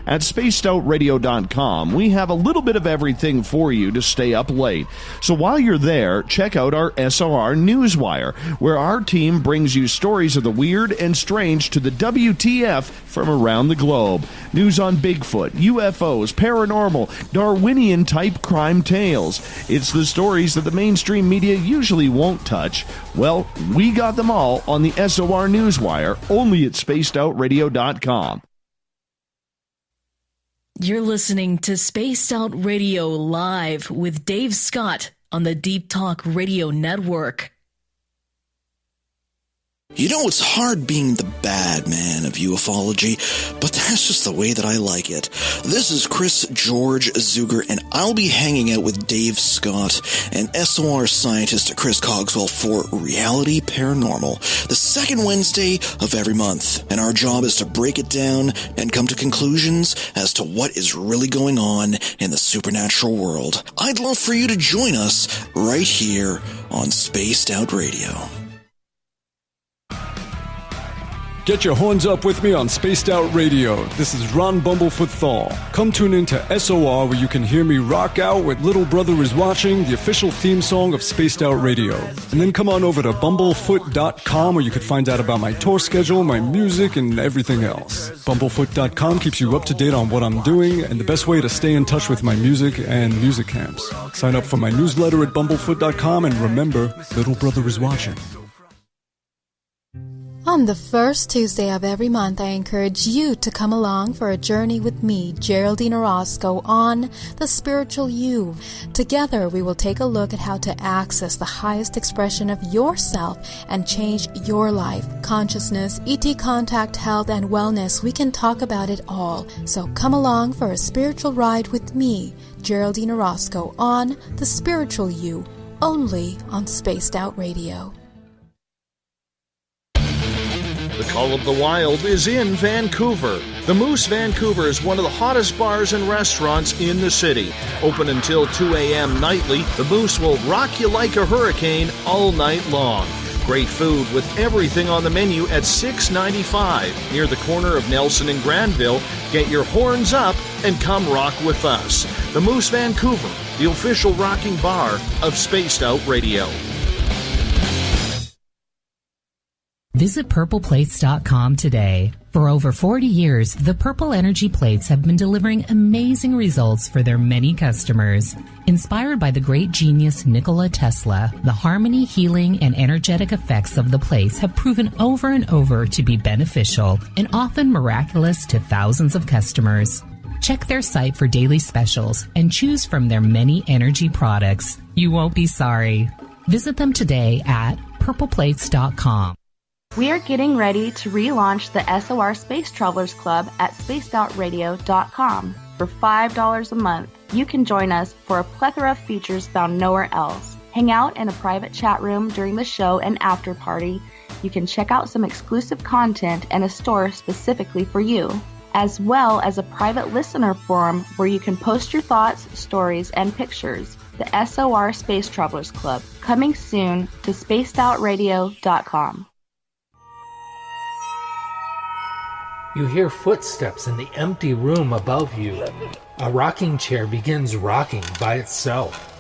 [SPEAKER 3] At spacedoutradio.com, we have a little bit of everything for you to stay up late. So while you're there, check out our SOR Newswire, where our team brings you stories of the weird and strange to the WTF from around the globe. News on Bigfoot, UFOs, paranormal, Darwinian-type crime tales. It's the stories that the mainstream media usually won't touch. Well, we got them all on the SOR Newswire, only at spacedoutradio.com.
[SPEAKER 5] You're listening to Spaced Out Radio Live with Dave Scott on the Deep Talk Radio Network.
[SPEAKER 21] You know, it's hard being the bad man of ufology, but that's just the way that I like it. This is Chris George Zuger, and I'll be hanging out with Dave Scott and SOR scientist Chris Cogswell for Reality Paranormal, the second Wednesday of every month. And our job is to break it down and come to conclusions as to what is really going on in the supernatural world. I'd love for you to join us right here on Spaced Out Radio.
[SPEAKER 7] Get your horns up with me on Spaced Out Radio. This is Ron Bumblefoot Thal. Come tune in to SOR, where you can hear me rock out with Little Brother Is Watching, the official theme song of Spaced Out Radio. And then come on over to bumblefoot.com, where you can find out about my tour schedule, my music, and everything else. Bumblefoot.com keeps you up to date on what I'm doing and the best way to stay in touch with my music and music camps. Sign up for my newsletter at bumblefoot.com, and remember, Little Brother Is Watching.
[SPEAKER 8] On the first Tuesday of every month, I encourage you to come along for a journey with me, Geraldine Orozco, on The Spiritual You. Together, we will take a look at how to access the highest expression of yourself and change your life. Consciousness, ET contact, health, and wellness, we can talk about it all. So come along for a spiritual ride with me, Geraldine Orozco, on The Spiritual You, only on Spaced Out Radio.
[SPEAKER 16] The Call of the Wild is in Vancouver. The Moose Vancouver is one of the hottest bars and restaurants in the city. Open until 2 a.m. nightly, the Moose will rock you like a hurricane all night long. Great food with everything on the menu at $6.95 near the corner of Nelson and Granville. Get your horns up and come rock with us. The Moose Vancouver, the official rocking bar of Spaced Out Radio.
[SPEAKER 14] Visit purpleplates.com today. For over 40 years, the Purple Energy Plates have been delivering amazing results for their many customers. Inspired by the great genius Nikola Tesla, the harmony, healing, and energetic effects of the plates have proven over and over to be beneficial and often miraculous to thousands of customers. Check their site for daily specials and choose from their many energy products. You won't be sorry. Visit them today at purpleplates.com.
[SPEAKER 6] We are getting ready to relaunch the SOR Space Travelers Club at spacedoutradio.com. For $5 a month, you can join us for a plethora of features found nowhere else. Hang out in a private chat room during the show and after party. You can check out some exclusive content and a store specifically for you, as well as a private listener forum where you can post your thoughts, stories, and pictures. The SOR Space Travelers Club, coming soon to spacedoutradio.com.
[SPEAKER 9] You hear footsteps in the empty room above you. A rocking chair begins rocking by itself.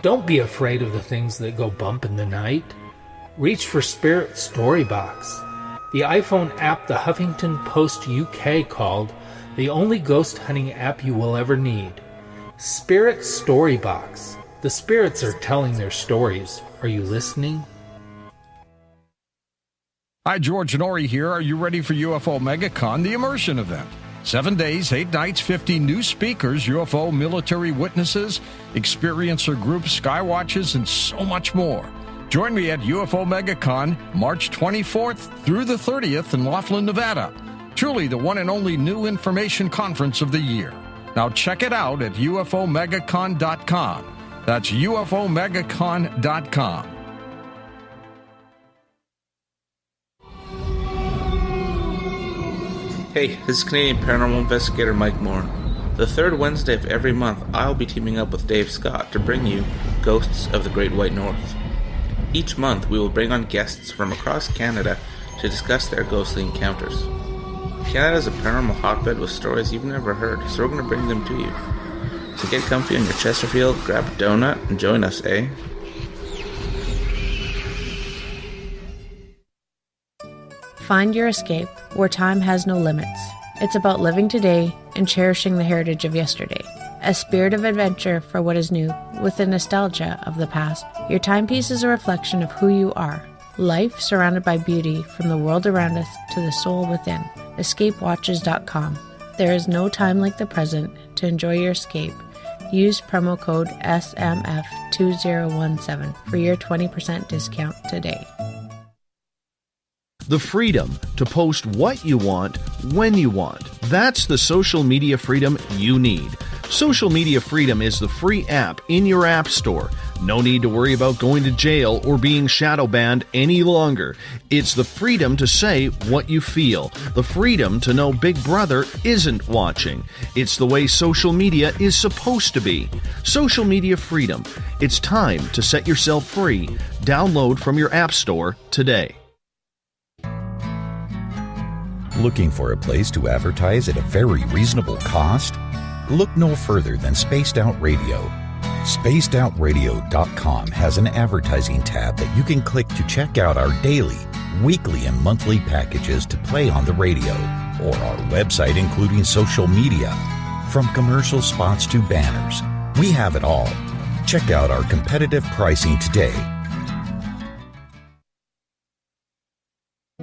[SPEAKER 9] Don't be afraid of the things that go bump in the night. Reach for Spirit Storybox, the iPhone app the Huffington Post UK called the only ghost hunting app you will ever need. Spirit Storybox. The spirits are telling their stories. Are you listening?
[SPEAKER 20] Hi, George Norrie here. Are you ready for UFO MegaCon, the immersion event? 7 days, 8 nights, 50 new speakers, UFO military witnesses, experiencer groups, skywatches, and so much more. Join me at UFO MegaCon, March 24th through the 30th in Laughlin, Nevada. Truly the one and only new information conference of the year. Now check it out at UFOMegaCon.com. That's UFOMegaCon.com.
[SPEAKER 1] Hey, this is Canadian Paranormal Investigator Mike Morin. The third Wednesday of every month, I'll be teaming up with Dave Scott to bring you Ghosts of the Great White North. Each month, we will bring on guests from across Canada to discuss their ghostly encounters. Canada is a paranormal hotbed with stories you've never heard, so we're going to bring them to you. So get comfy on your Chesterfield, grab a donut, and join us, eh?
[SPEAKER 15] Find your escape where time has no limits. It's about living today and cherishing the heritage of yesterday. A spirit of adventure for what is new, with the nostalgia of the past. Your timepiece is a reflection of who you are. Life surrounded by beauty from the world around us to the soul within. EscapeWatches.com. There is no time like the present to enjoy your escape. Use promo code SMF2017 for your 20% discount today.
[SPEAKER 16] The freedom to post what you want, when you want. That's the social media freedom you need. Social Media Freedom is the free app in your app store. No need to worry about going to jail or being shadow banned any longer. It's the freedom to say what you feel. The freedom to know Big Brother isn't watching. It's the way social media is supposed to be. Social Media Freedom. It's time to set yourself free. Download from your app store today.
[SPEAKER 13] Looking for a place to advertise at a very reasonable cost? Look no further than Spaced Out Radio. SpacedOutRadio.com has an advertising tab that you can click to check out our daily, weekly, and monthly packages to play on the radio, or our website including social media. From commercial spots to banners, we have it all. Check out our competitive pricing today.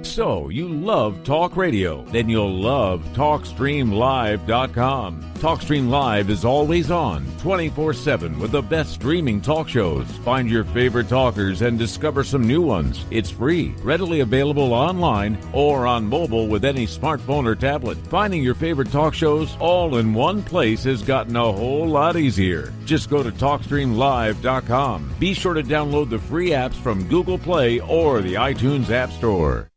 [SPEAKER 12] So, you love talk radio? Then you'll love TalkStreamLive.com. TalkStream Live is always on, 24/7, with the best streaming talk shows. Find your favorite talkers and discover some new ones. It's free, readily available online or on mobile with any smartphone or tablet. Finding your favorite talk shows all in one place has gotten a whole lot easier. Just go to TalkStreamLive.com. Be sure to download the free apps from Google Play or the iTunes App Store.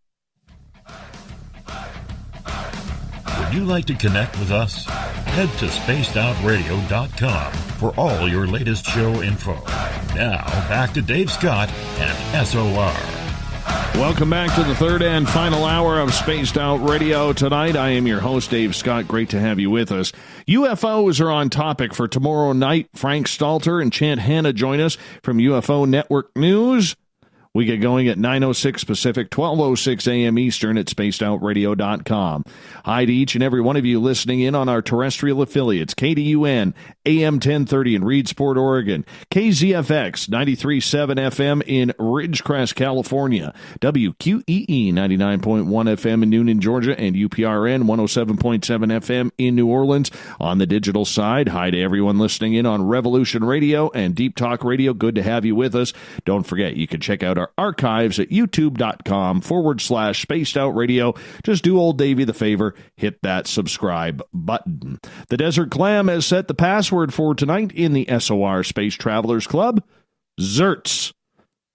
[SPEAKER 2] Would you like to connect with us? Head to spacedoutradio.com for all your latest show info. Now, back to Dave Scott and SOR.
[SPEAKER 3] Welcome back to the third and final hour of Spaced Out Radio. Tonight, I am your host, Dave Scott. Great to have you with us. UFOs are on topic for tomorrow night. Frank Stalter and Chant Hanna join us from UFO Network News. We get going at 9:06 Pacific, 12:06 a.m. Eastern at spacedoutradio.com. Hi to each and every one of you listening in on our terrestrial affiliates, KDUN, AM 1030 in Reedsport, Oregon, KZFX 93.7 FM in Ridgecrest, California, WQEE 99.1 FM in Noonan, Georgia, and UPRN 107.7 FM in New Orleans. On the digital side, hi to everyone listening in on Revolution Radio and Deep Talk Radio. Good to have you with us. Don't forget, you can check out our archives at youtube.com/Spaced Out Radio. Just do old Davey the favor, hit that subscribe button. The Desert Clam has set the password for tonight in the SOR Space Travelers Club. Zerts.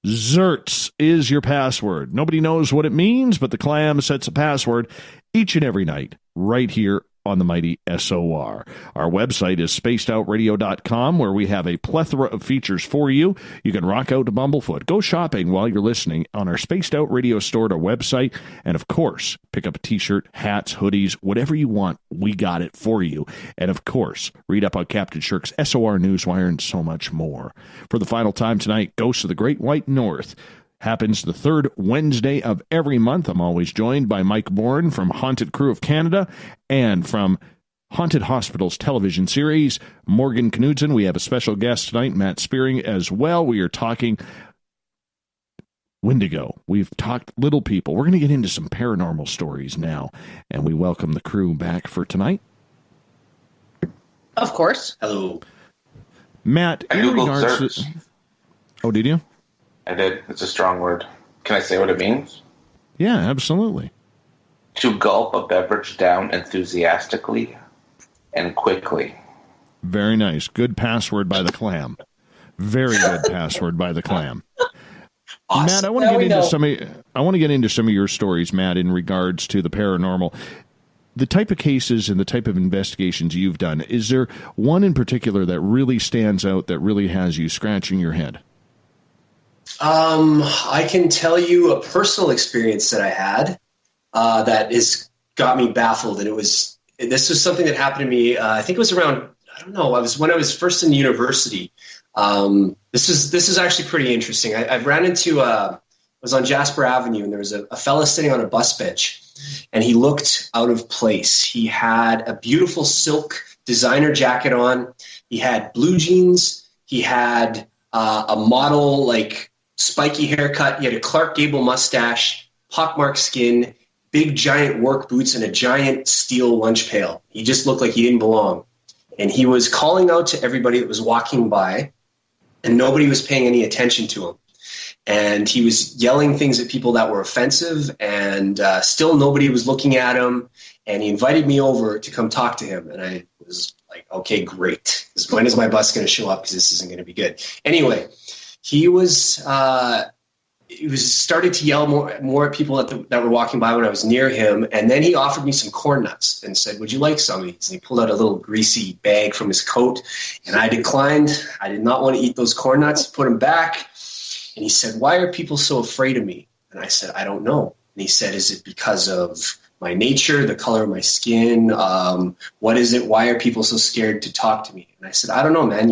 [SPEAKER 3] Zerts is your password. Nobody knows what it means, but the Clam sets a password each and every night right here on the mighty SOR. Our website is spacedoutradio.com, where we have a plethora of features for you. You can rock out to Bumblefoot. Go shopping while you're listening on our Spaced Out Radio store at our website. And, of course, pick up a T-shirt, hats, hoodies, whatever you want. We got it for you. And, of course, read up on Captain Shirk's SOR Newswire and so much more. For the final time tonight, Ghosts of the Great White North happens the third Wednesday of every month. I'm always joined by Mike Morin from Haunted Crew of Canada and from Haunted Hospitals television series, Morgan Knudsen. We have a special guest tonight, Matt Spearin, as well. We are talking Windigo. We've talked Little People. We're going to get into some paranormal stories now, and we welcome the crew back for tonight.
[SPEAKER 17] Of course.
[SPEAKER 18] Hello.
[SPEAKER 3] Matt,
[SPEAKER 1] I Googled search.
[SPEAKER 3] Oh, did you?
[SPEAKER 1] I did. It's a strong word. Can I say what it means?
[SPEAKER 3] Yeah, absolutely.
[SPEAKER 1] To gulp a beverage down enthusiastically and quickly.
[SPEAKER 3] Very nice. Good password by the clam. Very good password by the clam. Awesome. Matt, I want to get into some of your stories, Matt, in regards to the paranormal. The type of cases and the type of investigations you've done, is there one in particular that really stands out, that really has you scratching your head?
[SPEAKER 18] I can tell you a personal experience that I had that got me baffled, and this was something that happened to me. I think it was around, I don't know, when I was first in university. This is actually pretty interesting. I ran into I was on Jasper Avenue, and there was a fella sitting on a bus bench, and he looked out of place. He had a beautiful silk designer jacket on. He had blue jeans. He had a model spiky haircut. He had a Clark Gable mustache, pockmarked skin, big giant work boots, and a giant steel lunch pail. He just looked like he didn't belong. And he was calling out to everybody that was walking by, and nobody was paying any attention to him. And he was yelling things at people that were offensive, and still nobody was looking at him. And he invited me over to come talk to him. And I was like, okay, great. When is my bus going to show up? Because this isn't going to be good. Anyway, he was starting to yell more at people that were walking by when I was near him, and then he offered me some corn nuts and said, "Would you like some of these?" And he pulled out a little greasy bag from his coat, and I declined. I did not want to eat those corn nuts. Put them back, and he said, "Why are people so afraid of me?" And I said, "I don't know." And he said, "Is it because of my nature, the color of my skin? What is it? Why are people so scared to talk to me?" And I said, "I don't know, man.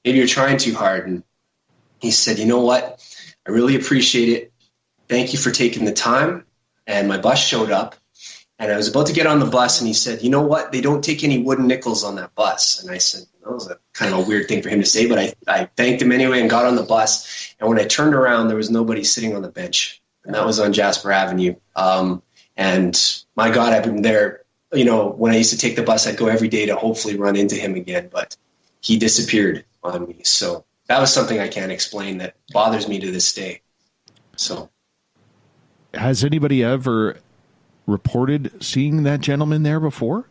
[SPEAKER 18] Maybe you're trying too hard." And he said, "You know what? I really appreciate it. Thank you for taking the time." And my bus showed up, and I was about to get on the bus, and he said, "You know what? They don't take any wooden nickels on that bus." And I said, that was a kind of a weird thing for him to say, but I thanked him anyway and got on the bus. And when I turned around, there was nobody sitting on the bench, and that was on Jasper Avenue. And my God, I've been there. When I used to take the bus, I'd go every day to hopefully run into him again, but he disappeared on me. So that was something I can't explain that bothers me to this day. So,
[SPEAKER 3] has anybody ever reported seeing that gentleman there before?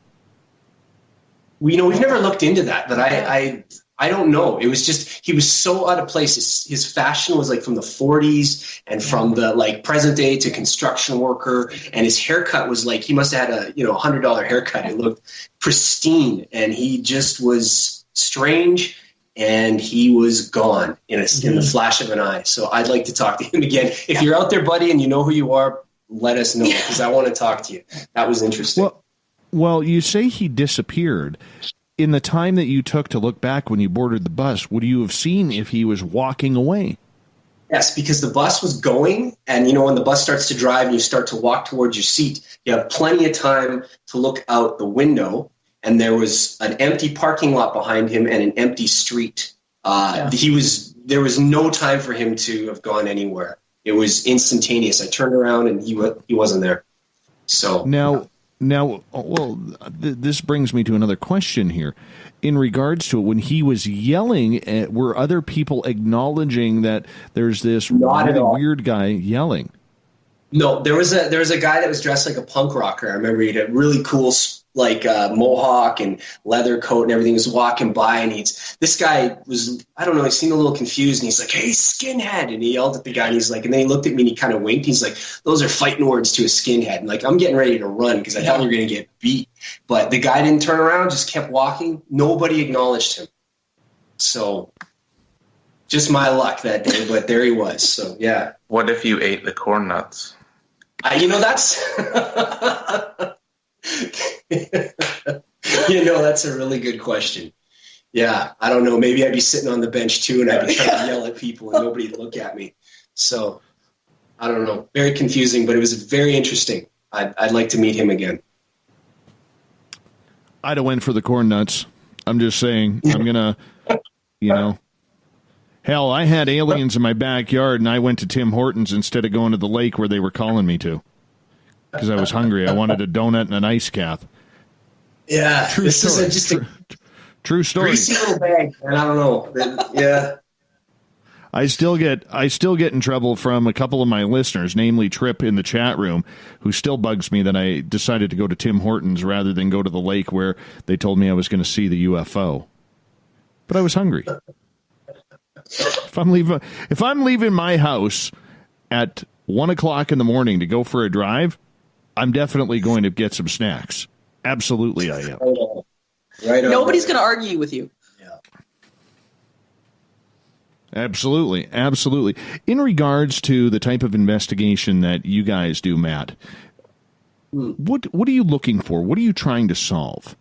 [SPEAKER 18] We've never looked into that, but I don't know. It was just, he was so out of place. His fashion was from the 40s and from the present day to construction worker, and his haircut was he must have had a $100 haircut. It looked pristine, and he just was strange. And he was gone in the flash of an eye. So I'd like to talk to him again. If you're out there, buddy, and you know who you are, let us know, because I want to talk to you. That was interesting.
[SPEAKER 3] Well, you say he disappeared. In the time that you took to look back when you boarded the bus, would you have seen if he was walking away?
[SPEAKER 18] Yes, because the bus was going, and when the bus starts to drive and you start to walk towards your seat, you have plenty of time to look out the window. And there was an empty parking lot behind him and an empty street. There was no time for him to have gone anywhere. It was instantaneous. I turned around and he wasn't there. So
[SPEAKER 3] this brings me to another question here. In regards to it, when he was yelling, were other people acknowledging that there's this really weird guy yelling?
[SPEAKER 18] No, there was a guy that was dressed like a punk rocker. I remember he had a really cool like mohawk and leather coat and everything, was walking by, and this guy was, I don't know, he seemed a little confused, and he's like, "Hey, skinhead," and he yelled at the guy, and he's like, and then he looked at me and he kind of winked. He's like, "Those are fighting words to a skinhead." And like, I'm getting ready to run because I thought we were going to get beat, but the guy didn't turn around, just kept walking. Nobody acknowledged him. So just my luck that day, but there he was. So yeah.
[SPEAKER 1] What if you ate the corn nuts?
[SPEAKER 18] That's that's a really good question. Yeah, I don't know. Maybe I'd be sitting on the bench too, and I'd be trying to yell at people, and nobody'd look at me. So I don't know. Very confusing, but it was very interesting. I'd like to meet him again.
[SPEAKER 3] I'd have went for the corn nuts. I'm just saying. I'm gonna, Hell, I had aliens in my backyard, and I went to Tim Hortons instead of going to the lake where they were calling me to because I was hungry. I wanted a donut and an ice cath.
[SPEAKER 18] Yeah,
[SPEAKER 3] true story. True story.
[SPEAKER 18] Greasy little bag, and I don't know. Yeah.
[SPEAKER 3] I still get in trouble from a couple of my listeners, namely Trip in the chat room, who still bugs me that I decided to go to Tim Hortons rather than go to the lake where they told me I was going to see the UFO. But I was hungry. If I'm leaving my house at 1:00 in the morning to go for a drive, I'm definitely going to get some snacks. Absolutely, I am.
[SPEAKER 18] Right.
[SPEAKER 17] Nobody's going to argue with you.
[SPEAKER 3] Absolutely. Absolutely. In regards to the type of investigation that you guys do, Matt, what are you looking for? What are you trying to solve?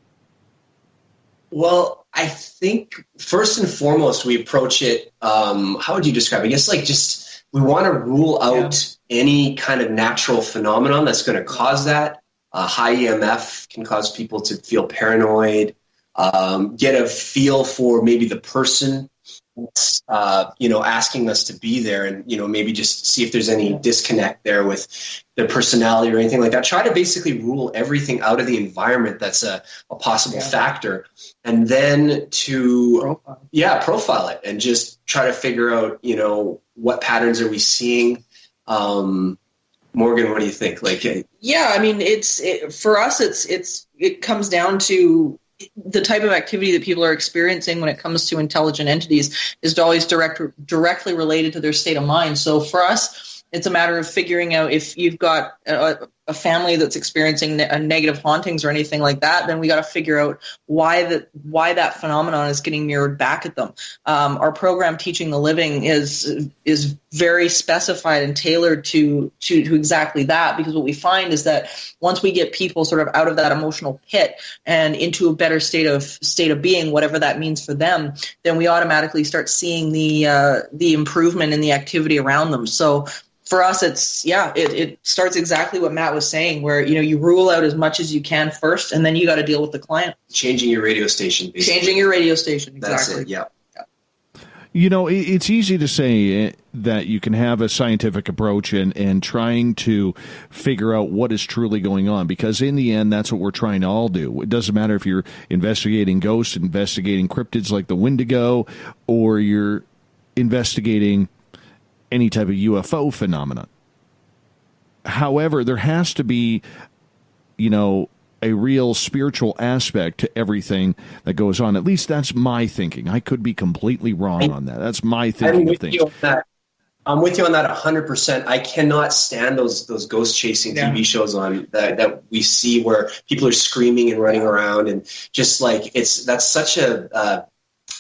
[SPEAKER 18] Well, I think first and foremost, we approach it, how would you describe it? I guess we want to rule out any kind of natural phenomenon that's going to cause that. High EMF can cause people to feel paranoid, get a feel for maybe the person asking us to be there, and maybe just see if there's any disconnect there with their personality or anything like that. Try to basically rule everything out of the environment that's a possible factor, and then to profile it and just try to figure out what patterns are we seeing. Morgan, what do you think?
[SPEAKER 17] For us, it comes down to the type of activity that people are experiencing when it comes to intelligent entities is always directly related to their state of mind. So for us, it's a matter of figuring out if you've got a family that's experiencing negative hauntings or anything like that, then we got to figure out why that phenomenon is getting mirrored back at them. Our program, Teaching the Living, is very specified and tailored to exactly that, because what we find is that once we get people sort of out of that emotional pit and into a better state of being, whatever that means for them, then we automatically start seeing the improvement in the activity around them. So for us, it starts exactly what Matt was saying, where you rule out as much as you can first, and then you got to deal with the client.
[SPEAKER 18] Changing your radio station, basically.
[SPEAKER 17] Changing your radio station, exactly.
[SPEAKER 18] That's it. Yeah.
[SPEAKER 3] It's easy to say that you can have a scientific approach and trying to figure out what is truly going on, because in the end, that's what we're trying to all do. It doesn't matter if you're investigating ghosts, investigating cryptids like the Windigo, or you're investigating any type of UFO phenomenon. However, there has to be, a real spiritual aspect to everything that goes on. At least that's my thinking. I could be completely wrong on that. That's my thinking of things.
[SPEAKER 18] I'm with you on that 100%. I cannot stand those ghost chasing TV shows on that we see where people are screaming and running around, and just that's such a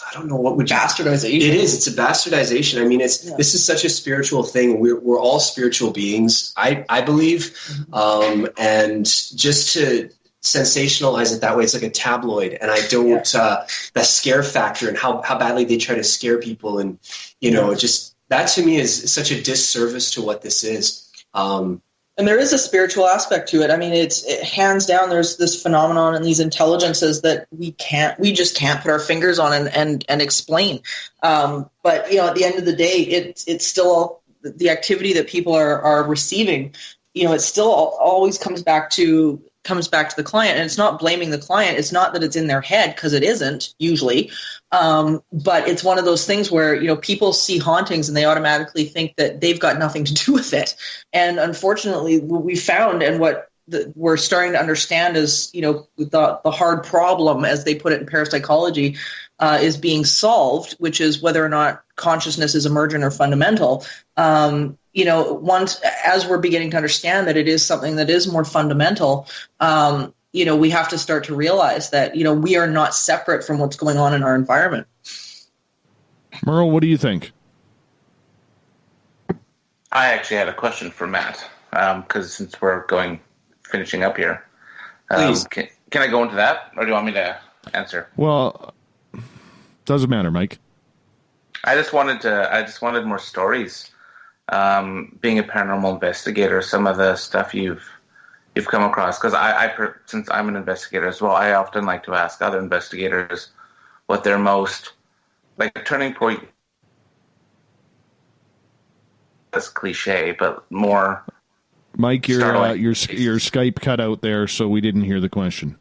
[SPEAKER 18] I don't know what would
[SPEAKER 17] bastardization.
[SPEAKER 18] It is. It's a bastardization. I mean, this is such a spiritual thing. We're all spiritual beings, I believe, and just to sensationalize it that way, it's like a tabloid. And I don't that scare factor and how badly they try to scare people, and just that to me is such a disservice to what this is.
[SPEAKER 17] And there is a spiritual aspect to it. I mean, it's hands down, there's this phenomenon and these intelligences that we just can't put our fingers on and explain. But at the end of the day, it's still the activity that people are receiving. It still always comes back to the client, and it's not blaming the client. It's not that it's in their head, because it isn't usually. But it's one of those things where, people see hauntings and they automatically think that they've got nothing to do with it. And unfortunately, what we found, and what we're starting to understand is, the hard problem, as they put it in parapsychology, is being solved, which is whether or not consciousness is emergent or fundamental. Once, as we're beginning to understand that it is something that is more fundamental, we have to start to realize that, we are not separate from what's going on in our environment.
[SPEAKER 3] Merle, what do you think?
[SPEAKER 1] I actually had a question for Matt, because since we're finishing up here, can I go into that, or do you want me to answer?
[SPEAKER 3] Well, doesn't matter, Mike.
[SPEAKER 1] I just wanted more stories. Being a paranormal investigator, some of the stuff you've come across, because since I'm an investigator as well, I often like to ask other investigators what their most turning point. That's cliche, but more.
[SPEAKER 3] Mike, your Skype cut out there, so we didn't hear the question.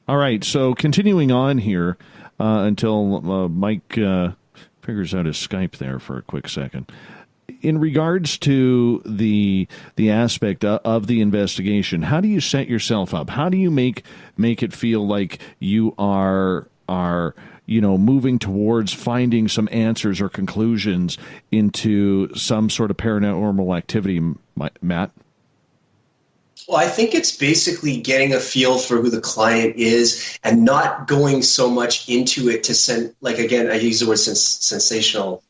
[SPEAKER 3] All right, so continuing on here until Mike figures out his Skype there for a quick second. In regards to the aspect of the investigation, how do you set yourself up? How do you make it feel like you are moving towards finding some answers or conclusions into some sort of paranormal activity, Matt?
[SPEAKER 18] Well, I think it's basically getting a feel for who the client is and not going so much into it to send, again, I use the word sensational.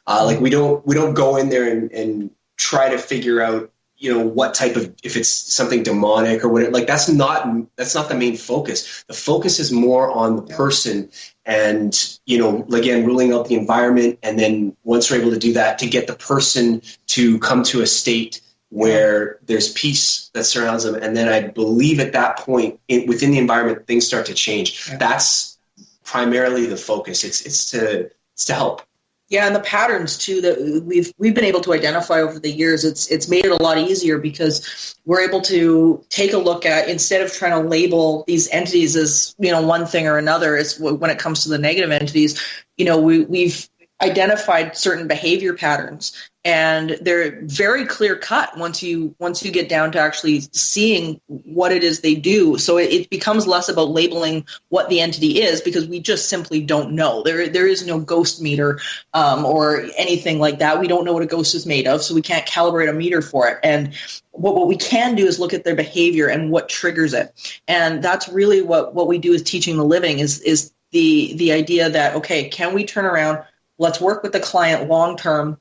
[SPEAKER 18] We don't go in there and try to figure out, what type of, if it's something demonic or whatever. That's not the main focus. The focus is more on the person and, again, ruling out the environment. And then once we're able to do that, to get the person to come to a state where there's peace that surrounds them. And then I believe at that point within the environment, things start to change. Yeah. That's primarily the focus. It's to help.
[SPEAKER 17] Yeah, and the patterns too that we've been able to identify over the years, it's made it a lot easier because we're able to take a look at, instead of trying to label these entities as one thing or another. Is when it comes to the negative entities, we've identified certain behavior patterns, and they're very clear cut once you get down to actually seeing what it is they do. So it becomes less about labeling what the entity is, because we just simply don't know. There is no ghost meter or anything like that. We don't know what a ghost is made of, so we can't calibrate a meter for it. And what we can do is look at their behavior and what triggers it. And that's really what we do is teaching the living is the idea that, okay, can we turn around? Let's work with the client long term.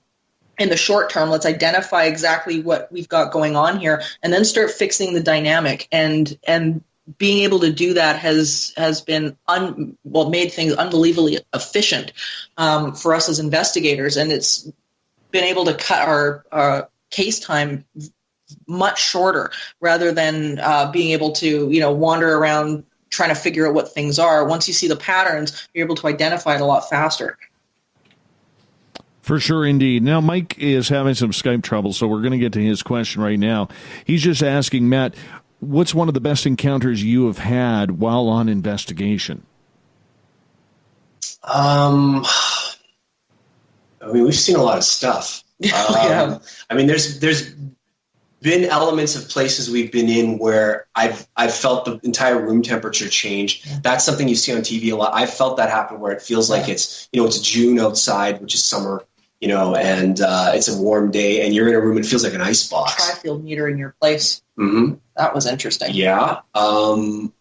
[SPEAKER 17] In the short term, let's identify exactly what we've got going on here, and then start fixing the dynamic. And being able to do that has been made things unbelievably efficient for us as investigators, and it's been able to cut our case time much shorter, rather than being able to wander around trying to figure out what things are. Once you see the patterns, you're able to identify it a lot faster.
[SPEAKER 3] For sure, indeed. Now, Mike is having some Skype trouble, so we're going to get to his question right now. He's just asking, Matt, what's one of the best encounters you have had while on investigation?
[SPEAKER 18] We've seen a lot of stuff.
[SPEAKER 17] Yeah.
[SPEAKER 18] There's been elements of places we've been in where I've felt the entire room temperature change. Yeah. That's something you see on TV a lot. I've felt that happen where it feels like it's June outside, which is summer, and it's a warm day, and you're in a room, it feels like an ice box.
[SPEAKER 17] Tri-field meter in your place.
[SPEAKER 18] Mm-hmm.
[SPEAKER 17] That was interesting.
[SPEAKER 18] Yeah. Also,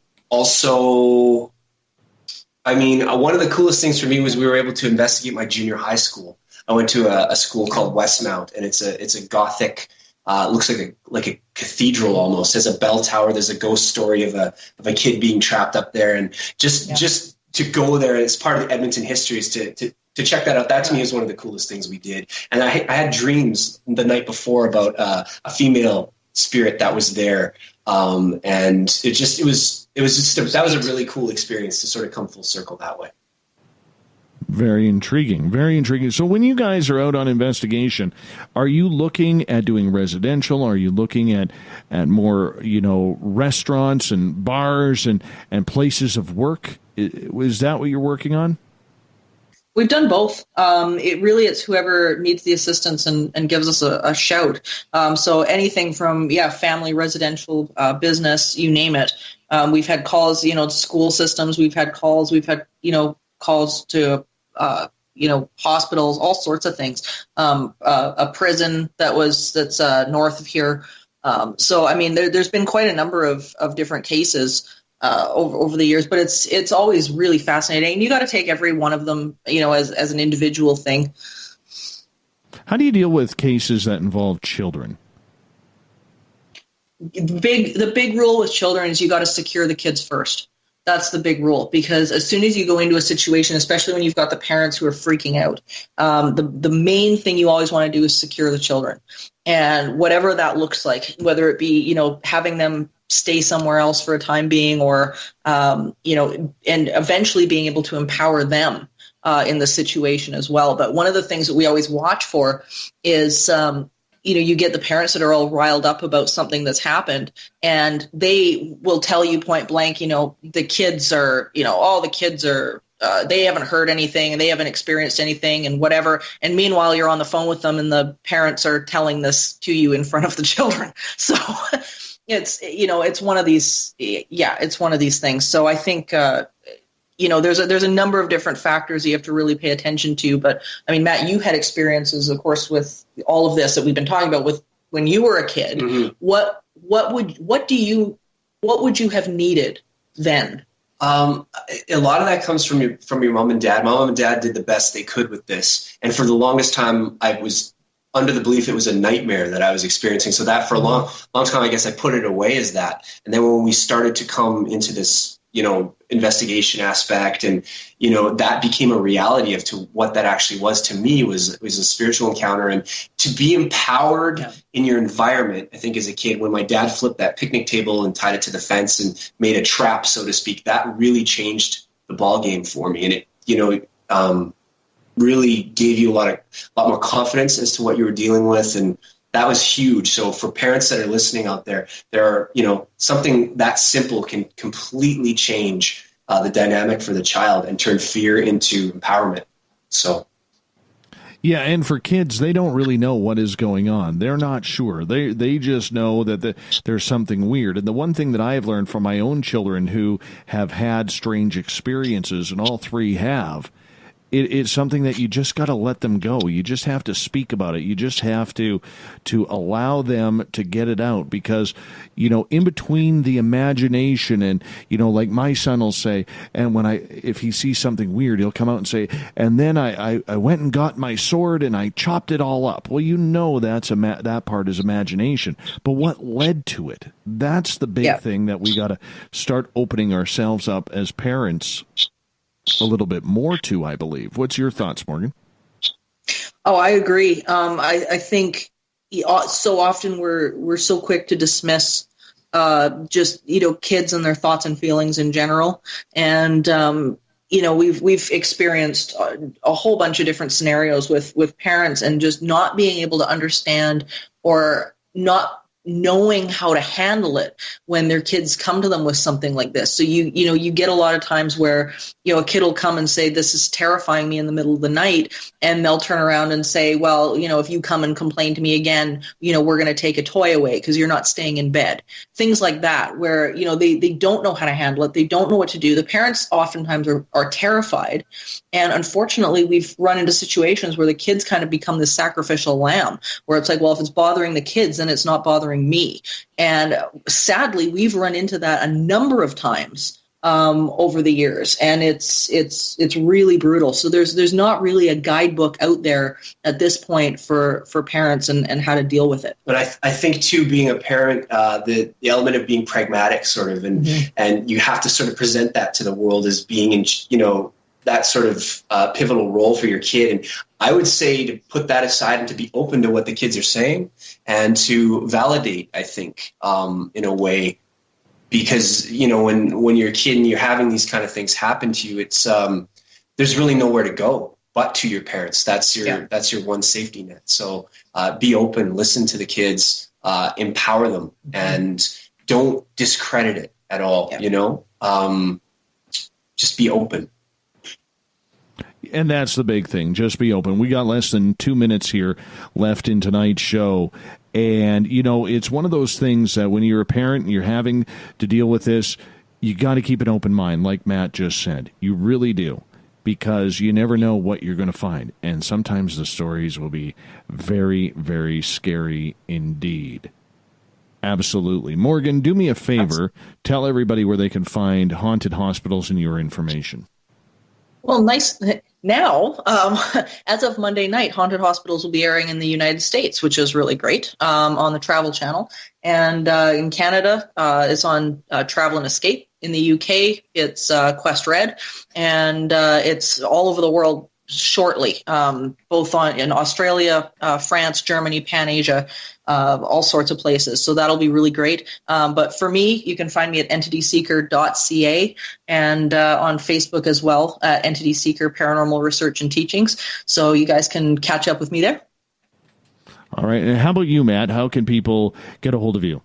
[SPEAKER 18] one of the coolest things for me was we were able to investigate my junior high school. I went to a school called Westmount, and it's a Gothic, looks like a cathedral almost. Has a bell tower. There's a ghost story of a kid being trapped up there, and just to go there, it's part of the Edmonton history, is to check that out. That to me is one of the coolest things we did. And I had dreams the night before about a female spirit that was there, and that was a really cool experience to sort of come full circle that way.
[SPEAKER 3] Very intriguing, very intriguing. So when you guys are out on investigation, are you looking at doing residential? Are you looking at more, restaurants and bars and places of work? Is that what you're working on?
[SPEAKER 17] We've done both. It's whoever needs the assistance and gives us a shout. So anything from, family, residential, business, you name it. We've had calls, to school systems. We've had calls to, hospitals, all sorts of things. A prison that's north of here. So, I mean, there's been quite a number of different cases over the years, but it's always really fascinating. And you got to take every one of them, as an individual thing.
[SPEAKER 3] How do you deal with cases that involve children?
[SPEAKER 17] The big rule with children is you got to secure the kids first. That's the big rule, because as soon as you go into a situation, especially when you've got the parents who are freaking out, the main thing you always want to do is secure the children. And whatever that looks like, whether it be, having them stay somewhere else for a time being, or, and eventually being able to empower them in the situation as well. But one of the things that we always watch for is, you get the parents that are all riled up about something that's happened, and they will tell you point blank, the kids are, they haven't heard anything and they haven't experienced anything and whatever. And meanwhile, you're on the phone with them and the parents are telling this to you in front of the children. So it's one of these, it's one of these things. So I think, there's a number of different factors you have to really pay attention to. But I mean, Matt, you had experiences, of course, with all of this that we've been talking about with when you were a kid. Mm-hmm. What would you have needed then?
[SPEAKER 18] A lot of that comes from your mom and dad. My mom and dad did the best they could with this. And for the longest time, I was under the belief it was a nightmare that I was experiencing. So that for a long time, I guess I put it away as that. And then when we started to come into this, investigation aspect, and, that became a reality of to what that actually was to me was a spiritual encounter. And to be empowered in your environment, I think as a kid, when my dad flipped that picnic table and tied it to the fence and made a trap, so to speak, that really changed the ball game for me. And it, really gave you a lot more confidence as to what you were dealing with. And that was huge. So for parents that are listening out there, something that simple can completely change the dynamic for the child and turn fear into empowerment. So.
[SPEAKER 3] Yeah, and for kids, they don't really know what is going on. They're not sure. They just know that there's something weird. And the one thing that I have learned from my own children who have had strange experiences, and all three have, it's something that you just got to let them go. You just have to speak about it. You just have to allow them to get it out, because, in between the imagination and, like my son will say, and if he sees something weird, he'll come out and say, and then I went and got my sword and I chopped it all up. Well, that part is imagination. But what led to it? That's the big thing that we got to start opening ourselves up as parents a little bit more to, I believe. What's your thoughts, Morgan?
[SPEAKER 17] Oh, I agree. I think so often we're so quick to dismiss just kids and their thoughts and feelings in general, and we've experienced a whole bunch of different scenarios with parents and just not being able to understand or not knowing how to handle it when their kids come to them with something like this. So you get a lot of times where, a kid will come and say, this is terrifying me in the middle of the night. And they'll turn around and say, well, if you come and complain to me again, we're going to take a toy away because you're not staying in bed. Things like that, where, they don't know how to handle it. They don't know what to do. The parents oftentimes are terrified. And unfortunately, we've run into situations where the kids kind of become this sacrificial lamb, where it's like, well, if it's bothering the kids, then it's not bothering me. And sadly, we've run into that a number of times over the years, and it's really brutal. So there's not really a guidebook out there at this point for parents and how to deal with it.
[SPEAKER 18] But I think too, being a parent, the element of being pragmatic, sort of, and you have to sort of present that to the world as being in, that sort of pivotal role for your kid. And I would say to put that aside and to be open to what the kids are saying and to validate, I think, in a way, because, when you're a kid and you're having these kind of things happen to you, it's, there's really nowhere to go but to your parents. That's your one safety net. So be open, listen to the kids, empower them, and don't discredit it at all. Just be open.
[SPEAKER 3] And that's the big thing. Just be open. We got less than 2 minutes here left in tonight's show. And, it's one of those things that when you're a parent and you're having to deal with this, you got to keep an open mind, like Matt just said. You really do, because you never know what you're going to find. And sometimes the stories will be very, very scary indeed. Absolutely. Morgan, do me a favor. Tell everybody where they can find haunted hospitals and your information.
[SPEAKER 17] Well, nice. Now, as of Monday night, Haunted Hospitals will be airing in the United States, which is really great, on the Travel Channel. And in Canada, it's on Travel and Escape. In the UK, it's Quest Red. And it's all over the world shortly, both in Australia, France, Germany, Pan-Asia, all sorts of places. So that'll be really great. But for me, you can find me at entityseeker.ca and on Facebook as well, at Entity Seeker Paranormal Research and Teachings. So you guys can catch up with me there.
[SPEAKER 3] All right. And how about you, Matt? How can people get a hold of you?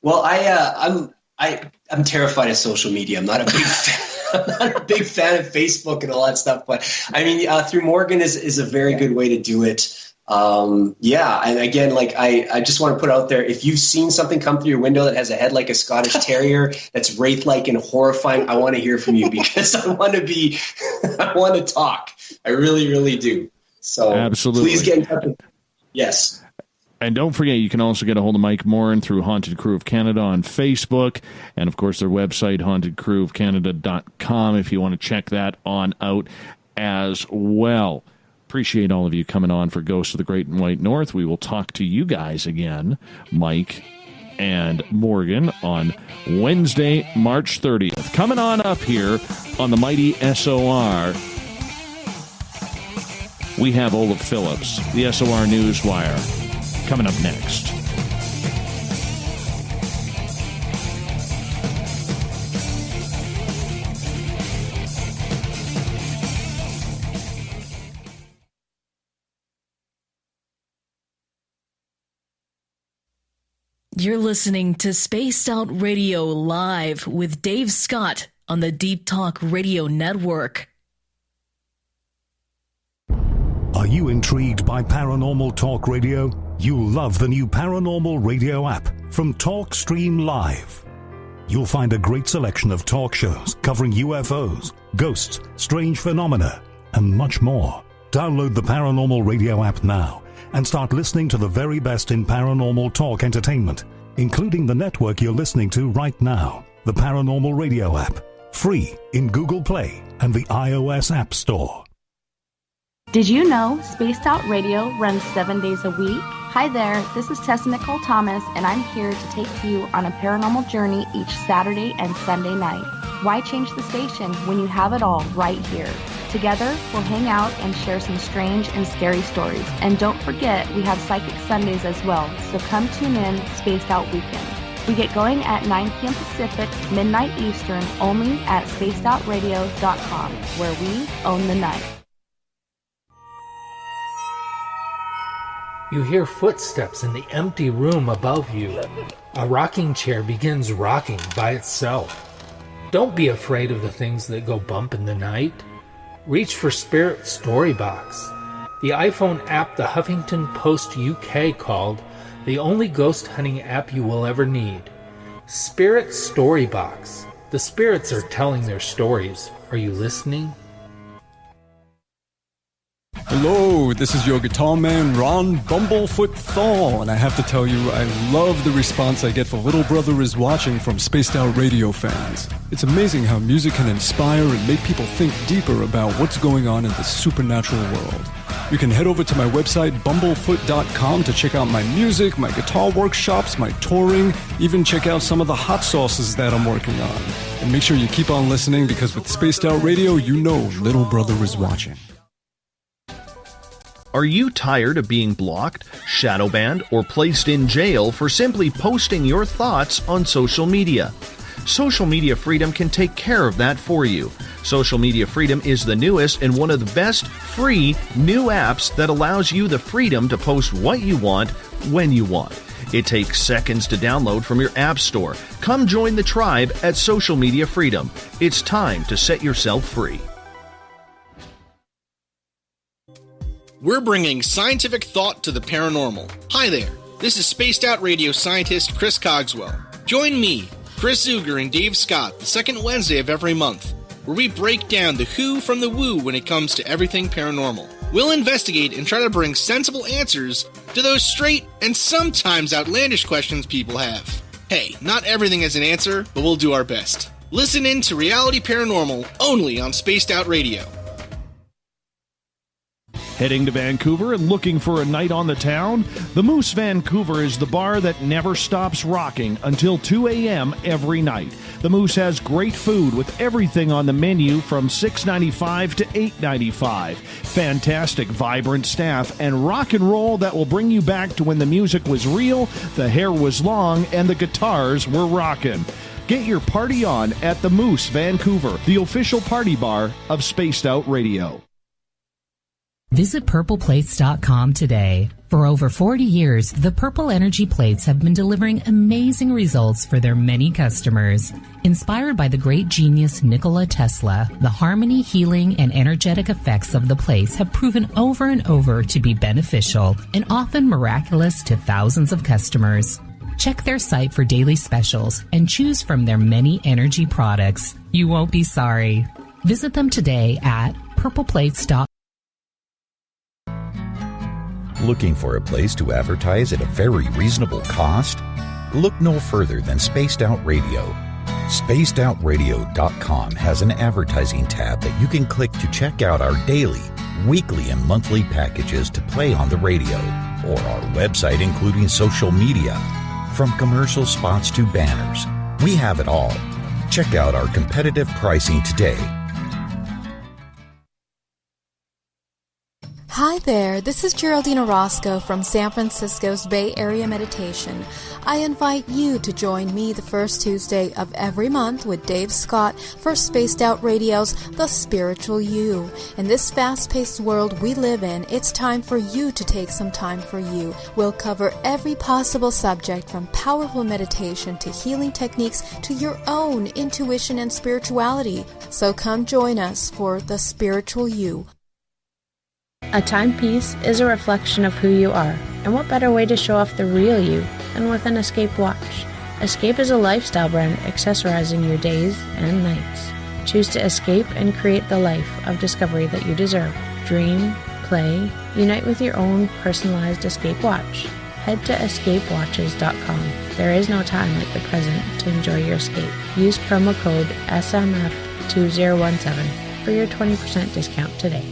[SPEAKER 18] Well, I'm terrified of social media. I'm not a big fan. I'm not a big fan of Facebook and all that stuff, but I mean, through Morgan is a very good way to do it. And again, I just want to put out there, if you've seen something come through your window that has a head like a Scottish Terrier, that's wraith-like and horrifying, I want to hear from you, because I want to talk. I really, really do. So
[SPEAKER 3] absolutely.
[SPEAKER 18] Please get in touch with me. Yes.
[SPEAKER 3] And don't forget, you can also get a hold of Mike Morin through Haunted Crew of Canada on Facebook. And, of course, their website, hauntedcrewofcanada.com, if you want to check that on out as well. Appreciate all of you coming on for Ghosts of the Great and White North. We will talk to you guys again, Mike and Morgan, on Wednesday, March 30th. Coming on up here on the mighty SOR, we have Olaf Phillips, the SOR Newswire. Coming up next.
[SPEAKER 5] You're listening to Spaced Out Radio Live with Dave Scott on the Deep Talk Radio Network.
[SPEAKER 11] Are you intrigued by Paranormal Talk Radio? You'll love the new Paranormal Radio app from TalkStream Live. You'll find a great selection of talk shows covering UFOs, ghosts, strange phenomena, and much more. Download the Paranormal Radio app now and start listening to the very best in paranormal talk entertainment, including the network you're listening to right now, the Paranormal Radio app, free in Google Play and the iOS App Store.
[SPEAKER 6] Did you know Spaced Out Radio runs 7 days a week? Hi there, this is Tessa Nicole Thomas, and I'm here to take you on a paranormal journey each Saturday and Sunday night. Why change the station when you have it all right here? Together, we'll hang out and share some strange and scary stories. And don't forget, we have Psychic Sundays as well, so come tune in Spaced Out Weekend. We get going at 9 p.m. Pacific, midnight Eastern, only at spacedoutradio.com, where we own the night.
[SPEAKER 9] You hear footsteps in the empty room above you. A rocking chair begins rocking by itself. Don't be afraid of the things that go bump in the night. Reach for Spirit Storybox, the iPhone app the Huffington Post UK called the only ghost hunting app you will ever need. Spirit Storybox. The spirits are telling their stories. Are you listening?
[SPEAKER 7] Hello, this is your guitar man, Ron Bumblefoot Thal, and I have to tell you, I love the response I get for Little Brother is Watching from Spaced Out Radio fans. It's amazing how music can inspire and make people think deeper about what's going on in the supernatural world. You can head over to my website, bumblefoot.com, to check out my music, my guitar workshops, my touring, even check out some of the hot sauces that I'm working on. And make sure you keep on listening, because with Spaced Out Radio, you know Little Brother is watching.
[SPEAKER 16] Are you tired of being blocked, shadow banned, or placed in jail for simply posting your thoughts on social media? Social Media Freedom can take care of that for you. Social Media Freedom is the newest and one of the best free new apps that allows you the freedom to post what you want, when you want. It takes seconds to download from your app store. Come join the tribe at Social Media Freedom. It's time to set yourself free.
[SPEAKER 10] We're bringing scientific thought to the paranormal. Hi there, this is spaced out radio scientist Chris Cogswell. Join me, Chris Zuger, and Dave Scott the second Wednesday of every month, where we break down the who from the woo when it comes to everything paranormal. We'll investigate and try to bring sensible answers to those straight and sometimes outlandish questions people have. Hey, not everything has an answer, but we'll do our best. Listen in to Reality Paranormal only on Spaced Out Radio.
[SPEAKER 3] Heading to Vancouver and looking for a night on the town? The Moose Vancouver is the bar that never stops rocking until 2 a.m. every night. The Moose has great food with everything on the menu from $6.95 to $8.95. Fantastic, vibrant staff and rock and roll that will bring you back to when the music was real, the hair was long, and the guitars were rocking. Get your party on at the Moose Vancouver, the official party bar of Spaced Out Radio.
[SPEAKER 14] Visit purpleplates.com today. For over 40 years, the Purple Energy Plates have been delivering amazing results for their many customers. Inspired by the great genius Nikola Tesla, the harmony, healing, and energetic effects of the plates have proven over and over to be beneficial and often miraculous to thousands of customers. Check their site for daily specials and choose from their many energy products. You won't be sorry. Visit them today at purpleplates.com.
[SPEAKER 13] Looking for a place to advertise at a very reasonable cost? Look no further than Spaced Out Radio. SpacedOutRadio.com has an advertising tab that you can click to check out our daily, weekly, and monthly packages to play on the radio, or our website including social media. From commercial spots to banners, we have it all. Check out our competitive pricing today.
[SPEAKER 8] Hi there, this is Geraldine Orozco from San Francisco's Bay Area Meditation. I invite you to join me the first Tuesday of every month with Dave Scott for Spaced Out Radio's The Spiritual You. In this fast-paced world we live in, it's time for you to take some time for you. We'll cover every possible subject from powerful meditation to healing techniques to your own intuition and spirituality. So come join us for The Spiritual You.
[SPEAKER 15] A timepiece is a reflection of who you are, and what better way to show off the real you than with an Escape watch? Escape is a lifestyle brand accessorizing your days and nights. Choose to escape and create the life of discovery that you deserve. Dream, play, unite with your own personalized Escape watch. Head to escapewatches.com. There is no time like the present to enjoy your escape. Use promo code SMF2017 for your 20% discount today.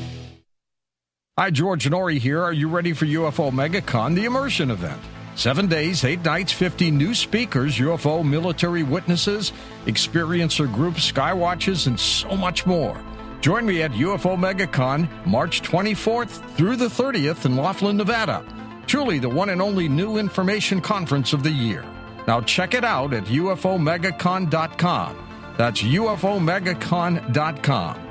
[SPEAKER 20] Hi, George Norrie here. Are you ready for UFO MegaCon, the immersion event? 7 days, 8 nights, 50 new speakers, UFO military witnesses, experiencer groups, skywatches, and so much more. Join me at UFO MegaCon, March 24th through the 30th in Laughlin, Nevada. Truly the one and only new information conference of the year. Now check it out at UFOMegaCon.com. That's UFOMegaCon.com.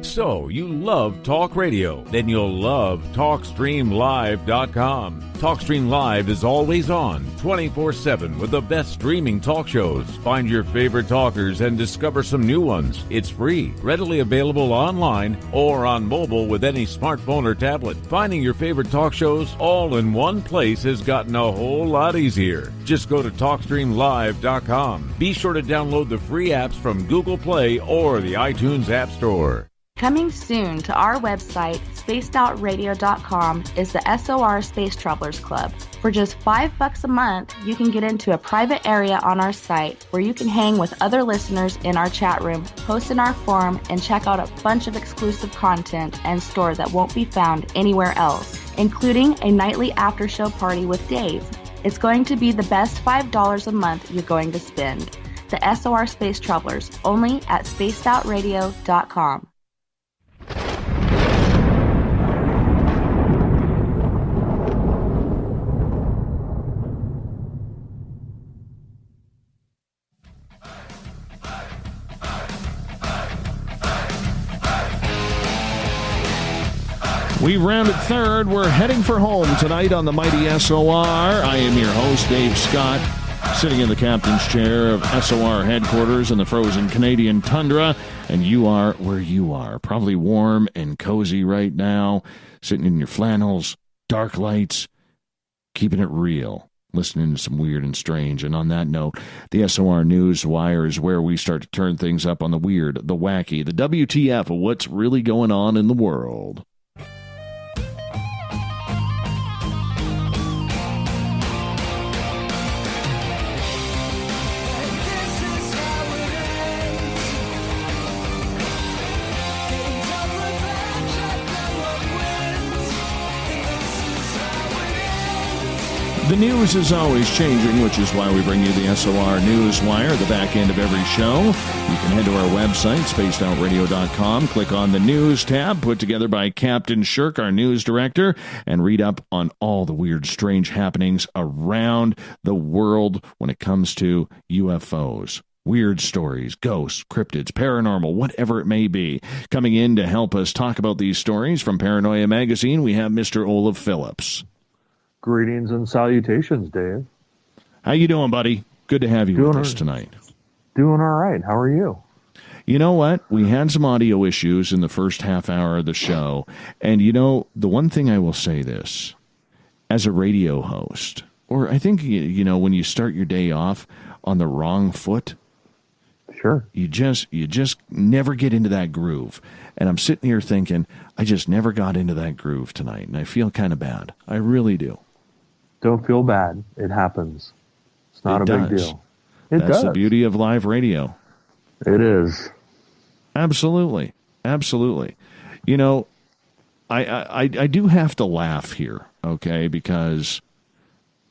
[SPEAKER 12] So, you love talk radio? Then you'll love TalkStreamLive.com. TalkStream Live is always on, 24/7 with the best streaming talk shows. Find your favorite talkers and discover some new ones. It's free, readily available online or on mobile with any smartphone or tablet. Finding your favorite talk shows all in one place has gotten a whole lot easier. Just go to TalkStreamLive.com. Be sure to download the free apps from Google Play or the iTunes App Store.
[SPEAKER 6] Coming soon to our website, spacedoutradio.com, is the SOR Space Travelers Club. For just $5 a month, you can get into a private area on our site where you can hang with other listeners in our chat room, post in our forum, and check out a bunch of exclusive content and store that won't be found anywhere else, including a nightly after-show party with Dave. It's going to be the best $5 a month you're going to spend. The SOR Space Travelers, only at spacedoutradio.com.
[SPEAKER 3] We've rounded third. We're heading for home tonight on the mighty SOR. I am your host, Dave Scott. sitting in the captain's chair of SOR headquarters in the frozen Canadian tundra, and you are where you are. Probably warm and cozy right now, sitting in your flannels, dark lights, keeping it real, listening to some weird and strange. And on that note, the SOR News Wire is where we start to turn things up on the weird, the wacky, the WTF of what's really going on in the world. The news is always changing, which is why we bring you the SOR News Wire, the back end of every show. You can head to our website, spacedoutradio.com, click on the News tab, put together by Captain Shirk, our news director, and read up on all the weird, strange happenings around the world when it comes to UFOs. Weird stories, ghosts, cryptids, paranormal, whatever it may be. Coming in to help us talk about these stories from Paranoia Magazine, we have Mr. Olaf Phillips.
[SPEAKER 4] Greetings and salutations, Dave.
[SPEAKER 3] How you doing, buddy? Good to have you with us tonight.
[SPEAKER 4] Doing all right. How are you?
[SPEAKER 3] You know what? We had some audio issues in the first half hour of the show. And, you know, the one thing I will say this, as a radio host, or I think, you know, when you start your day off on the wrong foot,
[SPEAKER 4] sure,
[SPEAKER 3] you just never get into that groove. And I'm sitting here thinking, I just never got into that groove tonight. And I feel kind of bad. I really do.
[SPEAKER 4] Don't feel bad. It happens. It's not a big deal.
[SPEAKER 3] That's the beauty of live radio.
[SPEAKER 4] It is.
[SPEAKER 3] Absolutely. Absolutely. You know, I do have to laugh here, okay, because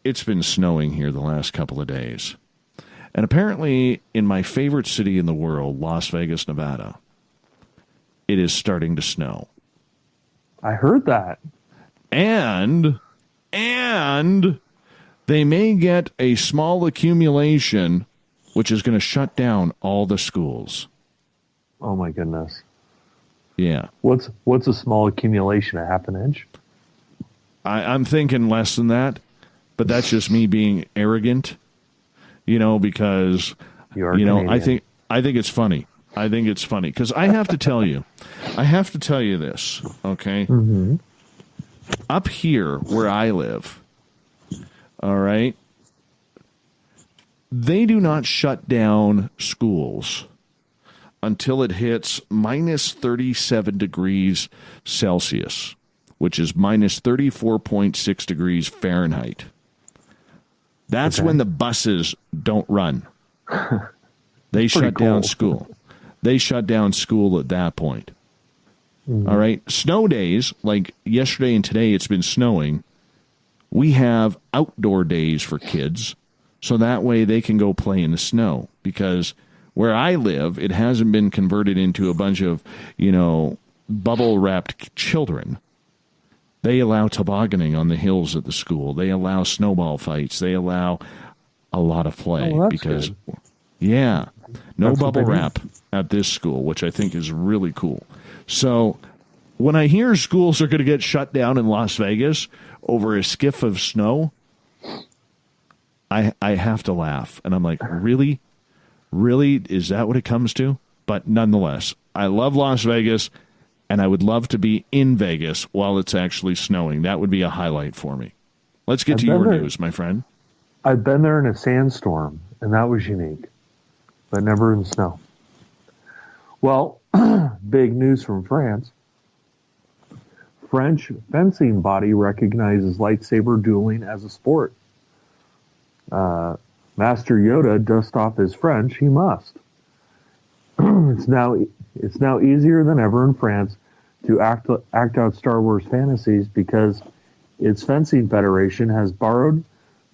[SPEAKER 3] it's been snowing here the last couple of days. And apparently in my favorite city in the world, Las Vegas, Nevada, it is starting to snow.
[SPEAKER 4] I heard that.
[SPEAKER 3] And they may get a small accumulation, which is going to shut down all the schools.
[SPEAKER 4] Oh, my goodness.
[SPEAKER 3] Yeah.
[SPEAKER 4] What's a small accumulation, a half an inch?
[SPEAKER 3] I'm thinking less than that, but that's just me being arrogant, you know, because, you know, Canadian. I think it's funny. I think it's funny because I have to tell you this, okay?
[SPEAKER 4] Mm-hmm.
[SPEAKER 3] Up here where I live, all right, they do not shut down schools until it hits minus 37 degrees Celsius, which is minus 34.6 degrees Fahrenheit. That's when the buses don't run. They shut down school. They shut down school at that point. Mm-hmm. All right. Snow days, like yesterday and today it's been snowing. We have outdoor days for kids, so that way they can go play in the snow. Because where I live, it hasn't been converted into a bunch of, you know, bubble-wrapped children. They allow tobogganing on the hills at the school. They allow snowball fights. They allow a lot of play.
[SPEAKER 4] Oh, that's
[SPEAKER 3] because,
[SPEAKER 4] good.
[SPEAKER 3] Yeah, no
[SPEAKER 4] That's
[SPEAKER 3] bubble wrap at this school, which I think is really cool. So when I hear schools are going to get shut down in Las Vegas over a skiff of snow, I have to laugh. And I'm like, really? Really? Is that what it comes to? But nonetheless, I love Las Vegas, and I would love to be in Vegas while it's actually snowing. That would be a highlight for me. Let's get to your news, my friend.
[SPEAKER 4] I've been there in a sandstorm, and that was unique, but never in snow. Well, big news from France. French fencing body recognizes lightsaber dueling as a sport. Master Yoda dust off his French, he must. It's now easier than ever in France to act out Star Wars fantasies because its fencing federation has borrowed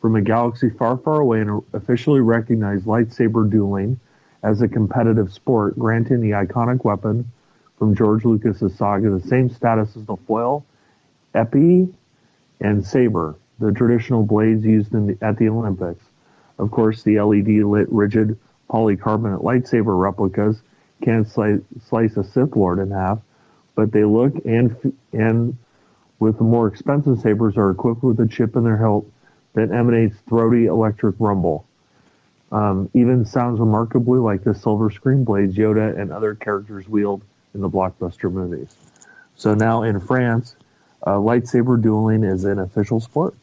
[SPEAKER 4] from a galaxy far, far away and officially recognized lightsaber dueling as a competitive sport, granting the iconic weapon from George Lucas's saga the same status as the foil, épée, and saber, the traditional blades used at the Olympics. Of course, the LED-lit rigid polycarbonate lightsaber replicas can't slice a Sith Lord in half, but they look and with the more expensive sabers are equipped with a chip in their hilt that emanates throaty electric rumble. even sounds remarkably like the silver screen blades Yoda and other characters wield in the blockbuster movies. So now in France, lightsaber dueling is an official sport.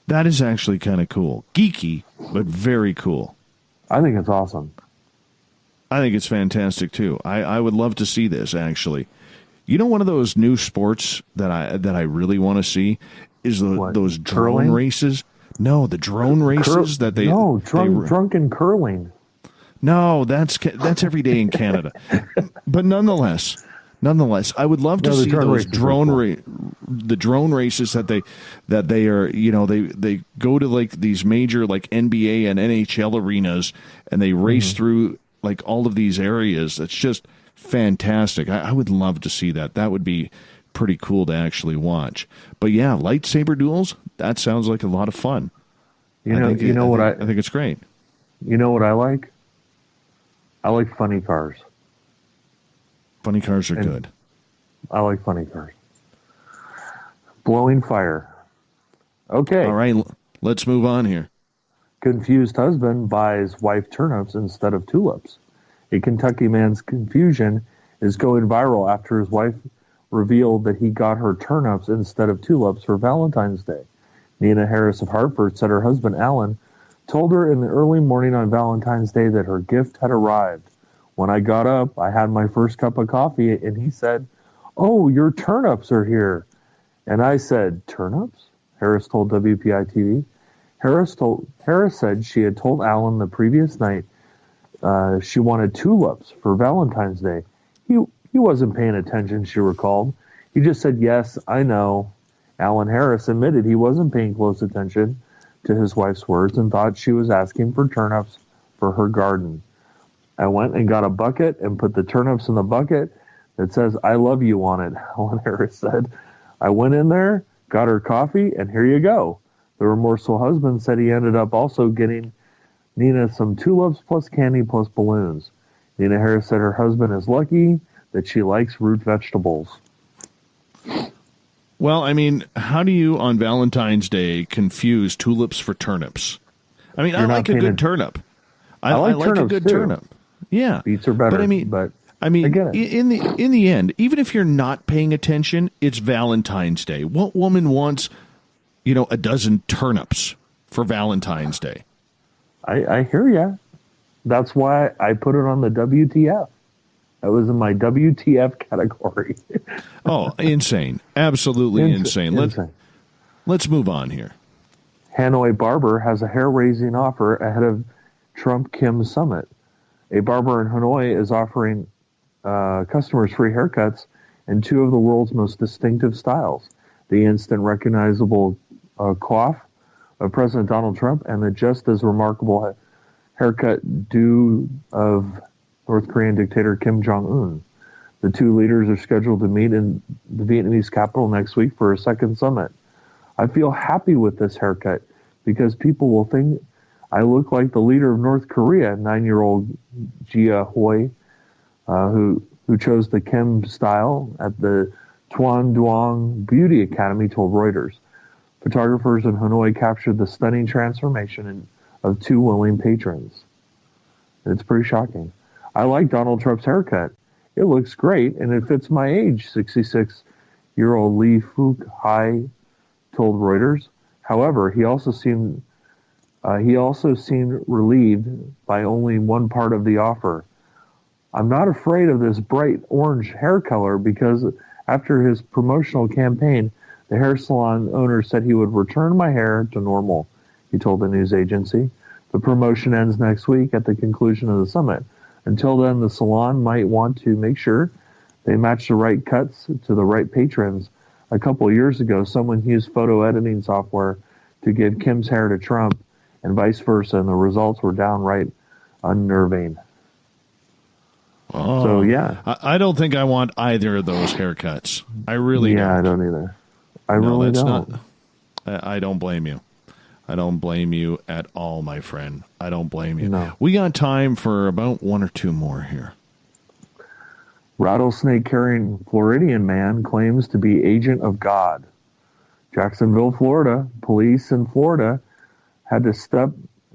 [SPEAKER 3] That is actually kind of cool. Geeky, but very cool.
[SPEAKER 4] I think it's awesome.
[SPEAKER 3] I think it's fantastic, too. I would love to see this, actually. You know, one of those new sports that I really want to see is those drone
[SPEAKER 4] curling?
[SPEAKER 3] races. No, the drone races that they...
[SPEAKER 4] No, drunken curling.
[SPEAKER 3] No, that's every day in Canada. But nonetheless, I would love to see those drone races that they are, you know, they go to like these major like NBA and NHL arenas and they race through like all of these areas. That's just fantastic. I would love to see that. That would be pretty cool to actually watch. But yeah, lightsaber duels, that sounds like a lot of fun. I think it's great.
[SPEAKER 4] You know what I like? I like funny cars.
[SPEAKER 3] Funny cars are good.
[SPEAKER 4] I like funny cars. Blowing fire. Okay.
[SPEAKER 3] All right, let's move on here.
[SPEAKER 4] Confused husband buys wife turnips instead of tulips. A Kentucky man's confusion is going viral after his wife revealed that he got her turnips instead of tulips for Valentine's Day. Nina Harris of Hartford said her husband, Alan, told her in the early morning on Valentine's Day that her gift had arrived. When I got up, I had my first cup of coffee, and he said, "Oh, your turnips are here." And I said, "Turnips?" Harris told WPI-TV. Harris said she had told Alan the previous night she wanted tulips for Valentine's Day. He wasn't paying attention, she recalled. He just said, "Yes, I know." Alan Harris admitted he wasn't paying close attention to his wife's words and thought she was asking for turnips for her garden. I went and got a bucket and put the turnips in the bucket that says "I love you" on it, Alan Harris said. I went in there, got her coffee, and here you go. The remorseful husband said he ended up also getting Nina some tulips plus candy plus balloons. Nina Harris said her husband is lucky that she likes root vegetables.
[SPEAKER 3] Well, I mean, how do you on Valentine's Day confuse tulips for turnips? I mean, I like a good turnip. I like a good turnip. Yeah,
[SPEAKER 4] beets are better.
[SPEAKER 3] But I mean, in the end, even if you're not paying attention, it's Valentine's Day. What woman wants, a dozen turnips for Valentine's Day?
[SPEAKER 4] I hear ya. That's why I put it on the WTF. That was in my WTF category.
[SPEAKER 3] Oh, insane. Absolutely insane. Let's move on here.
[SPEAKER 4] Hanoi barber has a hair-raising offer ahead of Trump-Kim summit. A barber in Hanoi is offering customers free haircuts in two of the world's most distinctive styles: the instant recognizable coif of President Donald Trump and the just as remarkable haircut due of North Korean dictator Kim Jong-un. The two leaders are scheduled to meet in the Vietnamese capital next week for a second summit. I feel happy with this haircut because people will think I look like the leader of North Korea, 9-year-old Jia Hoi, who chose the Kim style at the Tuan Duong Beauty Academy, told Reuters. Photographers in Hanoi captured the stunning transformation of two willing patrons. It's pretty shocking. I like Donald Trump's haircut. It looks great, and it fits my age, 66-year-old Lee Fook Hai told Reuters. However, he also seemed relieved by only one part of the offer. I'm not afraid of this bright orange hair color because after his promotional campaign, the hair salon owner said he would return my hair to normal, he told the news agency. The promotion ends next week at the conclusion of the summit. Until then, the salon might want to make sure they match the right cuts to the right patrons. A couple of years ago, someone used photo editing software to give Kim's hair to Trump and vice versa, and the results were downright unnerving.
[SPEAKER 3] Oh,
[SPEAKER 4] so, yeah.
[SPEAKER 3] I don't think I want either of those haircuts. I really don't.
[SPEAKER 4] Yeah, I don't either. I really don't.
[SPEAKER 3] I don't blame you. I don't blame you at all, my friend. I don't blame you.
[SPEAKER 4] No.
[SPEAKER 3] We got time for about one or two more here.
[SPEAKER 4] Rattlesnake-carrying Floridian man claims to be agent of God. Jacksonville, Florida. Police in Florida had to step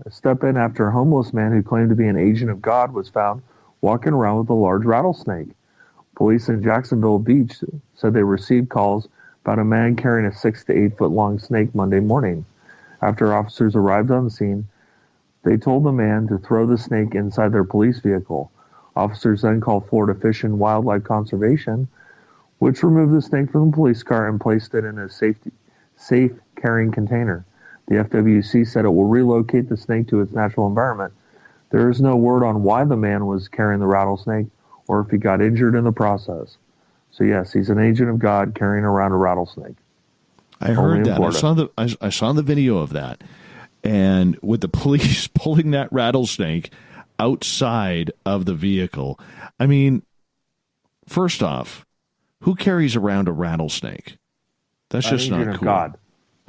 [SPEAKER 4] step in after a homeless man who claimed to be an agent of God was found walking around with a large rattlesnake. Police in Jacksonville Beach said they received calls about a man carrying a 6 to 8 foot long snake Monday morning. After officers arrived on the scene, they told the man to throw the snake inside their police vehicle. Officers then called Florida Fish and Wildlife Conservation, which removed the snake from the police car and placed it in a safe carrying container. The FWC said it will relocate the snake to its natural environment. There is no word on why the man was carrying the rattlesnake or if he got injured in the process. So yes, he's an agent of God carrying around a rattlesnake.
[SPEAKER 3] I heard that. I saw the video of that. And with the police pulling that rattlesnake outside of the vehicle, I mean, first off, who carries around a rattlesnake? That's just not cool.
[SPEAKER 4] God.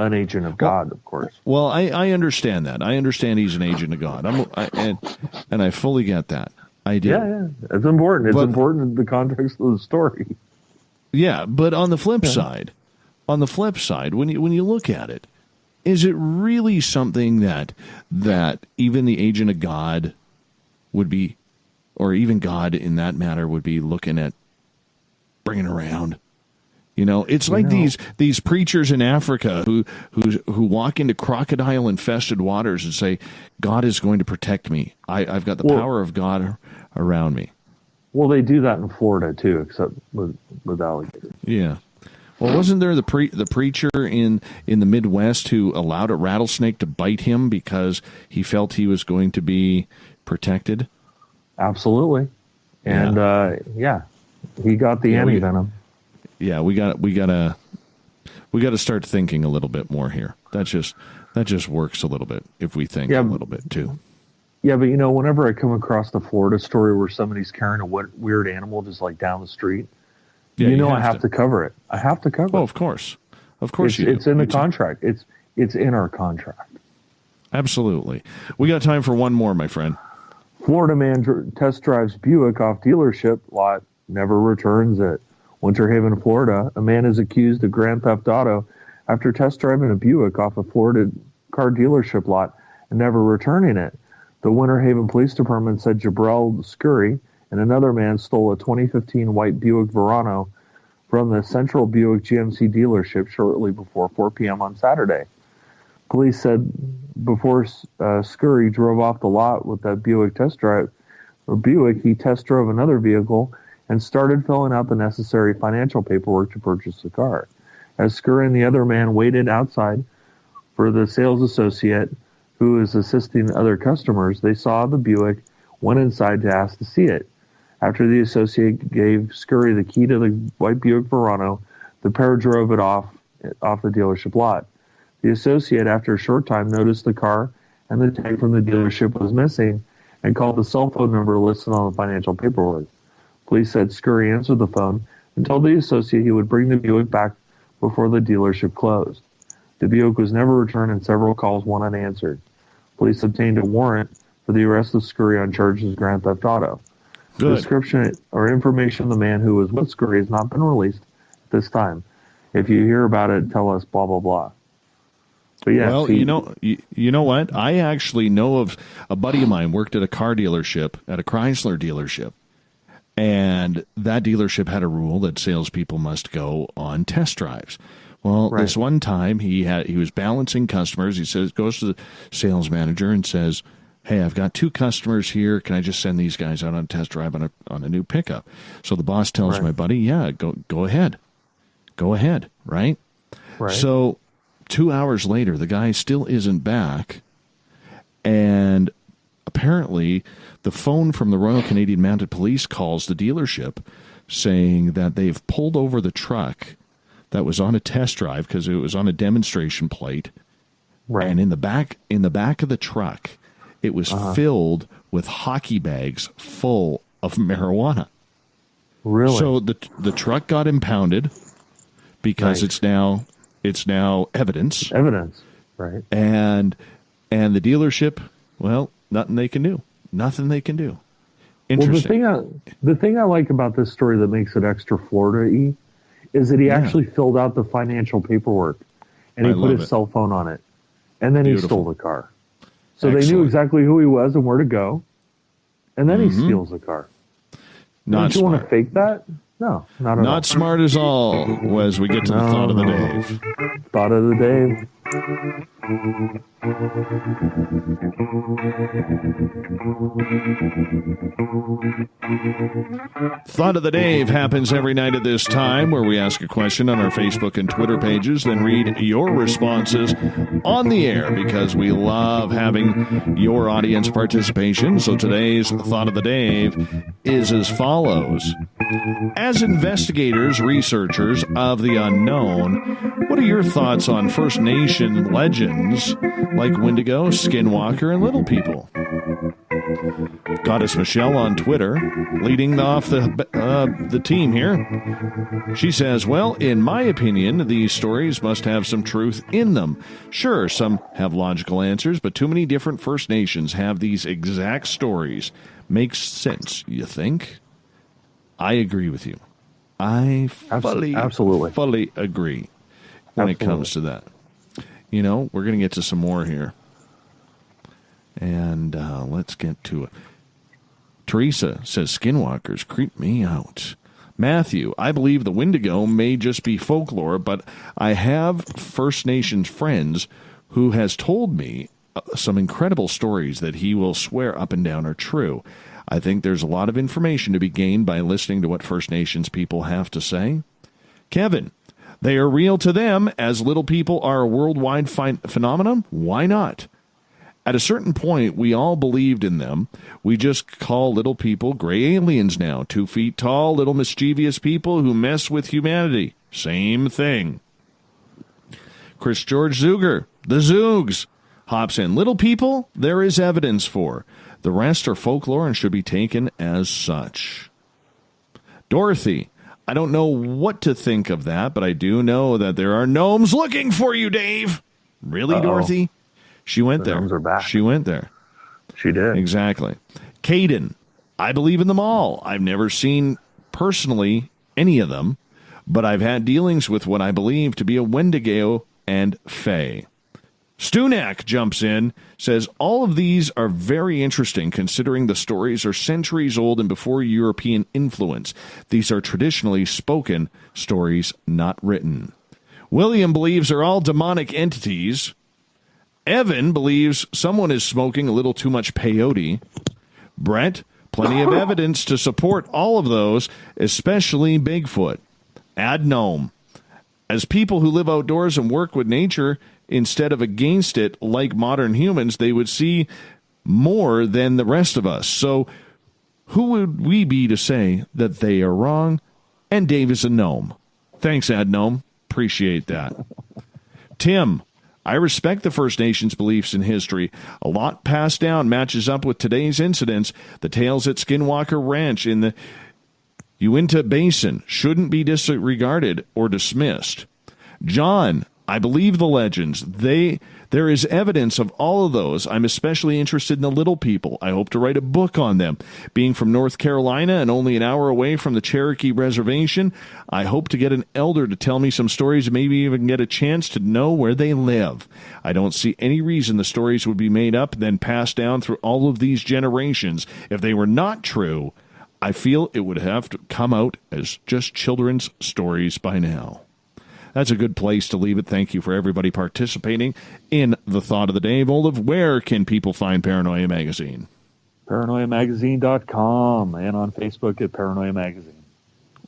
[SPEAKER 4] An agent of God, of course.
[SPEAKER 3] Well, I understand that. I understand he's an agent of God. And I fully get that. I do.
[SPEAKER 4] Yeah. It's important. It's important in the context of the story.
[SPEAKER 3] Yeah, but on the flip side, when you look at it, is it really something that even the agent of God would be, or even God in that matter would be looking at bringing around? You know, it's like these preachers in Africa who walk into crocodile-infested waters and say, God is going to protect me. I've got the power of God around me.
[SPEAKER 4] Well, they do that in Florida, too, except with alligators.
[SPEAKER 3] Yeah. Well, wasn't there the preacher in the Midwest who allowed a rattlesnake to bite him because he felt he was going to be protected?
[SPEAKER 4] Absolutely. And, he got the anti-venom.
[SPEAKER 3] Yeah, we got to start thinking a little bit more here. That just works a little bit if we think a little bit too.
[SPEAKER 4] Yeah, but whenever I come across the Florida story where somebody's carrying a weird animal just like down the street, I have to cover it. I have to cover it.
[SPEAKER 3] Oh, of course you do.
[SPEAKER 4] It's in the contract. It's in our contract.
[SPEAKER 3] Absolutely. We got time for one more, my friend.
[SPEAKER 4] Florida man test drives Buick off dealership lot, never returns it. Winter Haven, Florida, a man is accused of grand theft auto after test driving a Buick off a Florida car dealership lot and never returning it. The Winter Haven Police Department said Jabril Scurry and another man stole a 2015 white Buick Verano from the Central Buick GMC dealership shortly before 4 p.m. on Saturday. Police said before Scurry drove off the lot with that Buick he test drove another vehicle and started filling out the necessary financial paperwork to purchase the car. As Scurry and the other man waited outside for the sales associate who is assisting other customers, they saw the Buick, went inside to ask to see it. After the associate gave Scurry the key to the white Buick Verano, the pair drove it off the dealership lot. The associate, after a short time, noticed the car and the tag from the dealership was missing and called the cell phone number listed on the financial paperwork. Police said Scurry answered the phone and told the associate he would bring the Buick back before the dealership closed. The Buick was never returned and several calls went unanswered. Police obtained a warrant for the arrest of Scurry on charges of grand theft auto.
[SPEAKER 3] Good.
[SPEAKER 4] The description or information of the man who was with Scurry has not been released at this time. If you hear about it, tell us blah, blah, blah. But yeah,
[SPEAKER 3] well, you know what? I actually know of a buddy of mine worked at a car dealership, at a Chrysler dealership. And that dealership had a rule that salespeople must go on test drives. Well, this one time he was balancing customers. He goes to the sales manager and says, "Hey, I've got 2 customers here. Can I just send these guys out on a test drive on a new pickup?" So the boss tells my buddy, "Yeah, go ahead, right?" So 2 hours later, the guy still isn't back, and apparently the phone from the Royal Canadian Mounted Police calls the dealership saying that they've pulled over the truck that was on a test drive because it was on a demonstration plate. Right. And in the back of the truck, it was filled with hockey bags full of marijuana.
[SPEAKER 4] Really?
[SPEAKER 3] So the truck got impounded because it's now evidence.
[SPEAKER 4] Evidence, right?
[SPEAKER 3] And the dealership, well, nothing they can do. Interesting.
[SPEAKER 4] Well, the thing I like about this story that makes it extra Florida-y is that he actually filled out the financial paperwork and he put his cell phone on it, and then he stole the car. So they knew exactly who he was and where to go. And then he steals the car.
[SPEAKER 3] Not
[SPEAKER 4] Don't you want to fake that? No, not at all.
[SPEAKER 3] Not smart as all, as we get to the thought of the Dave.
[SPEAKER 4] Thought of the Dave.
[SPEAKER 3] Thought of the Dave happens every night at this time, where we ask a question on our Facebook and Twitter pages, then read your responses on the air, because we love having your audience participation. So today's Thought of the Dave is as follows. As investigators, researchers of the unknown, what are your thoughts on First Nation legends like Wendigo, Skinwalker, and Little People? Goddess Michelle on Twitter, leading off the team here. She says, well, in my opinion, these stories must have some truth in them. Sure, some have logical answers, but too many different First Nations have these exact stories. Makes sense, you think? I agree with you. I fully agree when it comes to that. You know, we're going to get to some more here. And let's get to it. Teresa says, Skinwalkers creep me out. Matthew, I believe the Wendigo may just be folklore, but I have First Nations friends who has told me some incredible stories that he will swear up and down are true. I think there's a lot of information to be gained by listening to what First Nations people have to say. Kevin, they are real to them as little people are a worldwide phenomenon. Why not? At a certain point, we all believed in them. We just call little people gray aliens now. 2 feet tall, little mischievous people who mess with humanity. Same thing. Chris George Zuger, the Zoogs, hops in. Little people, there is evidence for. The rest are folklore and should be taken as such. Dorothy, I don't know what to think of that, but I do know that there are gnomes looking for you, Dave. Really, Dorothy? She went there. Gnomes are back. She went there.
[SPEAKER 4] She did.
[SPEAKER 3] Exactly. Caden, I believe in them all. I've never seen personally any of them, but I've had dealings with what I believe to be a Wendigo and Fae. Stunak jumps in, says, all of these are very interesting considering the stories are centuries old and before European influence. These are traditionally spoken stories, not written. William believes they're all demonic entities. Evan believes someone is smoking a little too much peyote. Brett, plenty of evidence to support all of those, especially Bigfoot. Add gnome. As people who live outdoors and work with nature instead of against it like modern humans, they would see more than the rest of us. So who would we be to say that they are wrong? And Dave is a gnome. Thanks, Ad Gnome. Appreciate that. Tim, I respect the First Nations beliefs in history. A lot passed down matches up with today's incidents. The tales at Skinwalker Ranch in the Uinta Basin shouldn't be disregarded or dismissed. John, I believe the legends. There is evidence of all of those. I'm especially interested in the little people. I hope to write a book on them. Being from North Carolina and only an hour away from the Cherokee Reservation, I hope to get an elder to tell me some stories and maybe even get a chance to know where they live. I don't see any reason the stories would be made up and then passed down through all of these generations. If they were not true, I feel it would have to come out as just children's stories by now. That's a good place to leave it. Thank you for everybody participating in the Thought of the Day. Olaf, where can people find Paranoia Magazine?
[SPEAKER 4] ParanoiaMagazine.com and on Facebook at Paranoia Magazine.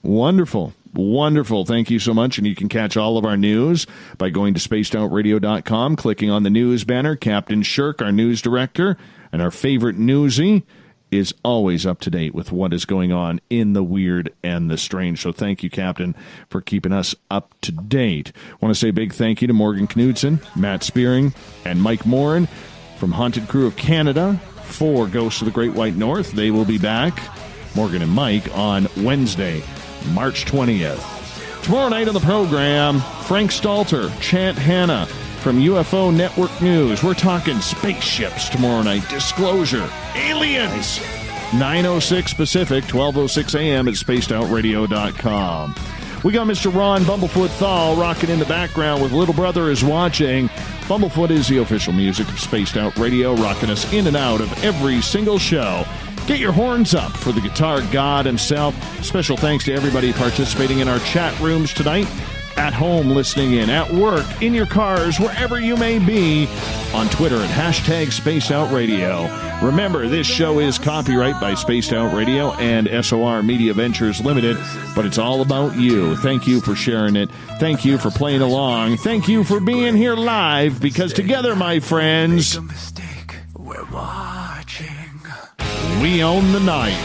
[SPEAKER 3] Wonderful. Wonderful. Thank you so much. And you can catch all of our news by going to spacedoutradio.com, clicking on the news banner. Captain Shirk, our news director, and our favorite newsie, is always up to date with what is going on in the weird and the strange. So thank you, Captain, for keeping us up to date. I want to say a big thank you to Morgan Knudsen, Matt Spearin, and Mike Morin from Haunted Crew of Canada for Ghosts of the Great White North. They will be back, Morgan and Mike, on Wednesday, March 20th. Tomorrow night on the program, Frank Stalter, Chant Hanna from UFO Network News. We're talking spaceships tomorrow night. Disclosure. Aliens. 9:06 Pacific, 12:06 a.m. at spacedoutradio.com. We got Mr. Ron Bumblefoot Thal rocking in the background with Little Brother is Watching. Bumblefoot is the official music of Spaced Out Radio, rocking us in and out of every single show. Get your horns up for the guitar god himself. Special thanks to everybody participating in our chat rooms tonight. At home listening in, at work, in your cars, wherever you may be, on Twitter at hashtag Spaced Out Radio. Remember, this show is copyright by Spaced Out Radio and SOR Media Ventures Limited, but it's all about you. Thank you for sharing it. Thank you for playing along. Thank you for being here live, because together, my friends, we own the night.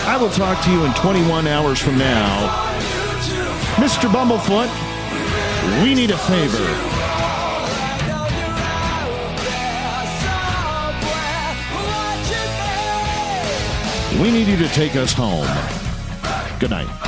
[SPEAKER 3] I will talk to you in 21 hours from now. Mr. Bumblefoot, we need a favor. We need you to take us home. Good night.